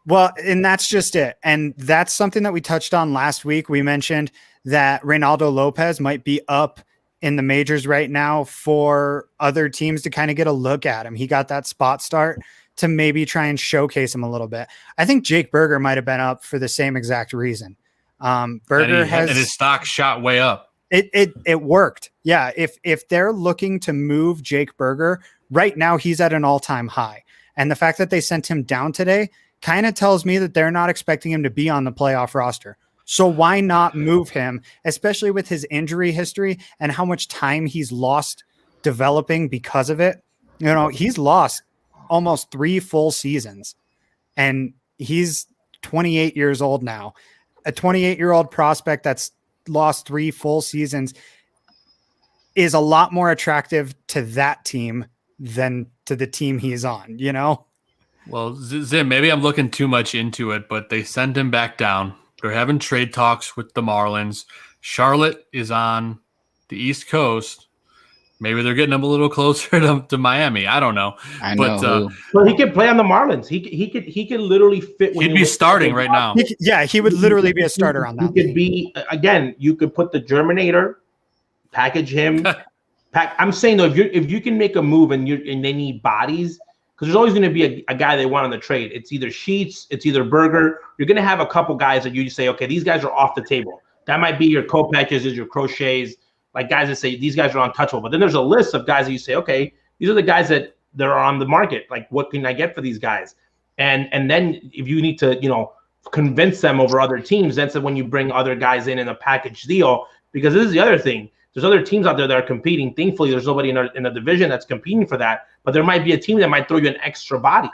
H: Well, and that's just it. And that's something that we touched on last week. We mentioned that Reynaldo Lopez might be up in the majors right now for other teams to kind of get a look at him. He got that spot start to maybe try and showcase him a little bit. I think Jake Berger might have been up for the same exact reason. Berger
G: and his stock shot way up.
H: It worked. Yeah. If they're looking to move Jake Berger right now, he's at an all-time high. And the fact that they sent him down today kind of tells me that they're not expecting him to be on the playoff roster. So why not move him, especially with his injury history and how much time he's lost developing because of it? You know, he's lost almost 3 full seasons and he's 28 years old now. A 28-year-old prospect that's lost 3 full seasons is a lot more attractive to that team than to the team he's on, you know?
G: Well, Zim, maybe I'm looking too much into it, but they send him back down. They're having trade talks with the Marlins. Charlotte is on the East Coast. Maybe they're getting him a little closer to Miami. I don't know.
J: Well, he could play on the Marlins. He could literally fit.
G: He'd be starting right now.
H: He would literally be a starter on that.
J: He could be again. You could put the Germinator, package him. I'm saying though, if you can make a move and they need bodies, because there's always going to be a guy they want on the trade. It's either Sheets, it's either Berger. You're going to have a couple guys that you say, okay, these guys are off the table. That might be your Kopeches, your Crochets, like guys that say these guys are untouchable. But then there's a list of guys that you say, okay, these are the guys that are on the market. Like, what can I get for these guys? And then if you need to, convince them over other teams, that's when you bring other guys in a package deal. Because this is the other thing. There's other teams out there that are competing. Thankfully, there's nobody in the division that's competing for that. But there might be a team that might throw you an extra body.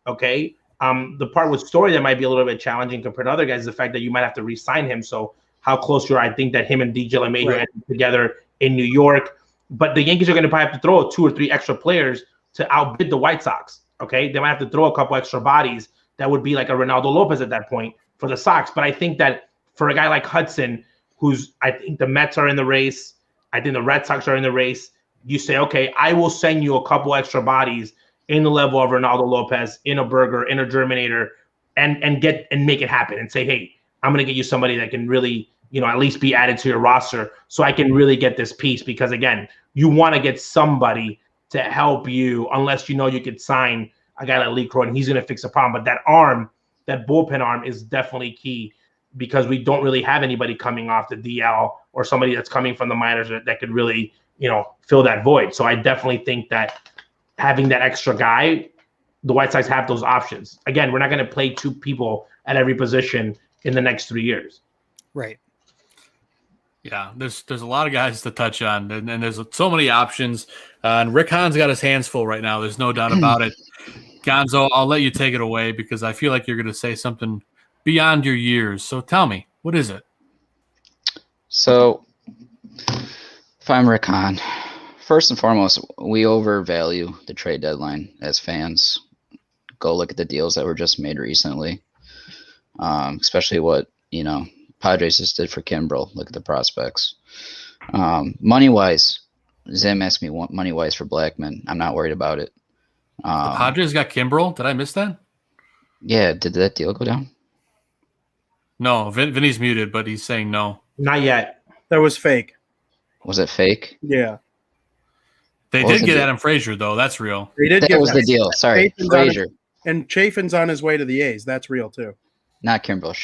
J: Okay. The part with Story that might be a little bit challenging compared to other guys is the fact that you might have to re-sign him. So how close you are, I think that him and DJ LeMahieu end together in New York. But the Yankees are going to probably have to throw 2 or 3 extra players to outbid the White Sox. Okay. They might have to throw a couple extra bodies. That would be like a Reynaldo Lopez at that point for the Sox. But I think that for a guy like Hudson, I think the Mets are in the race. I think the Red Sox are in the race. You say, okay, I will send you a couple extra bodies in the level of Reynaldo Lopez, in a Berger, in a Germinator, and make it happen and say, hey, I'm going to get you somebody that can really, at least be added to your roster so I can really get this piece. Because again, you want to get somebody to help you unless you could sign a guy like Lee Croy and he's going to fix the problem. But that arm, that bullpen arm is definitely key because we don't really have anybody coming off the DL or somebody that's coming from the minors that could really, fill that void. So I definitely think that having that extra guy, the White Sox have those options. Again, we're not going to play 2 people at every position in the next 3 years.
H: Right.
G: Yeah, there's a lot of guys to touch on, and there's so many options. And Rick Hahn's got his hands full right now. There's no doubt about it. Gonzo, I'll let you take it away because I feel like you're going to say something beyond your years. So tell me, what is it?
E: So if I'm Rick Hahn, first and foremost, we overvalue the trade deadline as fans. Go look at the deals that were just made recently, especially what, Padres just did for Kimbrel. Look at the prospects. Money-wise, Zim asked me money-wise for Blackman. I'm not worried about it.
G: The Padres got Kimbrel? Did I miss that?
E: Yeah, did that deal go down?
G: No, Vinny's muted, but he's saying no.
J: Not yet.
D: That was fake.
E: Was it fake?
D: Yeah.
G: They did get Adam Frazier, though. That's real.
D: They did.
E: That was the deal. Sorry, Frazier.
D: And Chafin's on his way to the A's. That's real, too.
E: Not Kimbrel.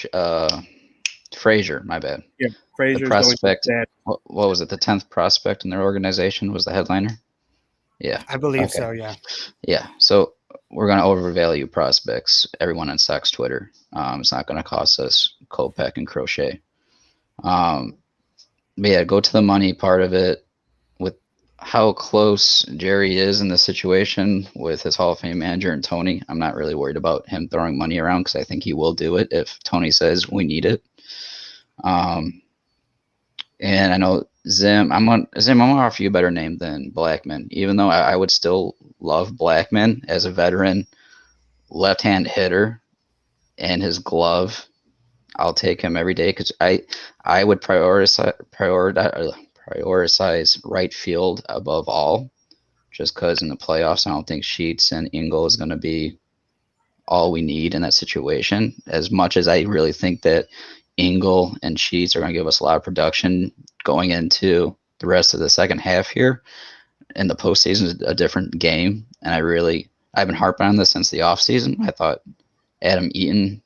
E: Frazier, my bad.
D: Yeah, Frazier's
E: prospect. What was it? The 10th prospect in their organization was the headliner? Yeah.
H: I believe so, yeah.
E: Yeah. So we're going to overvalue prospects. Everyone on Sox Twitter. It's not going to cost us Kopech and Crochet. But yeah, go to the money part of it. With how close Jerry is in the situation with his Hall of Fame manager and Tony, I'm not really worried about him throwing money around because I think he will do it if Tony says we need it. And I know Zim, I'm gonna offer you a better name than Blackman, even though I would still love Blackman as a veteran left-hand hitter and his glove. I'll take him every day because I would prioritize right field above all, just because in the playoffs, I don't think Sheets and Engel is going to be all we need in that situation. As much as I really think that Engel and Sheets are going to give us a lot of production going into the rest of the second half here, and the postseason is a different game. And I've been harping on this since the offseason. I thought Adam Eaton,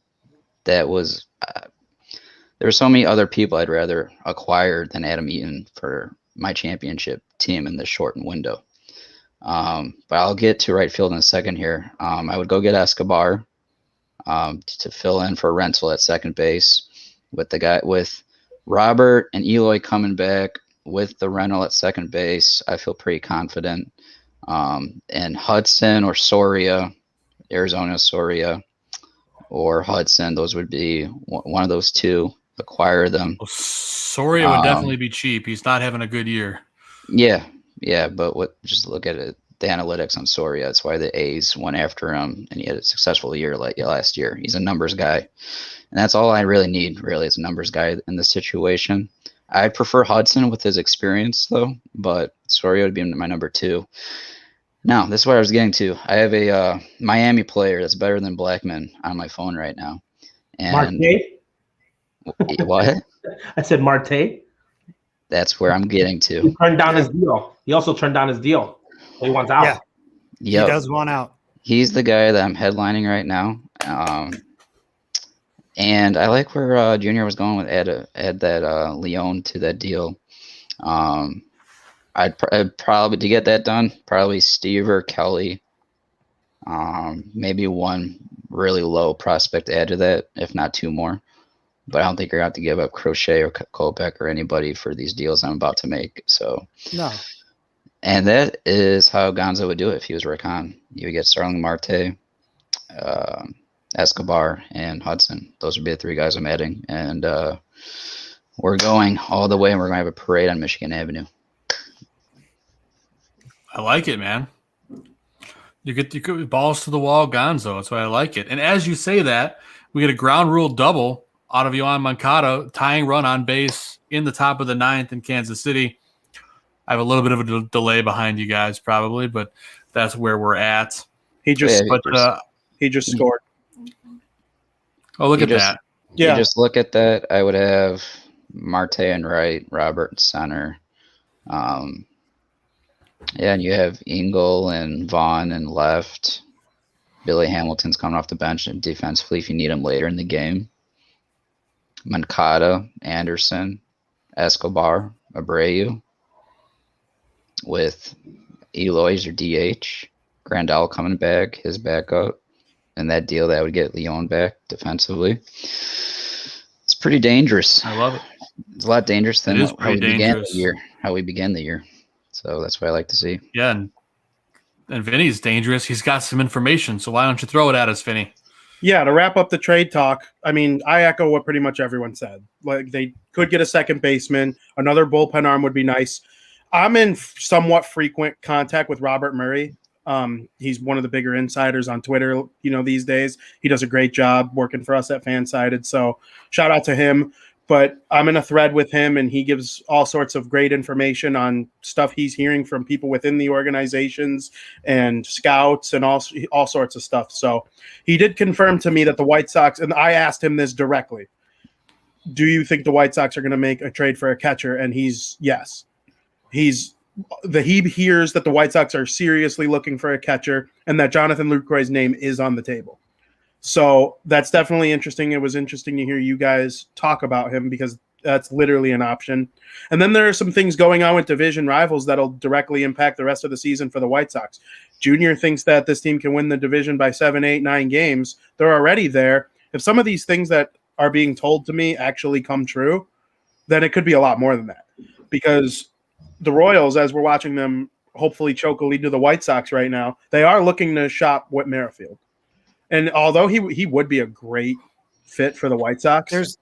E: there were so many other people I'd rather acquire than Adam Eaton for my championship team in this shortened window. But I'll get to right field in a second here. I would go get Escobar to fill in for Rental at second base with Robert and Eloy coming back with the rental at second base. I feel pretty confident. And Hudson or Soria, Arizona Soria or Hudson, those would be one of those two. Acquire them.
G: Well, Soria would definitely be cheap. He's not having a good year.
E: Yeah, but just look at it. The analytics on Soria. That's why the A's went after him, and he had a successful year last year. He's a numbers guy, and that's all I really need. Really, is a numbers guy in this situation. I prefer Hudson with his experience, though, but Soria would be my number 2. Now, this is what I was getting to. I have a Miami player that's better than Blackman on my phone right now. And
J: Marte?
E: What?
J: I said Marte.
E: That's where I'm getting to.
J: He turned down his deal. He also turned down his deal. So he wants out.
H: Yeah.
E: Yep.
H: He does want out.
E: He's the guy that I'm headlining right now. And I like where Junior was going with add that Leon to that deal. I'd probably, to get that done, probably Steve or Kelly. Maybe one really low prospect to add to that, if not 2 more. But I don't think you're going to have to give up Crochet or Kopech or anybody for these deals I'm about to make. So
H: no.
E: And that is how Gonzo would do it if he was Rick Hahn. You would get Starling Marte, Escobar, and Hudson. Those would be the 3 guys I'm adding. And we're going all the way, and we're going to have a parade on Michigan Avenue.
G: I like it, man. You get balls to the wall, Gonzo. That's why I like it. And as you say that, we get a ground rule double out of Yohan Moncada, tying run on base in the top of the 9th in Kansas City. I have a little bit of a delay behind you guys, probably, but that's where we're at.
D: He just scored.
G: Oh, look at that!
E: Yeah, you just look at that. I would have Marte and right, Robert and center. And you have Engel and Vaughn and left. Billy Hamilton's coming off the bench and defensively if you need him later in the game. Moncada, Anderson, Escobar, Abreu. With Eloy's your DH, Grandal coming back, his backup, and that deal that would get Leon back defensively. It's pretty dangerous.
G: I love it.
E: It's a lot dangerous than how we began the year. So that's what I like to see.
G: Yeah, and Vinny's dangerous. He's got some information, so why don't you throw it at us, Vinny?
D: Yeah, to wrap up the trade talk, I mean, I echo what pretty much everyone said. Like, they could get a second baseman. Another bullpen arm would be nice. I'm in somewhat frequent contact with Robert Murray. He's one of the bigger insiders on Twitter, these days. He does a great job working for us at Fansided. So shout out to him. But I'm in a thread with him, and he gives all sorts of great information on stuff he's hearing from people within the organizations and scouts and all sorts of stuff. So he did confirm to me that the White Sox, and I asked him this directly, do you think the White Sox are going to make a trade for a catcher? And he's yes. He hears that the White Sox are seriously looking for a catcher and that Jonathan Lucroy's name is on the table. So that's definitely interesting. It was interesting to hear you guys talk about him because that's literally an option. And then there are some things going on with division rivals that'll directly impact the rest of the season for the White Sox. Junior thinks that this team can win the division by 7, 8, 9 games. They're already there. If some of these things that are being told to me actually come true, then it could be a lot more than that. Because the Royals, as we're watching them hopefully choke a lead to the White Sox right now, they are looking to shop Whit Merrifield. And although he would be a great fit for the White Sox,
H: he's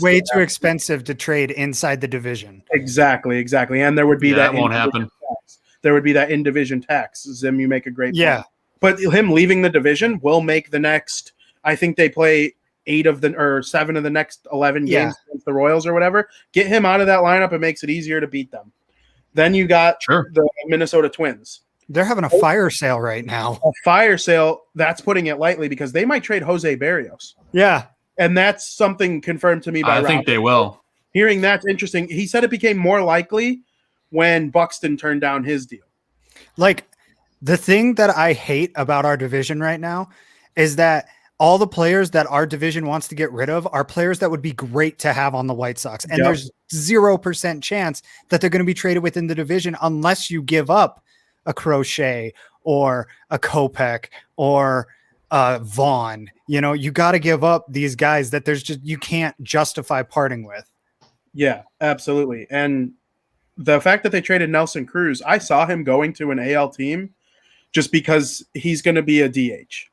H: way too expensive to trade inside the division.
D: Exactly. And there would be that
G: won't happen.
D: Tax. There would be that in-division tax. Zim, you make a great point. But him leaving the division will make the next, I think they play 7 of the next 11 games against the Royals or whatever. Get him out of that lineup. It makes it easier to beat them. Then you got the Minnesota Twins.
H: They're having a fire sale right now.
D: A fire sale, that's putting it lightly, because they might trade Jose Barrios.
H: Yeah.
D: And that's something confirmed to me by
G: I think
D: Robert.
G: they will.
D: Hearing that's interesting. He said it became more likely when Buxton turned down his deal.
H: Like, the thing that I hate about our division right now is that all the players that our division wants to get rid of are players that would be great to have on the White Sox. And there's 0% chance that they're going to be traded within the division unless you give up a Crochet or a Kopech or Vaughn. You know, you got to give up these guys that you can't justify parting with.
D: Yeah, absolutely. And the fact that they traded Nelson Cruz, I saw him going to an AL team just because he's going to be a DH.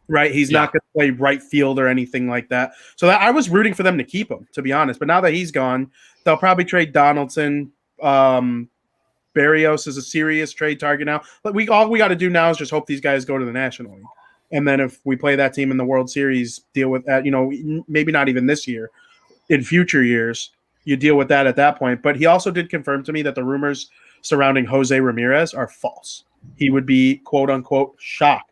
D: Right, he's not going to play right field or anything like that. So I was rooting for them to keep him, to be honest. But now that he's gone, they'll probably trade Donaldson. Barrios is a serious trade target now. But all we got to do now is just hope these guys go to the National League, and then if we play that team in the World Series, deal with that. You know, maybe not even this year, in future years, you deal with that at that point. But he also did confirm to me that the rumors surrounding Jose Ramirez are false. He would be quote unquote shocked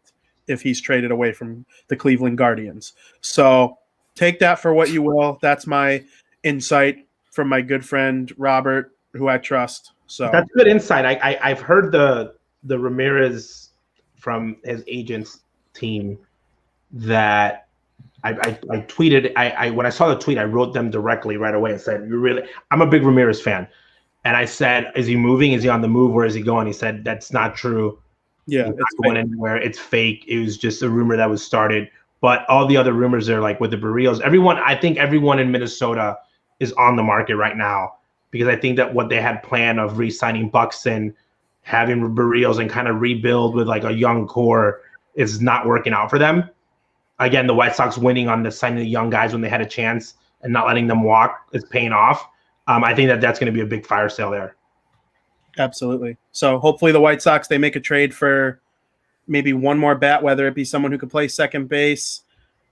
D: if he's traded away from the Cleveland Guardians. So take that for what you will. That's my insight from my good friend Robert, who I trust. So
J: that's good insight. I've heard the Ramirez from his agent's team that I tweeted. I when I saw the tweet, I wrote them directly right away and said, I'm a big Ramirez fan. And I said, is he moving? Is he on the move? Where is he going? He said, that's not true.
D: Yeah,
J: it's not going anywhere. It's fake. It was just a rumor that was started. But all the other rumors are like with the Barrios. I think everyone in Minnesota is on the market right now, because I think that what they had planned of re-signing Buxton, having Barrios, and kind of rebuild with like a young core is not working out for them. Again, the White Sox winning on the signing the young guys when they had a chance and not letting them walk is paying off. I think that's going to be a big fire sale there.
D: Absolutely. So hopefully the White Sox, they make a trade for maybe one more bat, whether it be someone who could play second base.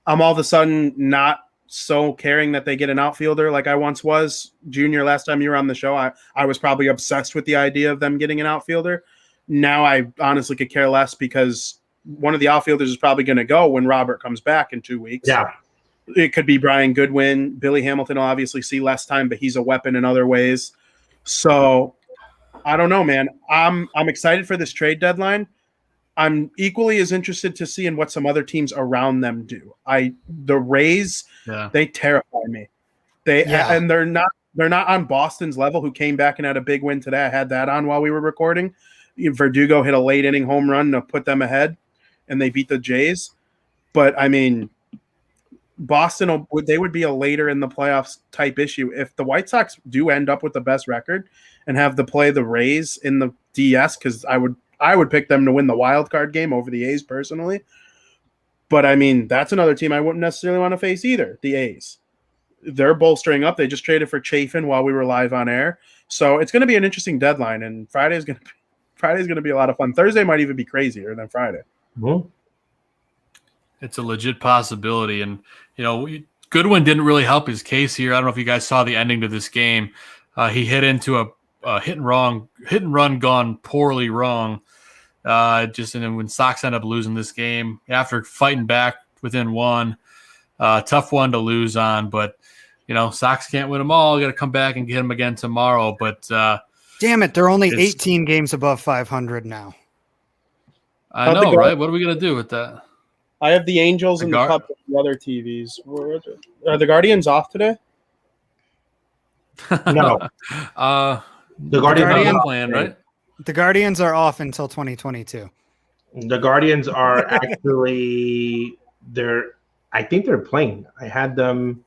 D: I'm all of a sudden not so caring that they get an outfielder like I once was. Junior, last time you were on the show, I was probably obsessed with the idea of them getting an outfielder. Now I honestly could care less, because one of the outfielders is probably going to go when Robert comes back in 2 weeks.
J: Yeah.
D: It could be Brian Goodwin. Billy Hamilton will obviously see less time, but he's a weapon in other ways. So I don't know, man. I'm excited for this trade deadline. I'm equally as interested to see in what some other teams around them do. The Rays, they terrify me. And they're not on Boston's level, who came back and had a big win today. I had that on while we were recording. Verdugo hit a late inning home run to put them ahead, and they beat the Jays. But I mean, Boston, they would be a later in the playoffs type issue. If the White Sox do end up with the best record and have to play the Rays in the DS, because I would pick them to win the wild card game over the A's personally. But I mean, that's another team I wouldn't necessarily want to face either, the A's. They're bolstering up. They just traded for Chafin while we were live on air. So it's going to be an interesting deadline, and Friday's going to be a lot of fun. Thursday might even be crazier than Friday.
J: Mm-hmm.
G: It's a legit possibility. And, Goodwin didn't really help his case here. I don't know if you guys saw the ending to this game. He hit into a hit and run gone poorly wrong. And then when Sox end up losing this game after fighting back within one, tough one to lose on, but Sox can't win them all. Got to come back and get them again tomorrow. But
H: damn it, they're only 18 games above 500 now.
G: I know, right? What are we gonna do with that?
D: I have the Angels and the Cubs and the other TVs. Are the Guardians off today?
J: No. The Guardians
G: are playing, right?
H: The Guardians are off until 2022.
J: The Guardians are actually I think they're playing. I had them.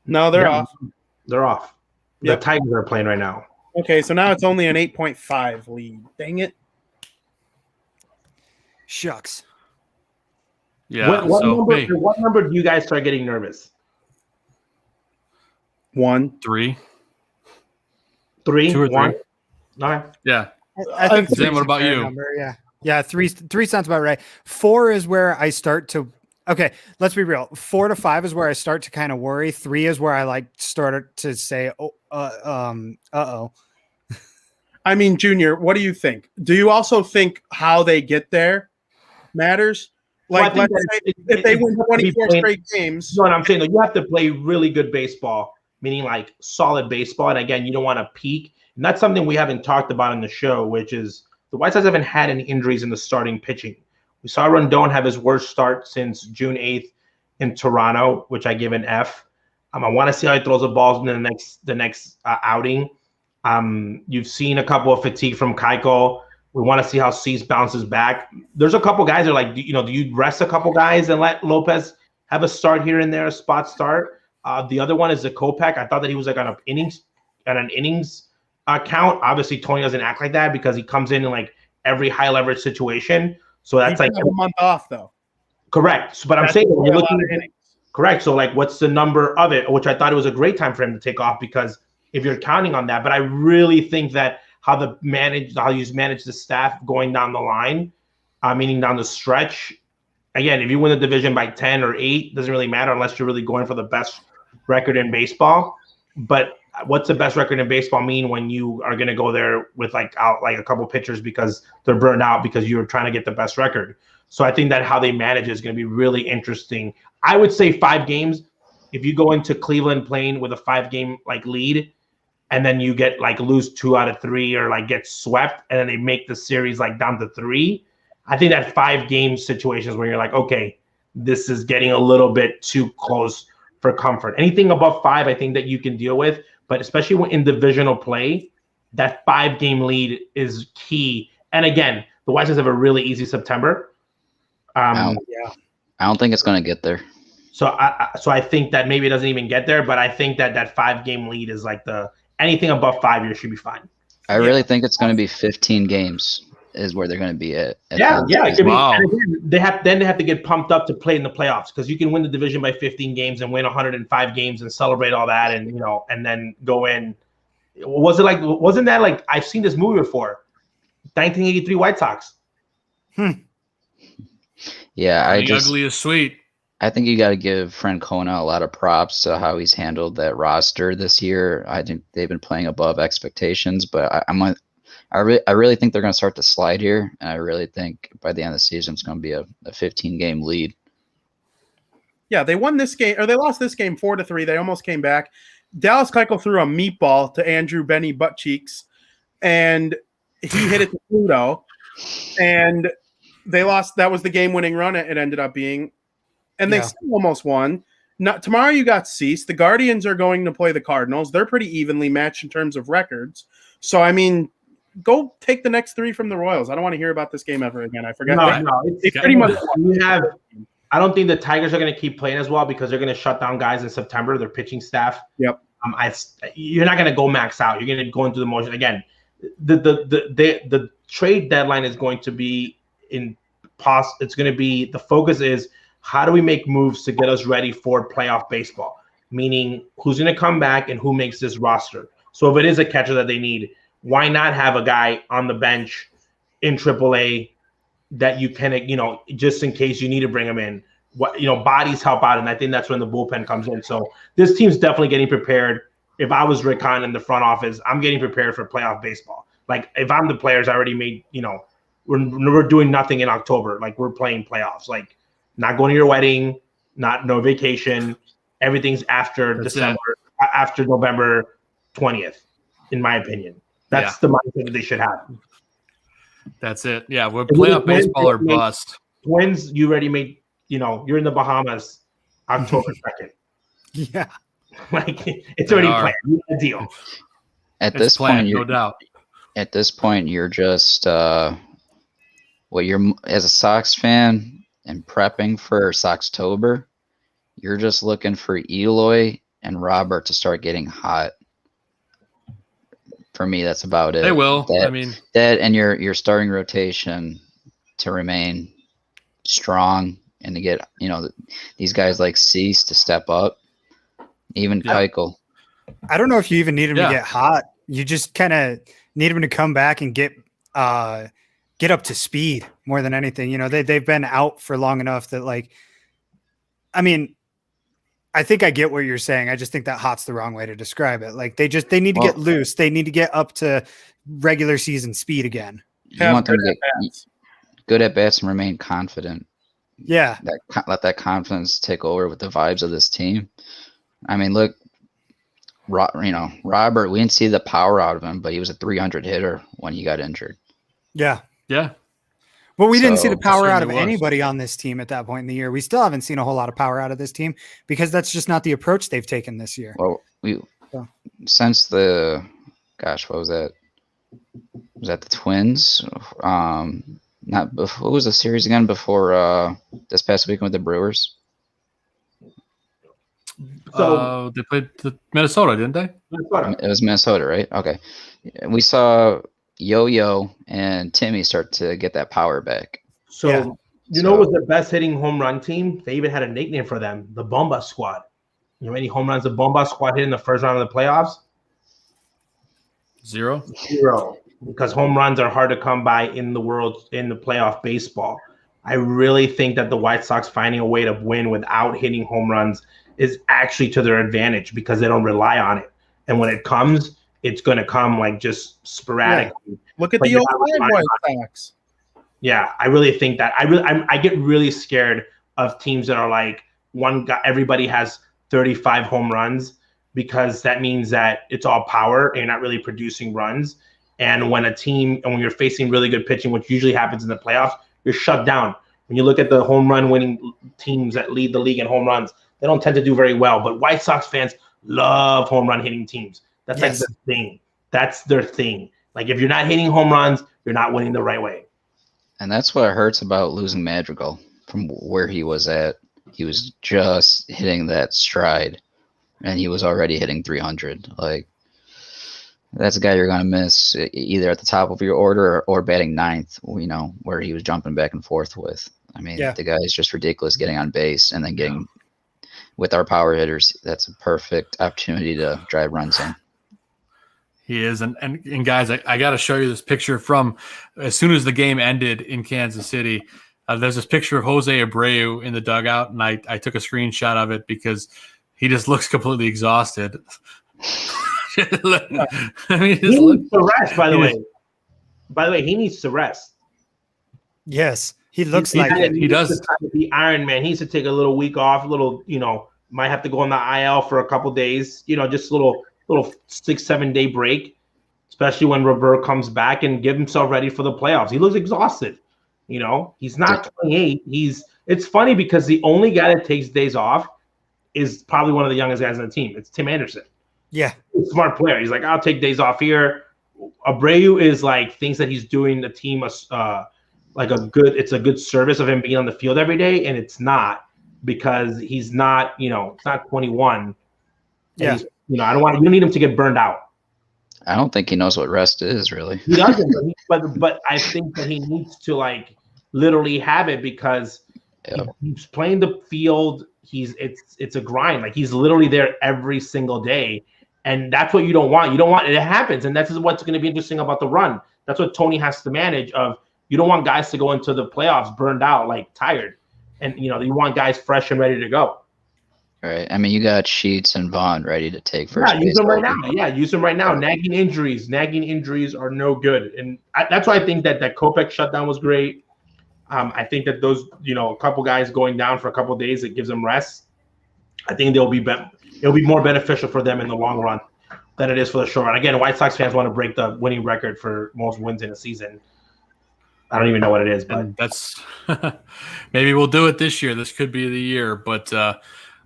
D: No, they're off.
J: They're off.
D: Yep.
J: The Tigers are playing right now.
D: Okay, so now it's only an 8.5 lead. Dang it.
H: Shucks.
G: Yeah.
J: What number do you guys start getting nervous?
D: 1,
G: 3,
J: 3,
G: 2 or
J: 1.
G: 3.
J: All right.
G: Yeah.
H: I think
G: Zim, what about you?
H: Number, yeah. Three sounds about right. 4 is where I start to. Okay, let's be real. 4 to 5 is where I start to kind of worry. 3 is where I started to say,
D: I mean, Junior, what do you think? Do you also think how they get there matters? Like,
J: Well,
D: let's say if they win 24 straight games.
J: No, I'm saying that you have to play really good baseball, meaning like solid baseball. And again, you don't want to peak. And that's something we haven't talked about in the show, which is the White Sox haven't had any injuries in the starting pitching. We saw Rondon have his worst start since June 8th in Toronto, which I give an F. I want to see how he throws the balls in the next outing. You've seen a couple of fatigue from Keuchel. We want to see how Cease bounces back. There's a couple guys that are like, do you rest a couple guys and let Lopez have a start here and there, a spot start? The other one is the Kopech. I thought that he was like on an innings count. Obviously, Tony doesn't act like that because he comes in like every high leverage situation. So that's like
D: a month off though.
J: Correct. So, but I'm saying we're looking at innings. Correct. So like, what's the number of it? Which I thought it was a great time for him to take off because if you're counting on that, but I really think that how you manage the staff going down the line, meaning down the stretch. Again, if you win the division by 10 or 8, doesn't really matter unless you're really going for the best record in baseball. But what's the best record in baseball mean when you are going to go there with out a couple pitchers because they're burned out because you're trying to get the best record? So I think that how they manage is going to be really interesting. I would say 5 games. If you go into Cleveland playing with a 5-game lead, and then you get lose 2 out of 3 or get swept, and then they make the series down to 3. I think that 5-game situations where you're okay, this is getting a little bit too close for comfort. Anything above 5, I think that you can deal with, but especially when in divisional play, that 5-game lead is key. And again, the White Sox have a really easy September.
E: I don't think it's going to get there.
J: So I think that maybe it doesn't even get there, but I think that 5-game lead is anything above 5 years should be fine.
E: I really think it's going to be 15 games is where they're going to be at.
J: It could be. And again, they have to get pumped up to play in the playoffs because you can win the division by 15 games and win 105 games and celebrate all that and and then go in. Wasn't that I've seen this movie before, 1983 White Sox.
E: Yeah,
G: ugly is sweet.
E: I think you got to give Francona a lot of props to how he's handled that roster this year. I think they've been playing above expectations, but I really think they're going to start to slide here, and I really think by the end of the season it's going to be a 15-game lead.
D: Yeah, they won this game, or they lost this game 4-3. They almost came back. Dallas Keuchel threw a meatball to Andrew Benny Buttcheeks, and he hit it to Pluto, and they lost. That was the game-winning run it ended up being. And they still almost won. Tomorrow you got Cease. The Guardians are going to play the Cardinals. They're pretty evenly matched in terms of records. So, I mean, go take the next 3 from the Royals. I don't want to hear about this game ever again. I forgot.
J: No, it's pretty much I don't think the Tigers are going to keep playing as well because they're going to shut down guys in September, their pitching staff.
D: Yep.
J: You're not going to go max out. You're going to go into the motion. Again, the trade deadline is going to be it's going to be, the focus is how do we make moves to get us ready for playoff baseball? Meaning who's going to come back and who makes this roster. So if it is a catcher that they need, why not have a guy on the bench in AAA that you can, just in case you need to bring him in? Bodies help out, and I think that's when the bullpen comes in. So this team's definitely getting prepared. If I was Rick Hahn in the front office, I'm getting prepared for playoff baseball. If I'm the players, I already made, we're doing nothing in October. We're playing playoffs. Not going to your wedding, no vacation. Everything's after December, after November 20th, in my opinion. That's the mindset that they should have.
G: That's it. Yeah, we're playoff baseball or bust.
J: Twins, you already made, you're in the Bahamas October 2nd.
H: Yeah.
J: It's already planned. You got a deal.
E: At this point,
G: no doubt.
E: At this point, you're just you're as a Sox fan and prepping for Soxtober, you're just looking for Eloy and Robert to start getting hot. For me, that's about it.
G: They will.
E: That and your starting rotation to remain strong and to get these guys like Cease to step up, even Keuchel.
H: I don't know if you even need him to get hot. You just kind of need him to come back and get up to speed more than anything. They've been out for long enough that I I think I get what you're saying. I just think that hot's the wrong way to describe it. Like they need to get loose. They need to get up to regular season speed again.
E: You want them to get good at bats and remain confident.
H: Yeah.
E: Let that confidence take over with the vibes of this team. I mean, look, Robert, we didn't see the power out of him, but he was a 300 hitter when he got injured.
H: Yeah.
G: Yeah.
H: Well, we didn't see the power out of anybody on this team at that point in the year. We still haven't seen a whole lot of power out of this team because that's just not the approach they've taken this year.
E: Well, since what was that? Was that the Twins? What was the series again before this past weekend with the Brewers?
G: So they played Minnesota, didn't they?
E: Minnesota. It was Minnesota, right? Okay. We saw Yo-Yo and Timmy start to get that power back.
J: So you know what was the best hitting home run team? They even had a nickname for them, the Bomba Squad. You know how many home runs the Bomba Squad hit in the first round of the playoffs?
G: Zero.
J: Because home runs are hard to come by in the playoff baseball. I really think that the White Sox finding a way to win without hitting home runs is actually to their advantage because they don't rely on it. And when it comes, it's going to come like just sporadically.
D: Yeah. Look at the old White Sox.
J: Yeah, I really think that. I get really scared of teams that are like one guy. Everybody has 35 home runs because that means that it's all power and you're not really producing runs. And when when you're facing really good pitching, which usually happens in the playoffs, you're shut down. When you look at the home run winning teams that lead the league in home runs, they don't tend to do very well. But White Sox fans love home run hitting teams. That's like the thing. That's their thing. Like if you're not hitting home runs, you're not winning the right way.
E: And that's what hurts about losing Madrigal from where he was at. He was just hitting that stride, and he was already hitting 300. Like, that's a guy you're going to miss either at the top of your order or batting ninth, where he was jumping back and forth with. I mean, the guy is just ridiculous getting on base and then getting with our power hitters. That's a perfect opportunity to drive runs in.
G: He is. And guys, I got to show you this picture from as soon as the game ended in Kansas City. There's this picture of Jose Abreu in the dugout, and I took a screenshot of it because he just looks completely exhausted. I mean,
J: he needs to rest, by the way. By the way, he needs to rest.
H: Yes, he looks like it.
G: He does.
J: The Iron Man. He needs to take a little week off, might have to go on the IL for a couple days, just a little 6-7 day break, especially when Robert comes back and get himself ready for the playoffs. He looks exhausted. He's not 28. It's funny because the only guy that takes days off is probably one of the youngest guys on the team. It's Tim Anderson.
H: Yeah.
J: He's a smart player. He's like, I'll take days off here. Abreu is like thinks that he's doing the team it's a good service of him being on the field every day, and it's not because he's not, it's not 21.
H: Yeah.
J: You don't need him to get burned out.
E: I don't think he knows what rest is, really.
J: He doesn't, but I think that he needs to literally have it because he's playing the field. It's a grind. Like he's literally there every single day, and that's what you don't want. You don't want it happens, and that's what's going to be interesting about the run. That's what Tony has to manage. You don't want guys to go into the playoffs burned out, like tired, and you want guys fresh and ready to go.
E: Right. I mean, you got Sheets and Vaughn ready to take first.
J: Yeah, use them right now. Yeah, use them right now. Nagging injuries are no good, and that's why I think that Kopech shutdown was great. I think that those, a couple guys going down for a couple of days, it gives them rest. I think it'll be more beneficial for them in the long run than it is for the short run. Again, White Sox fans want to break the winning record for most wins in a season. I don't even know what it is, but
G: and that's maybe we'll do it this year. This could be the year, but.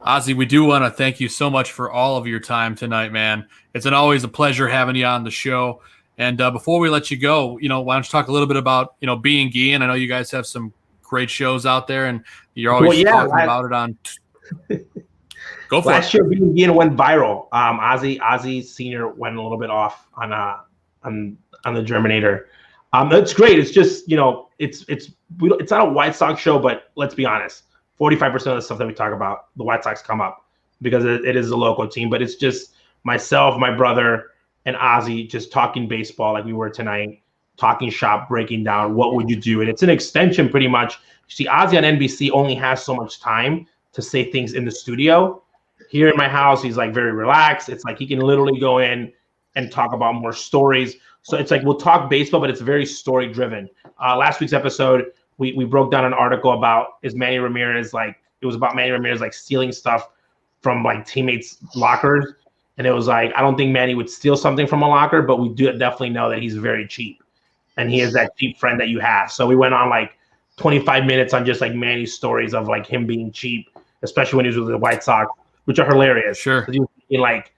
G: Ozzie, we do want to thank you so much for all of your time tonight, man. It's always a pleasure having you on the show. And before we let you go, why don't you talk a little bit about, being Guillen? I know you guys have some great shows out there, and you're always talking about it on. Go for
J: last
G: it.
J: Year, Being Guillen went viral. Ozzie Senior went a little bit off on the Germinator. That's great. It's just it's not a White Sox show, but let's be honest. 45% of the stuff that we talk about, the White Sox come up because it is a local team. But it's just myself, my brother, and Ozzie just talking baseball like we were tonight, talking shop, breaking down what would you do. And it's an extension pretty much. You see, Ozzie on NBC only has so much time to say things in the studio. Here in my house, he's like very relaxed. It's like he can literally go in and talk about more stories. So it's like we'll talk baseball, but it's very story driven. Last week's episode, we broke down an article about it was about Manny Ramirez like stealing stuff from like teammates' lockers. And it was like, I don't think Manny would steal something from a locker, but we do definitely know that he's very cheap. And he is that cheap friend that you have. So we went on like 25 minutes on just like Manny's stories of like him being cheap, especially when he was with the White Sox, which are hilarious.
G: Sure.
J: He was in like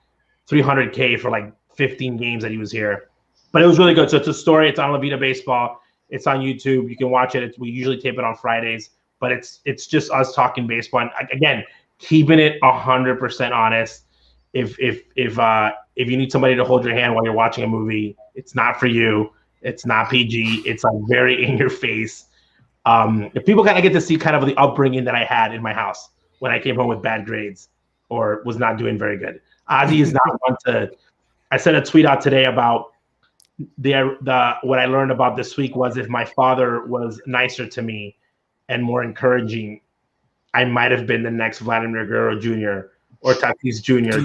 J: $300K for like 15 games that he was here. But it was really good. So it's a story. It's on La Vida Baseball. It's on YouTube. You can watch it. We usually tape it on Fridays. But it's just us talking baseball. And again, keeping it 100% honest. If you need somebody to hold your hand while you're watching a movie, it's not for you. It's not PG. It's like very in your face. If people kind of get to see kind of the upbringing that I had in my house when I came home with bad grades or was not doing very good. Ozzie is not one to. I sent a tweet out today about the what I learned about this week was if my father was nicer to me and more encouraging, I might have been the next Vladimir Guerrero Jr. or Tatis Jr.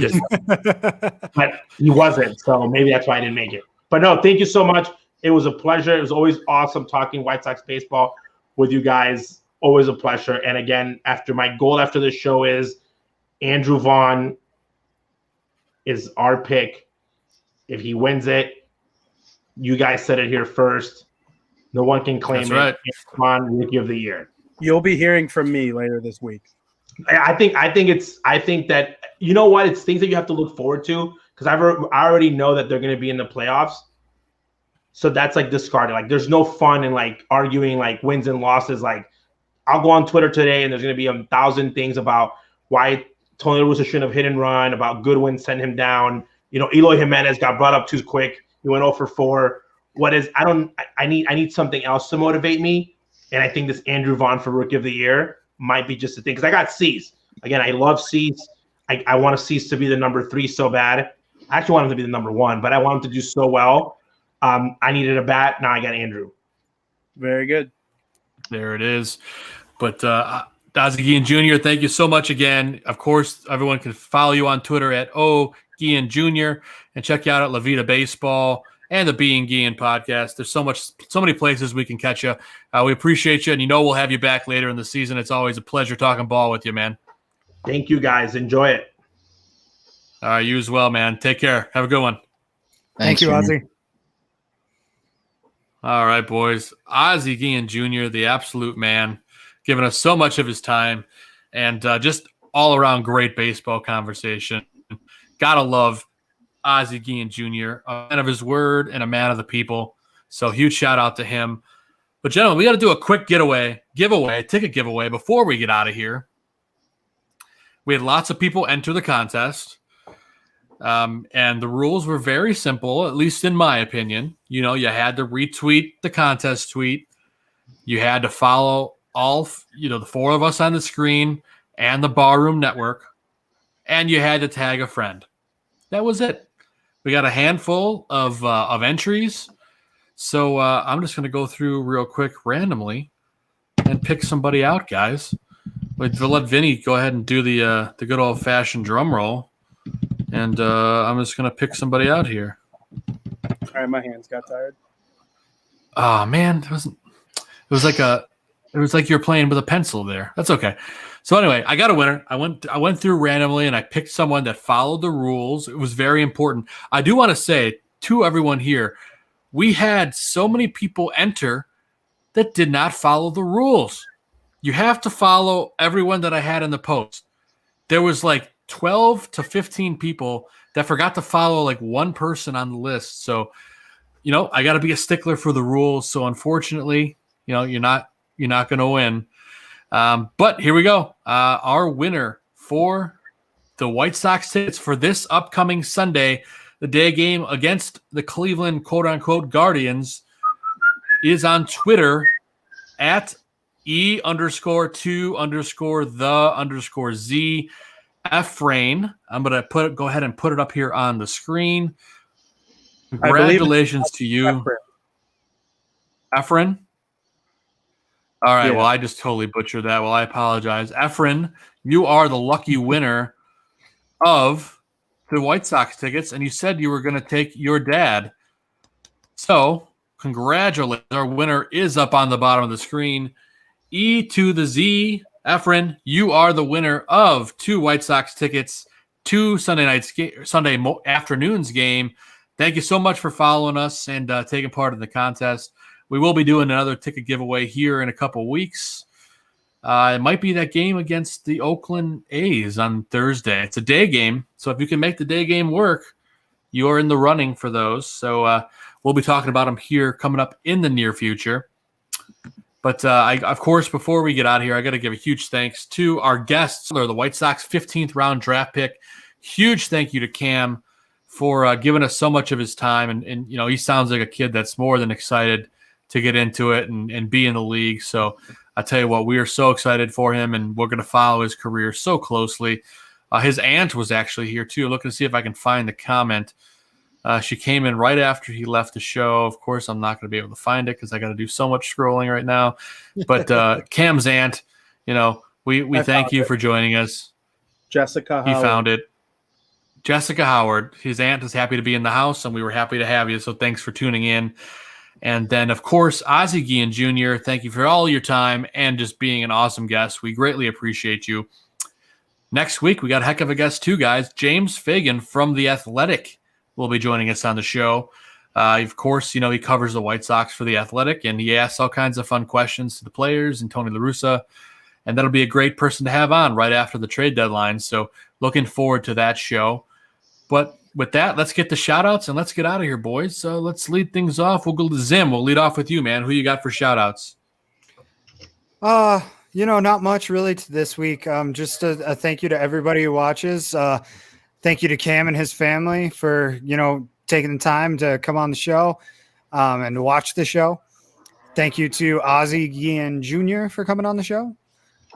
J: But he wasn't, so maybe that's why I didn't make it. But no, thank you so much. It was a pleasure. It was always awesome talking White Sox baseball with you guys. Always a pleasure. And again, my goal after this show is Andrew Vaughn is our pick. If he wins it, you guys said it here first. No one can claim
G: That's
J: it. Andrew Vaughn, Rookie of the Year.
D: You'll be hearing from me later this week.
J: I think that, you know what, it's things that you have to look forward to because I already know that they're going to be in the playoffs. So that's like discarded. Like there's no fun in like arguing like wins and losses. Like I'll go on Twitter today and there's going to be 1,000 things about why Tony La Russa shouldn't have hit and run, about Goodwin sent him down. You know, Eloy Jimenez got brought up too quick. He went 0 for 4. I need something else to motivate me. And I think this Andrew Vaughn for Rookie of the Year might be just a thing. Because I got Cease. Again, I love Cease. I want Cease to be the number 3 so bad. I actually want him to be the number 1, but I want him to do so well. I needed a bat. Now I got Andrew.
D: Very good.
G: There it is. But Ozzie Guillen Jr., thank you so much again. Of course, everyone can follow you on Twitter at Guillen Jr. and check you out at La Vida Baseball and the Being Guillen podcast. There's so many places we can catch you. We appreciate you, and we'll have you back later in the season. It's always a pleasure talking ball with you, man.
J: Thank you, guys. Enjoy it.
G: All right, you as well, man. Take care. Have a good one.
H: Thank you, Ozzie.
G: All right, boys. Ozzie Guillen Jr., the absolute man, giving us so much of his time and just all-around great baseball conversation. Gotta love Ozzie Guillen Jr., a man of his word and a man of the people. So huge shout-out to him. But, gentlemen, we got to do a quick ticket giveaway before we get out of here. We had lots of people enter the contest. And the rules were very simple, at least in my opinion. You had to retweet the contest tweet. You had to follow all, the 4 of us on the screen and the Barroom Network. And you had to tag a friend. That was it. We got a handful of entries. So I'm just going to go through real quick randomly and pick somebody out, guys. We'll let Vinny go ahead and do the good old-fashioned drum roll. And I'm just going to pick somebody out here.
D: All right, my hands got tired.
G: Oh, man. It was like you're playing with a pencil there. That's okay. So anyway, I got a winner. I went through randomly and I picked someone that followed the rules. It was very important. I do want to say to everyone here, we had so many people enter that did not follow the rules. You have to follow everyone that I had in the post. There was like 12 to 15 people that forgot to follow like one person on the list. So, I got to be a stickler for the rules. So unfortunately, you're not going to win. But here we go. Our winner for the White Sox tickets for this upcoming Sunday, the day game against the Cleveland quote-unquote Guardians, is on Twitter at E_2_the_Z Efrain. I'm going to go ahead and put it up here on the screen. Congratulations to you. Efrain? All right,
D: Yeah.
G: Well, I just totally butchered that. Well, I apologize. Efrain, you are the lucky winner of the White Sox tickets, and you said you were going to take your dad. So, congratulations. Our winner is up on the bottom of the screen. E to the Z. Efren, you are the winner of 2 White Sox tickets to Sunday afternoon's game. Thank you so much for following us and taking part in the contest. We will be doing another ticket giveaway here in a couple weeks. It might be that game against the Oakland A's on Thursday. It's a day game, so if you can make the day game work, you are in the running for those. So we'll be talking about them here coming up in the near future. But of course, before we get out of here, I got to give a huge thanks to our guests, or the White Sox 15th round draft pick. Huge thank you to Cam for giving us so much of his time. And he sounds like a kid that's more than excited to get into it and be in the league. So I tell you what, we are so excited for him, and we're going to follow his career so closely. His aunt was actually here too. Looking to see if I can find the comment. She came in right after he left the show. Of course, I'm not going to be able to find it because I got to do so much scrolling right now. But Cam's aunt, we thank you for joining us.
D: Jessica Howard.
G: He found it. Jessica Howard. His aunt is happy to be in the house, and we were happy to have you. So thanks for tuning in. And then, of course, Ozzie Guillen Jr., thank you for all your time and just being an awesome guest. We greatly appreciate you. Next week, we got a heck of a guest too, guys. James Fagan from The Athletic will be joining us on the show. Of course, he covers the White Sox for The Athletic, and he asks all kinds of fun questions to the players and Tony La Russa, and that'll be a great person to have on right after the trade deadline. So looking forward to that show. But with that, let's get the shout-outs, and let's get out of here, boys. So let's lead things off. We'll go to Zim. We'll lead off with you, man. Who you got for shout-outs?
H: Not much really to this week. Just a thank you to everybody who watches. Thank you to Cam and his family for, taking the time to come on the show and to watch the show. Thank you to Ozzie Guillen Jr. for coming on the show.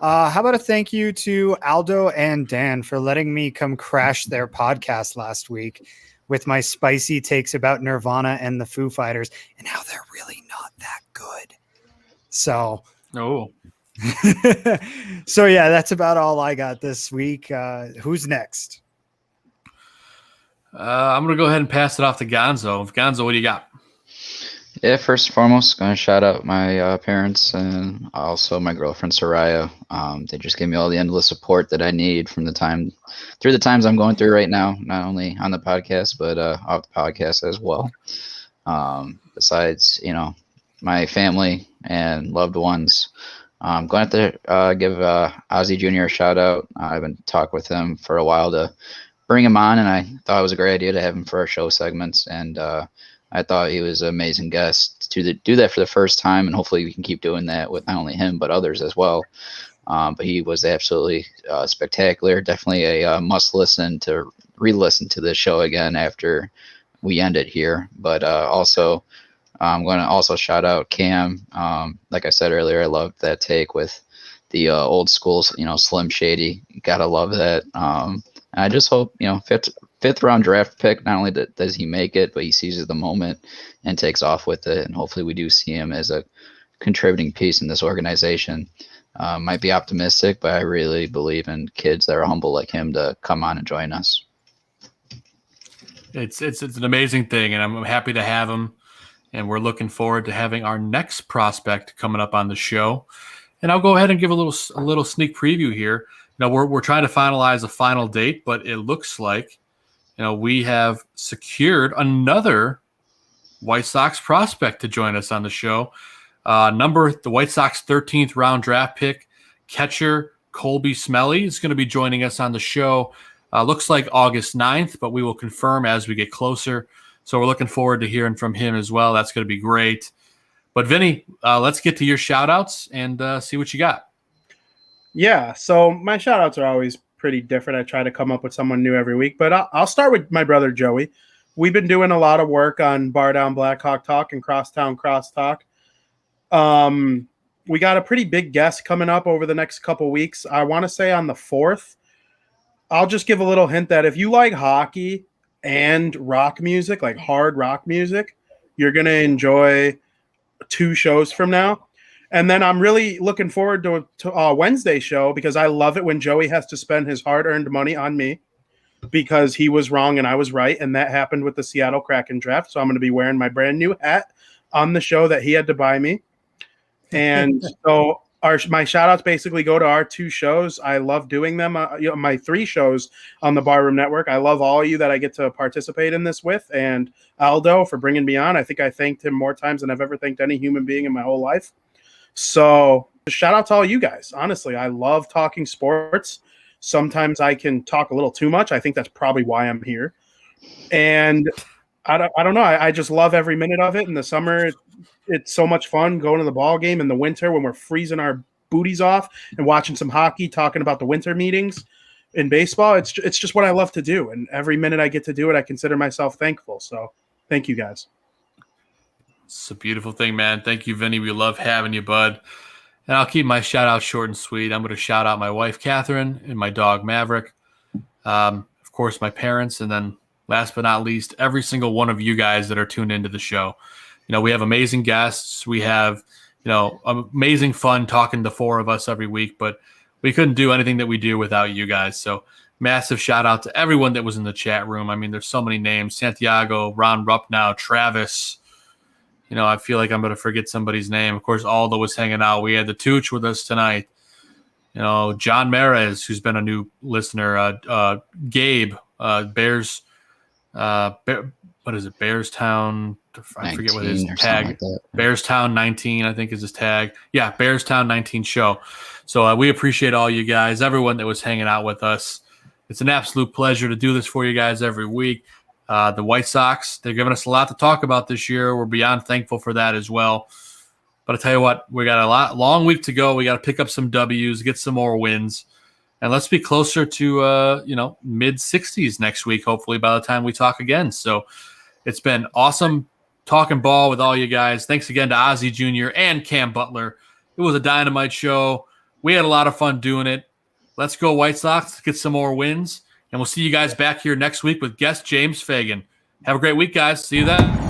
H: How about a thank you to Aldo and Dan for letting me come crash their podcast last week with my spicy takes about Nirvana and the Foo Fighters and how they're really not that good. So, so yeah, that's about all I got this week. Who's next?
G: I'm going to go ahead and pass it off to Gonzo. Gonzo, what do you got?
E: Yeah, first and foremost, going to shout out my parents and also my girlfriend, Soraya. They just gave me all the endless support that I need through the times I'm going through right now, not only on the podcast, but off the podcast as well. Besides, my family and loved ones, I'm going to have to give Ozzie Jr. a shout out. I've been talking with him for a while to bring him on, and I thought it was a great idea to have him for our show segments. And I thought he was an amazing guest to do that for the first time, and hopefully we can keep doing that with not only him but others as well. But he was absolutely spectacular. Definitely a must listen to re-listen to this show again after we end it here. But also, I'm going to also shout out Cam. Like I said earlier, I loved that take with the old school, Slim Shady. Gotta love that. I just hope, fifth round draft pick, not only does he make it, but he seizes the moment and takes off with it. And hopefully we do see him as a contributing piece in this organization. Might be optimistic, but I really believe in kids that are humble like him to come on and join us.
G: It's an amazing thing, and I'm happy to have him. And we're looking forward to having our next prospect coming up on the show. And I'll go ahead and give a little sneak preview here. We're trying to finalize a final date, but it looks like we have secured another White Sox prospect to join us on the show. The White Sox 13th round draft pick, catcher Colby Smelly is going to be joining us on the show. Looks like August 9th, but we will confirm as we get closer. So we're looking forward to hearing from him as well. That's going to be great. But Vinny, let's get to your shout outs and see what you got.
D: Yeah, so my shout outs are always pretty different. I try to come up with someone new every week, but I'll start with my brother Joey. We've been doing a lot of work on Bar Down Blackhawk Talk and Crosstown Crosstalk. We got a pretty big guest coming up over the next couple weeks. I want to say on the 4th. I'll just give a little hint that if you like hockey and rock music, like hard rock music, you're going to enjoy 2 shows from now. And then I'm really looking forward to a Wednesday show because I love it when Joey has to spend his hard-earned money on me. because he was wrong and I was right, and that happened with the Seattle Kraken draft. So I'm going to be wearing my brand new hat on the show that he had to buy me. And so my shout outs basically go to our 2 shows. I love doing them. My 3 shows on the Barroom Network. I love all of you that I get to participate in this with, and Aldo for bringing me on. I think I thanked him more times than I've ever thanked any human being in my whole life. So shout out to all you guys. Honestly, I love talking sports. Sometimes I can talk a little too much. I think that's probably why I'm here. And I don't know. I just love every minute of it. In the summer, it's so much fun going to the ball game. In the winter, when we're freezing our booties off and watching some hockey, talking about the winter meetings in baseball, it's just what I love to do. And every minute I get to do it, I consider myself thankful. So thank you guys.
G: It's a beautiful thing, man. Thank you, Vinny. We love having you, bud. And I'll keep my shout out short and sweet. I'm going to shout out my wife, Catherine, and my dog, Maverick. Of course, my parents. And then last but not least, every single one of you guys that are tuned into the show. You know, we have amazing guests. We have, amazing fun talking to 4 of us every week, but we couldn't do anything that we do without you guys. So massive shout out to everyone that was in the chat room. I mean, there's so many names: Santiago, Ron Ruppnow, Travis. I feel like I'm going to forget somebody's name. Of course, Aldo was hanging out. We had the Tooch with us tonight. John Mares, who's been a new listener. Gabe, Bears. What is it? Bearstown. I forget what his tag. Like Bearstown 19, I think, is his tag. Yeah, Bearstown 19 show. So we appreciate all you guys, everyone that was hanging out with us. It's an absolute pleasure to do this for you guys every week. The White Sox, they're giving us a lot to talk about this year. We're beyond thankful for that as well. But I tell you what, we got a long week to go. We got to pick up some W's, get some more wins, and let's be closer to mid 60s next week. Hopefully, by the time we talk again. So it's been awesome talking ball with all you guys. Thanks again to Ozzie Jr. and Cam Butler. It was a dynamite show. We had a lot of fun doing it. Let's go White Sox, get some more wins. And we'll see you guys back here next week with guest James Fagan. Have a great week, guys. See you then.